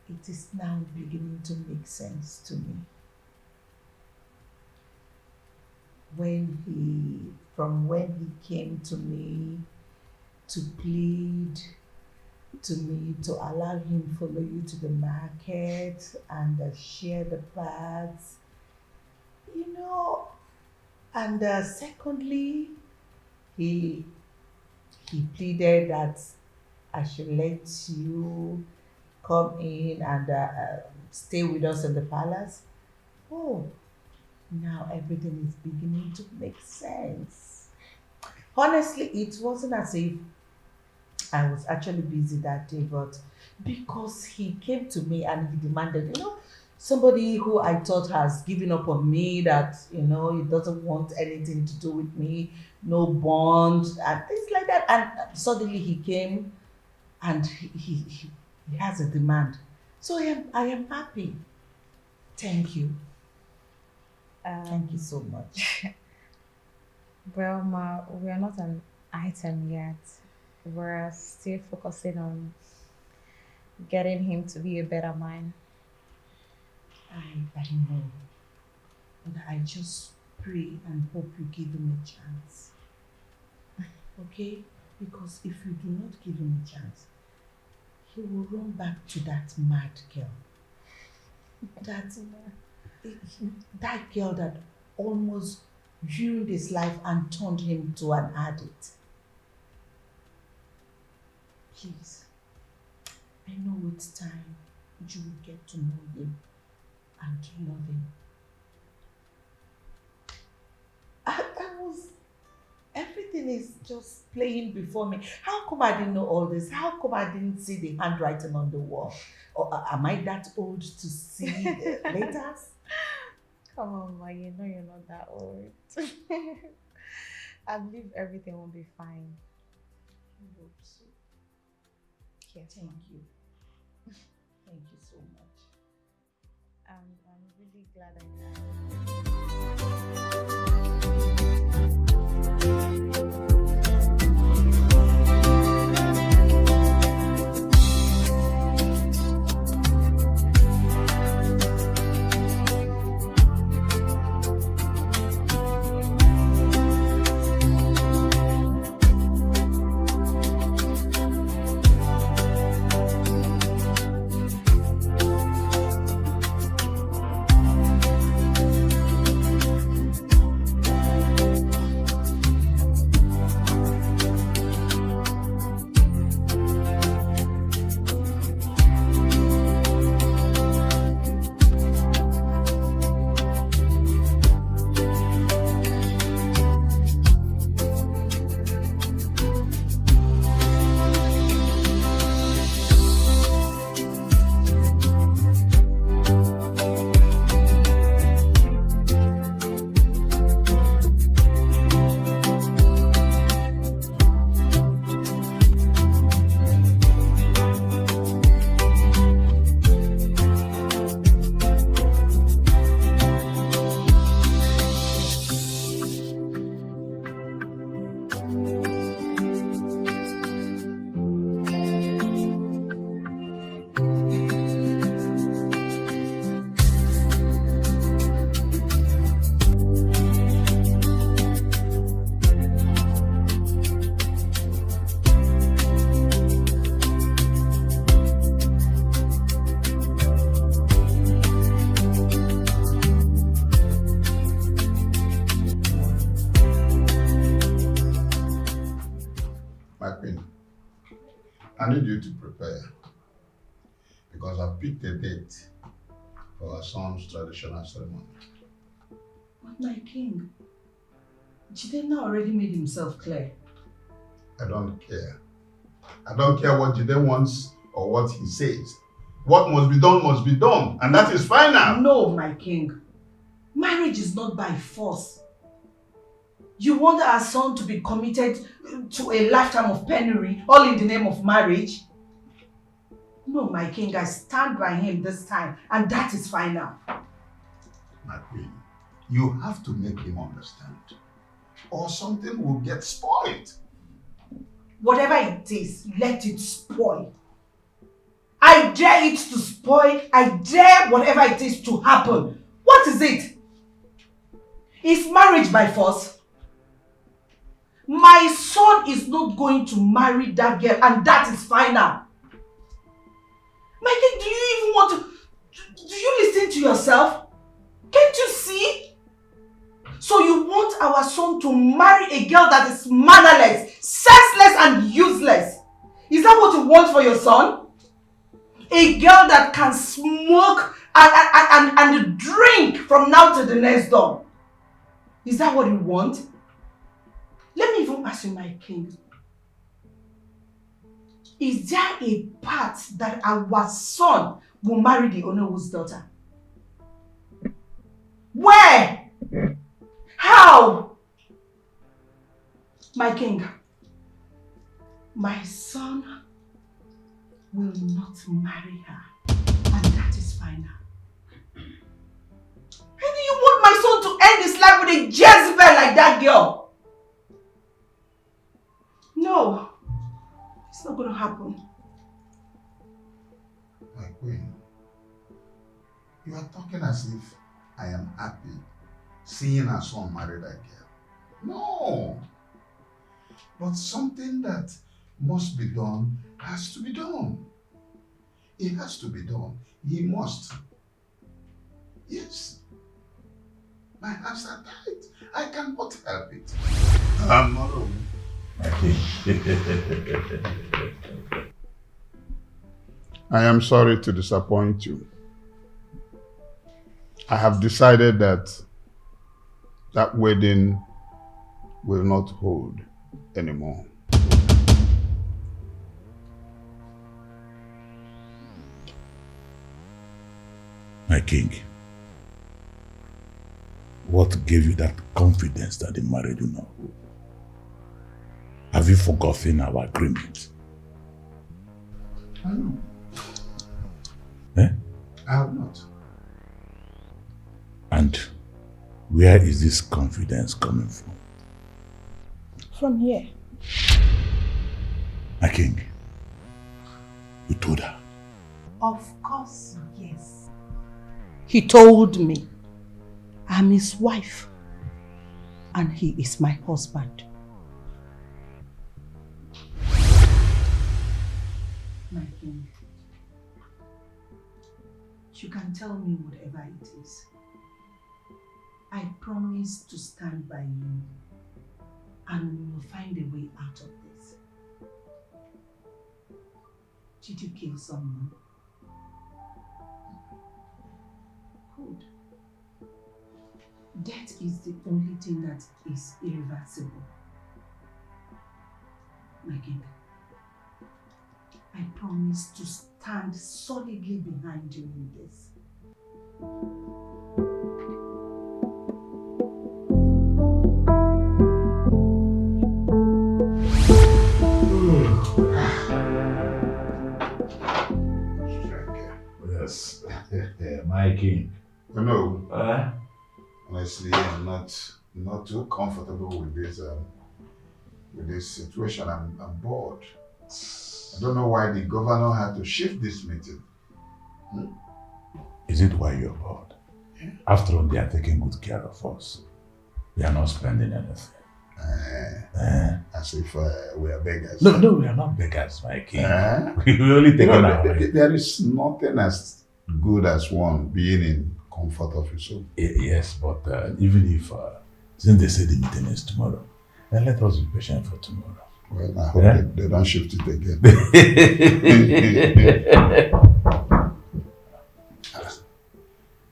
it is now beginning to make sense to me. From when he came to me to plead to me to allow him follow you to the market and share the bags, you know, and secondly, he pleaded that I should let you come in and stay with us in the palace. Oh, now everything is beginning to make sense. Honestly, it wasn't as if I was actually busy that day, but because he came to me and he demanded, you know, somebody who I thought has given up on me, that, you know, he doesn't want anything to do with me, no bond and things like that. And suddenly he came and he has a demand. So I am happy. Thank you. Thank you so much. Well, Ma, we are not an item yet. We're still focusing on getting him to be a better man. I know. But I just pray and hope you give him a chance. Okay? Because if you do not give him a chance, he will run back to that mad girl. That girl that almost ruined his life and turned him to an addict. Please, I know with time you will get to know him and love him. Everything is just playing before me. How come I didn't know all this? How come I didn't see the handwriting on the wall? Or am I that old to see the letters? Come on, Ma, you know you're not that old. I believe everything will be fine. I hope so. Yes, Thank Ma. you. Thank you so much. I'm really glad I tried. I need you to prepare because I've picked a date for our son's traditional ceremony. But my king, Jidenna already made himself clear. I don't care. I don't care what Jide wants or what he says. What must be done, and that is final. No, my king. Marriage is not by force. You want our son to be committed to a lifetime of penury, all in the name of marriage? No, my king, I stand by him this time, and that is final. My queen, you have to make him understand, or something will get spoiled. Whatever it is, let it spoil. I dare it to spoil. I dare whatever it is to happen. What is it? Is marriage by force? My son is not going to marry that girl, and that is final. My king, do you even want to... Do you listen to yourself? Can't you see? So you want our son to marry a girl that is mannerless, senseless and useless? Is that what you want for your son? A girl that can smoke and drink from now to the next dawn. Is that what you want? Let me even ask you, my king. Is there a part that our son will marry the Onowu's daughter? Where? How? My king, my son will not marry her, and that is final. And do you want my son to end his life with a Jezebel like that girl? No, it's not going to happen. My queen, you are talking as if I am happy seeing our son marry that girl. No. But something that must be done has to be done. It has to be done. He must. Yes. My hands are tied. I cannot help it. I'm not wrong. I am sorry to disappoint you. I have decided that wedding will not hold anymore. My king, what gave you that confidence that the marriage will not hold? Have you forgotten our agreement? I know. Eh? I have not. And where is this confidence coming from? From here. My king, you told her. Of course, yes. He told me I'm his wife and he is my husband. My king, you can tell me whatever it is. I promise to stand by you and we will find a way out of this. Did you kill someone? Good. Death is the only thing that is irreversible. My king, I promise to stand solidly behind you in this. Yes, my king. You know, honestly, I'm not too comfortable with this situation. I'm bored. I don't know why the governor had to shift this meeting. Is it why you're bored? Yeah. After all, they are taking good care of us. We are not spending anything. As if we are beggars. No, we are not beggars, my king. We only take on our money. There is nothing as good as one being in comfort of his own. Yes, but even if, since they say the meeting is tomorrow, then let us be patient for tomorrow. Well, I hope they don't shift it again.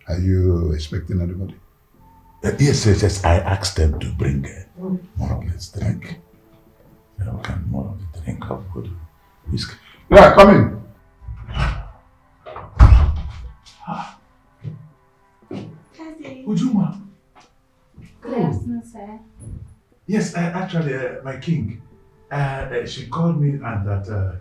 Are you expecting anybody? Yes. I asked them to bring more of this drink. More of the drink of good whiskey. Yeah, come in. Ujuma. Good afternoon, sir. Yes, actually, my king. She called me and that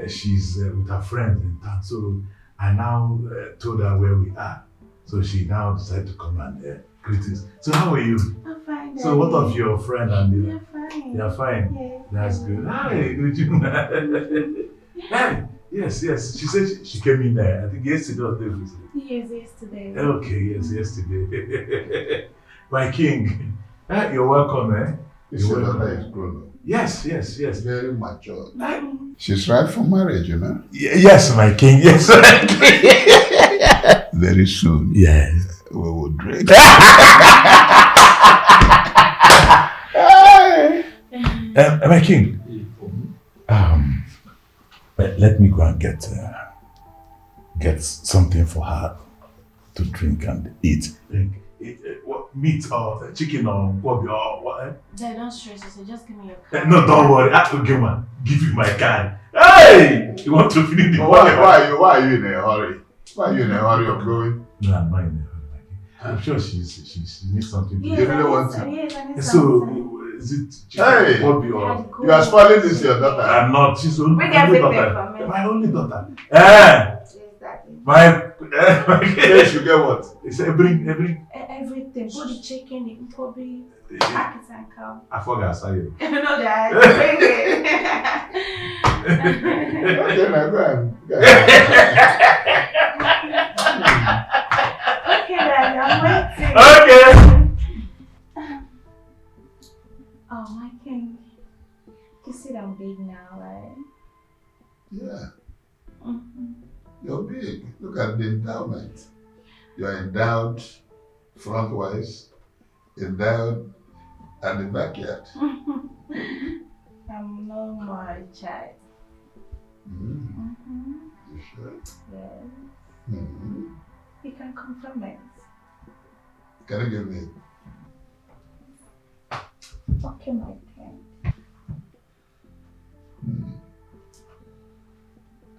she's with her friends in town. So I now told her where we are. So she now decided to come and greet us. So how are you? I'm fine. So what of your friend and you? You're fine. You're fine? Yes. That's good. Hi, Ujuma. Hey, yes. She said she came in there. I think yesterday or the day before. Yes, yesterday. Okay, yes, yesterday. My king, you're welcome, eh? This You're daughter welcome. is grown up. Yes. Very mature. She's right for marriage, you know? Yes, my king, yes, my king. Very soon. Yes. We will drink. My king, let me go and get something for her to drink and eat. What, meat or chicken or what? Dad, don't stress yourself. Just give me your card. No, don't worry. Okay, man. Give you my card. Hey! You want to finish the Why are you in a hurry? Why are you in a hurry of going? No, I'm not in a hurry. I'm sure she needs something to You really want to? Yes, I need So, something. is it chicken? Hey! Hobby or? You are spoiling this your daughter. I'm not. She's only Bring everything daughter. for me. My only daughter. Yes, Daddy. My Hey, you get what? It's every. Everything. Put the chicken, the Kobe, packets and cow. I forgot. Sorry. No, Dad. Bring it. Okay, now go ahead. Okay, Daddy, I'm waiting. Okay. Oh, my king. You see that I'm big now, right? Yeah, Mm-hmm. you're big. Look at the endowment. You're endowed front-wise, endowed at the backyard. I'm no more a child. Mm-hmm. You sure? Yes. Mm-hmm. You can confirm it. Can you give me? Okay, my king.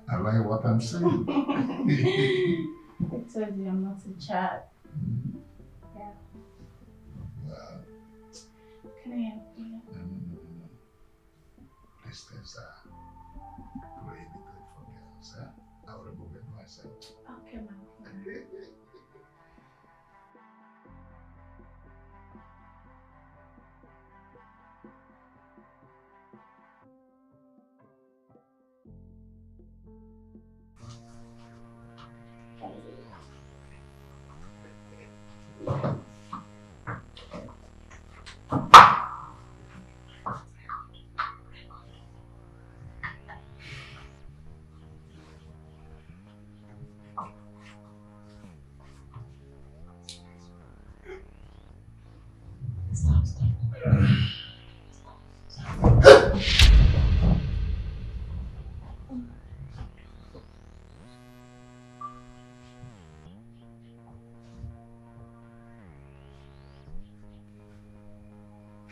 I like what I'm saying. I told you I'm not a child. Yeah. Well, Can I help you? no. These things are prohibited for girls. Huh? I will remove it myself. Okay, my king.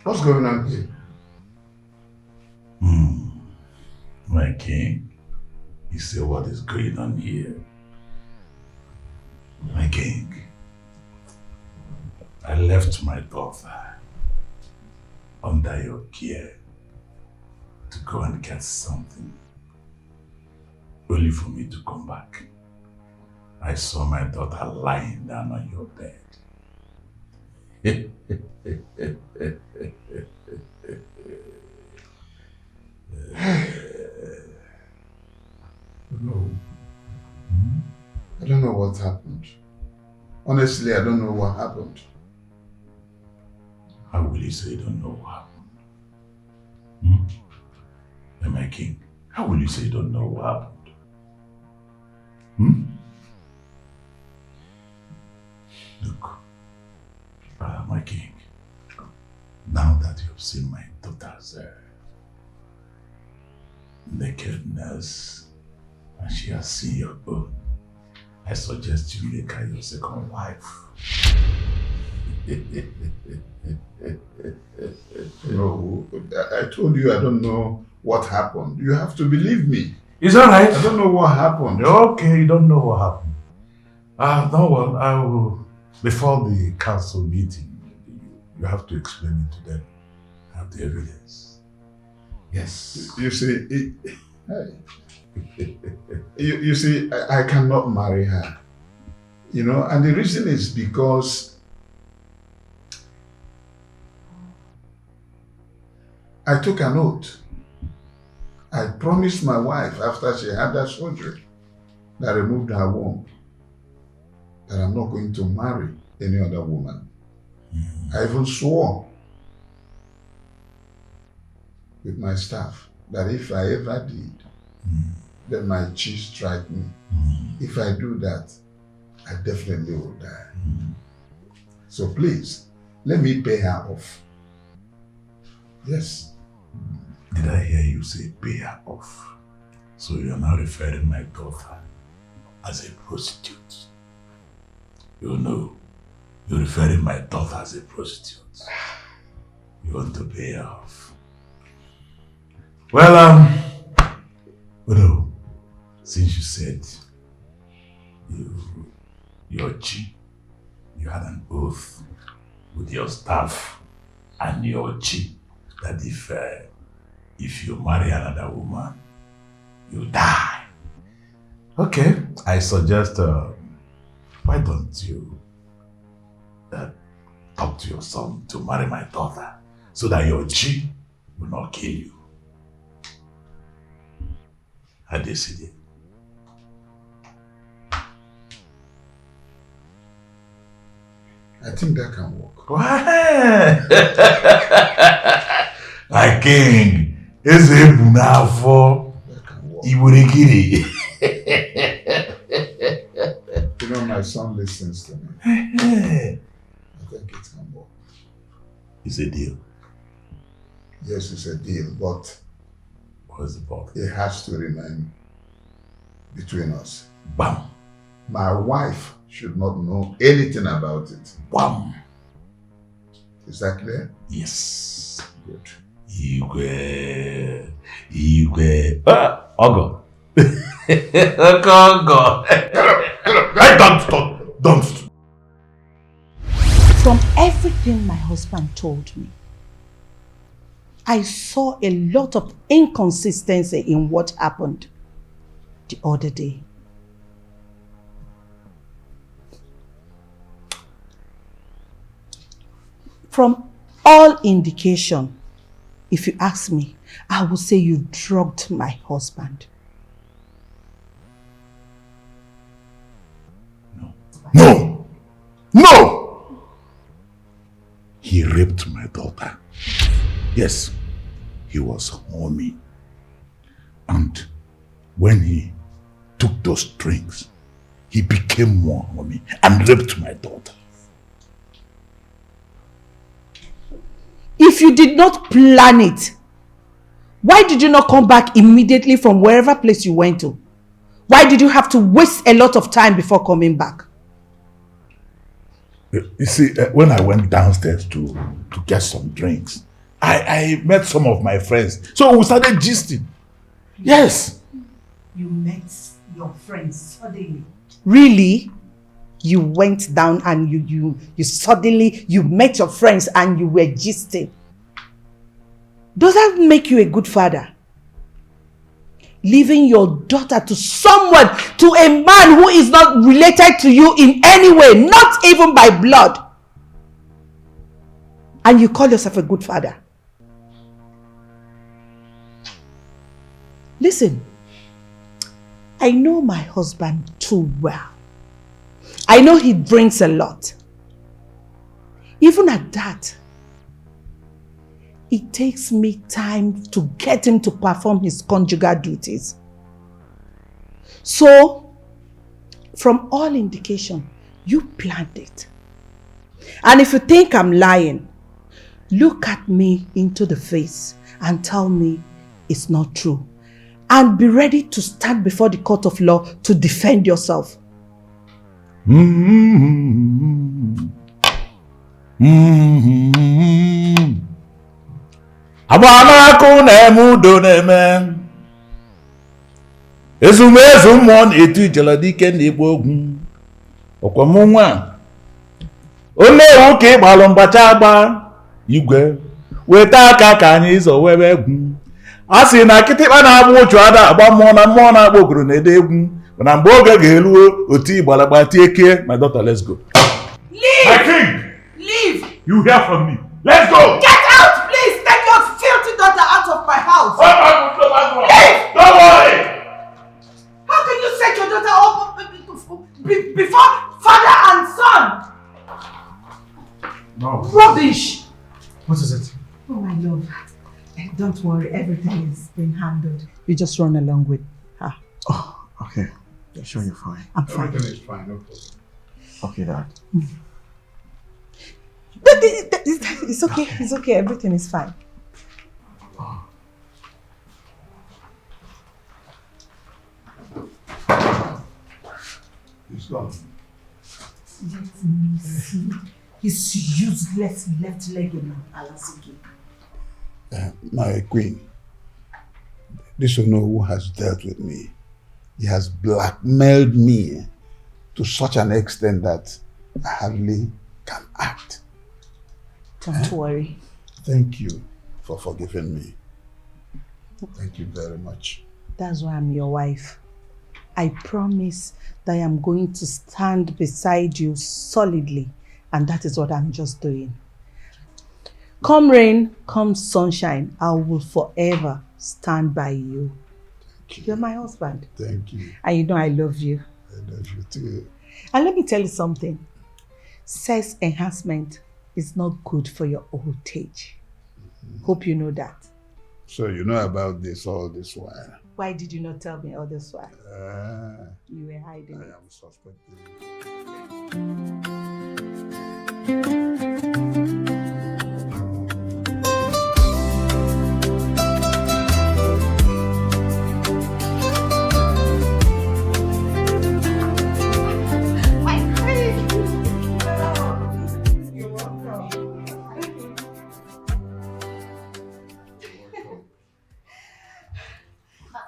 What's going on here? My king, you say what is going on here? My king, I left my daughter under your care to go and get something, only for me to come back. I saw my daughter lying down on your bed. No. I don't know what happened. Honestly, I don't know what happened. How will you say you don't know what happened? My king, how will you say you don't know what happened? Look, my king, now that you have seen my daughter's nakedness, and she has seen your own, I suggest you make her your second wife. No, I told you I don't know what happened. You have to believe me. It's alright. I don't know what happened. Okay, you don't know what happened. No one, I will, before the council meeting, you have to explain it to them. Have the evidence. Yes. You see, you see, I cannot marry her. You know, and the reason is because I took an oath. I promised my wife after she had that surgery that removed her womb that I'm not going to marry any other woman. I even swore with my staff that if I ever did, then my chief strike me. If I do that, I definitely will die. So please, let me pay her off. Yes. Did I hear you say pay her off? So you're now referring my daughter as a prostitute? You know, you're referring my daughter as a prostitute. You want to pay her off. Well, Udo, since you said you had an oath with your staff and your chi that if you marry another woman, you die. Okay, I suggest, why don't you talk to your son to marry my daughter so that your chi will not kill you. Adeside. I think that can work. Why? My king, eze ebu n'afọ Iburikiri. You know, my son listens to me. I think it can work. It's a deal. Yes, it's a deal, but what's the problem? It has to remain between us. Bam. My wife should not know anything about it. Bam. Is that clear? Yes. Good. Igwe. Ogo. Ogo. Don't. From everything my husband told me, I saw a lot of inconsistency in what happened the other day. From all indication, if you ask me, I would say you drugged my husband. No! He raped my daughter. Yes, he was horny. And when he took those drinks, he became more horny and raped my daughter. If you did not plan it, why did you not come back immediately from wherever place you went to? Why did you have to waste a lot of time before coming back? You see, when I went downstairs to get some drinks, I met some of my friends. So we started gisting. Yes. You met your friends suddenly? Really? You went down and you suddenly met your friends and you were gisting. Does that make you a good father? Leaving your daughter to someone, to a man who is not related to you in any way, not even by blood. And you call yourself a good father. Listen, I know my husband too well. I know he drinks a lot. Even at that, it takes me time to get him to perform his conjugal duties. So, from all indication, you planned it. And if you think I'm lying, look at me into the face and tell me it's not true. and be ready to stand before the court of law to defend yourself. Abamako na-eme udo na-eme ezumezu mmụọ na-etu ijele dike na igbo ogwu ọkwamụ nwa olewu ka ịgbalụ mgbacha agba igwe weta aka ka anyị zọwebe egwu a sị na kịtịkpa na-agba ụchụ ada agba mmụọ na-agba ogoro na-ede egwu mana mgbe oge ga-eruo otu igbalagba tie kie. My daughter, let's go. Leave! My king! Leave! You hear from me. Let's go! Get out, please! Take your filthy daughter out of my house! Leave! Don't worry! How can you set your daughter up before father and son? No. Rubbish! What is it? Oh my love. Don't worry, everything is being handled. You just run along with her. Oh, okay. You're sure you're fine? I'm fine. Everything is fine, no problem. Okay, Dad. It's okay, it's okay, everything is fine. He's gone. Let me see his useless left leg in Alasiki. My queen, this Onowu has dealt with me. He has blackmailed me to such an extent that I hardly can act. Don't worry. Thank you for forgiving me. Thank you very much. That's why I'm your wife. I promise that I am going to stand beside you solidly, and that is what I'm just doing. Come rain, come sunshine, I will forever stand by you. You're my husband. Thank you. And you know I love you. I love you too. And let me tell you something. Sex enhancement is not good for your old age. Hope you know that. So you know about this all this while? Why did you not tell me all this while? You were hiding I it. am suspecting.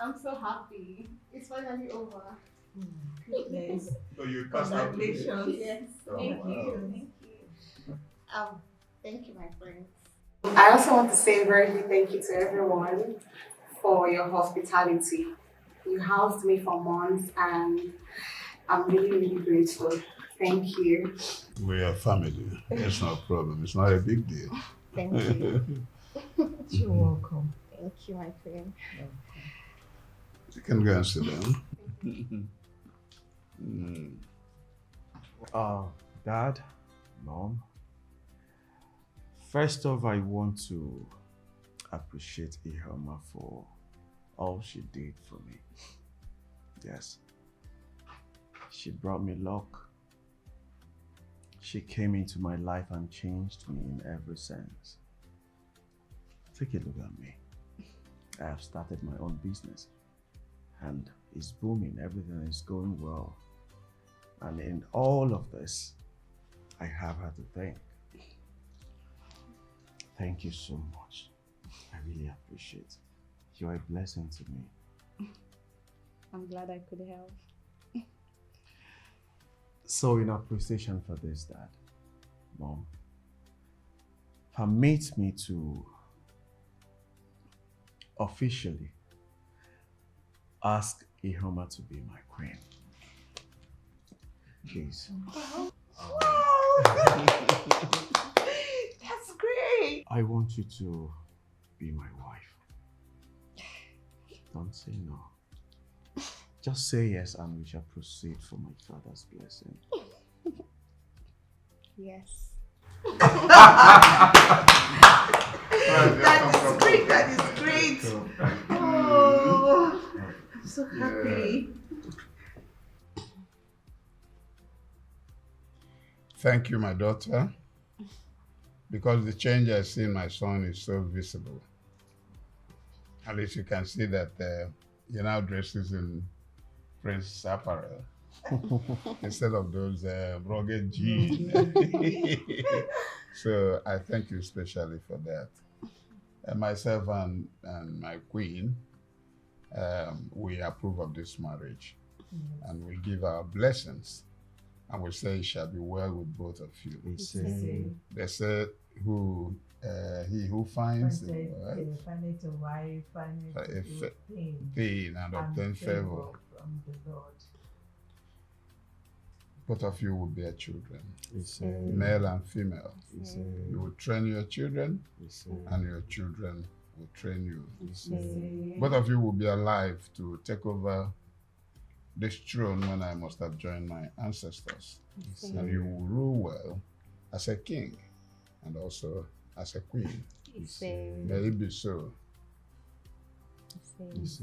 I'm so happy. It's finally over. Yes. So you passed out today? Congratulations. Yes. Oh, Thank wow. you. Thank you. Thank you, my friends. I also want to say a very big thank you to everyone for your hospitality. You housed me for months and I'm really, really grateful. Thank you. We are family. It's not a problem. It's not a big deal. Thank you. You're welcome. Thank you, my friend. You can go and sit down. Dad, Mom, first off, I want to appreciate Ihoma for all she did for me. Yes. She brought me luck. She came into my life and changed me in every sense. Take a look at me. I have started my own business and it's booming. Everything is going well. And in all of this, I have her to thank. Thank you so much. I really appreciate it. You're a blessing to me. I'm glad I could help. So in appreciation for this, Dad, Mom, permit me to officially ask Ihoma to be my queen. Please. Wow! That's great! I want you to be my wife. Don't say no. Just say yes and we shall proceed for my father's blessing. Yes. That is great, that is great! Oh, I'm so happy. Thank you, my daughter, because the change I see in my son is so visible. At least you can see that he now dresses in Prince apparel instead of those rugged jeans. So I thank you especially for that. And myself and my queen, we approve of this marriage, and we give our blessings, and we say it shall be well with both of you. They said, he who finds a wife, pain and obtain favor from the Lord. Both of you will bear children, male and female. You will train your children, and your children will train you. Both of you will be alive to take over this throne when I must have joined my ancestors. And you will rule well as a king and also as a queen. May it be so. Thank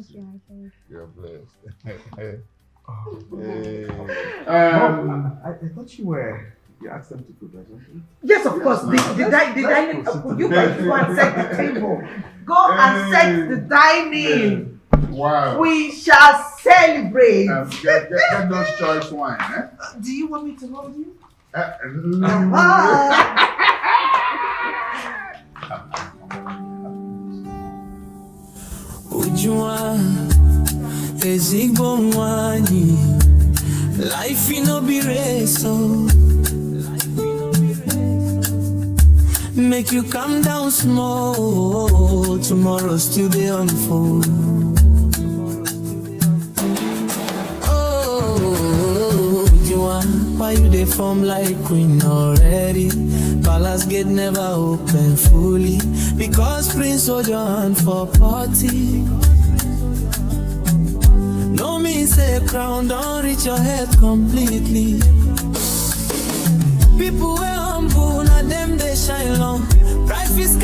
you, my king. You're blessed. I thought you asked them to put that something. Yes, of course. The dining. You guys go and set the table. Go and set the dining. Wow. We shall celebrate. Get those choice wine. Eh? Do you want me to hold you? No. Ujua ezigbo nwanyị, life in no be race, so make you calm down small, tomorrow still dey unfold. Oh, Ujua, why you dey form like queen already? Palace gate never open fully because Prince hold your hand for party. No mean say crown don't reach your head completely. People were humble, now them they shine long. Life is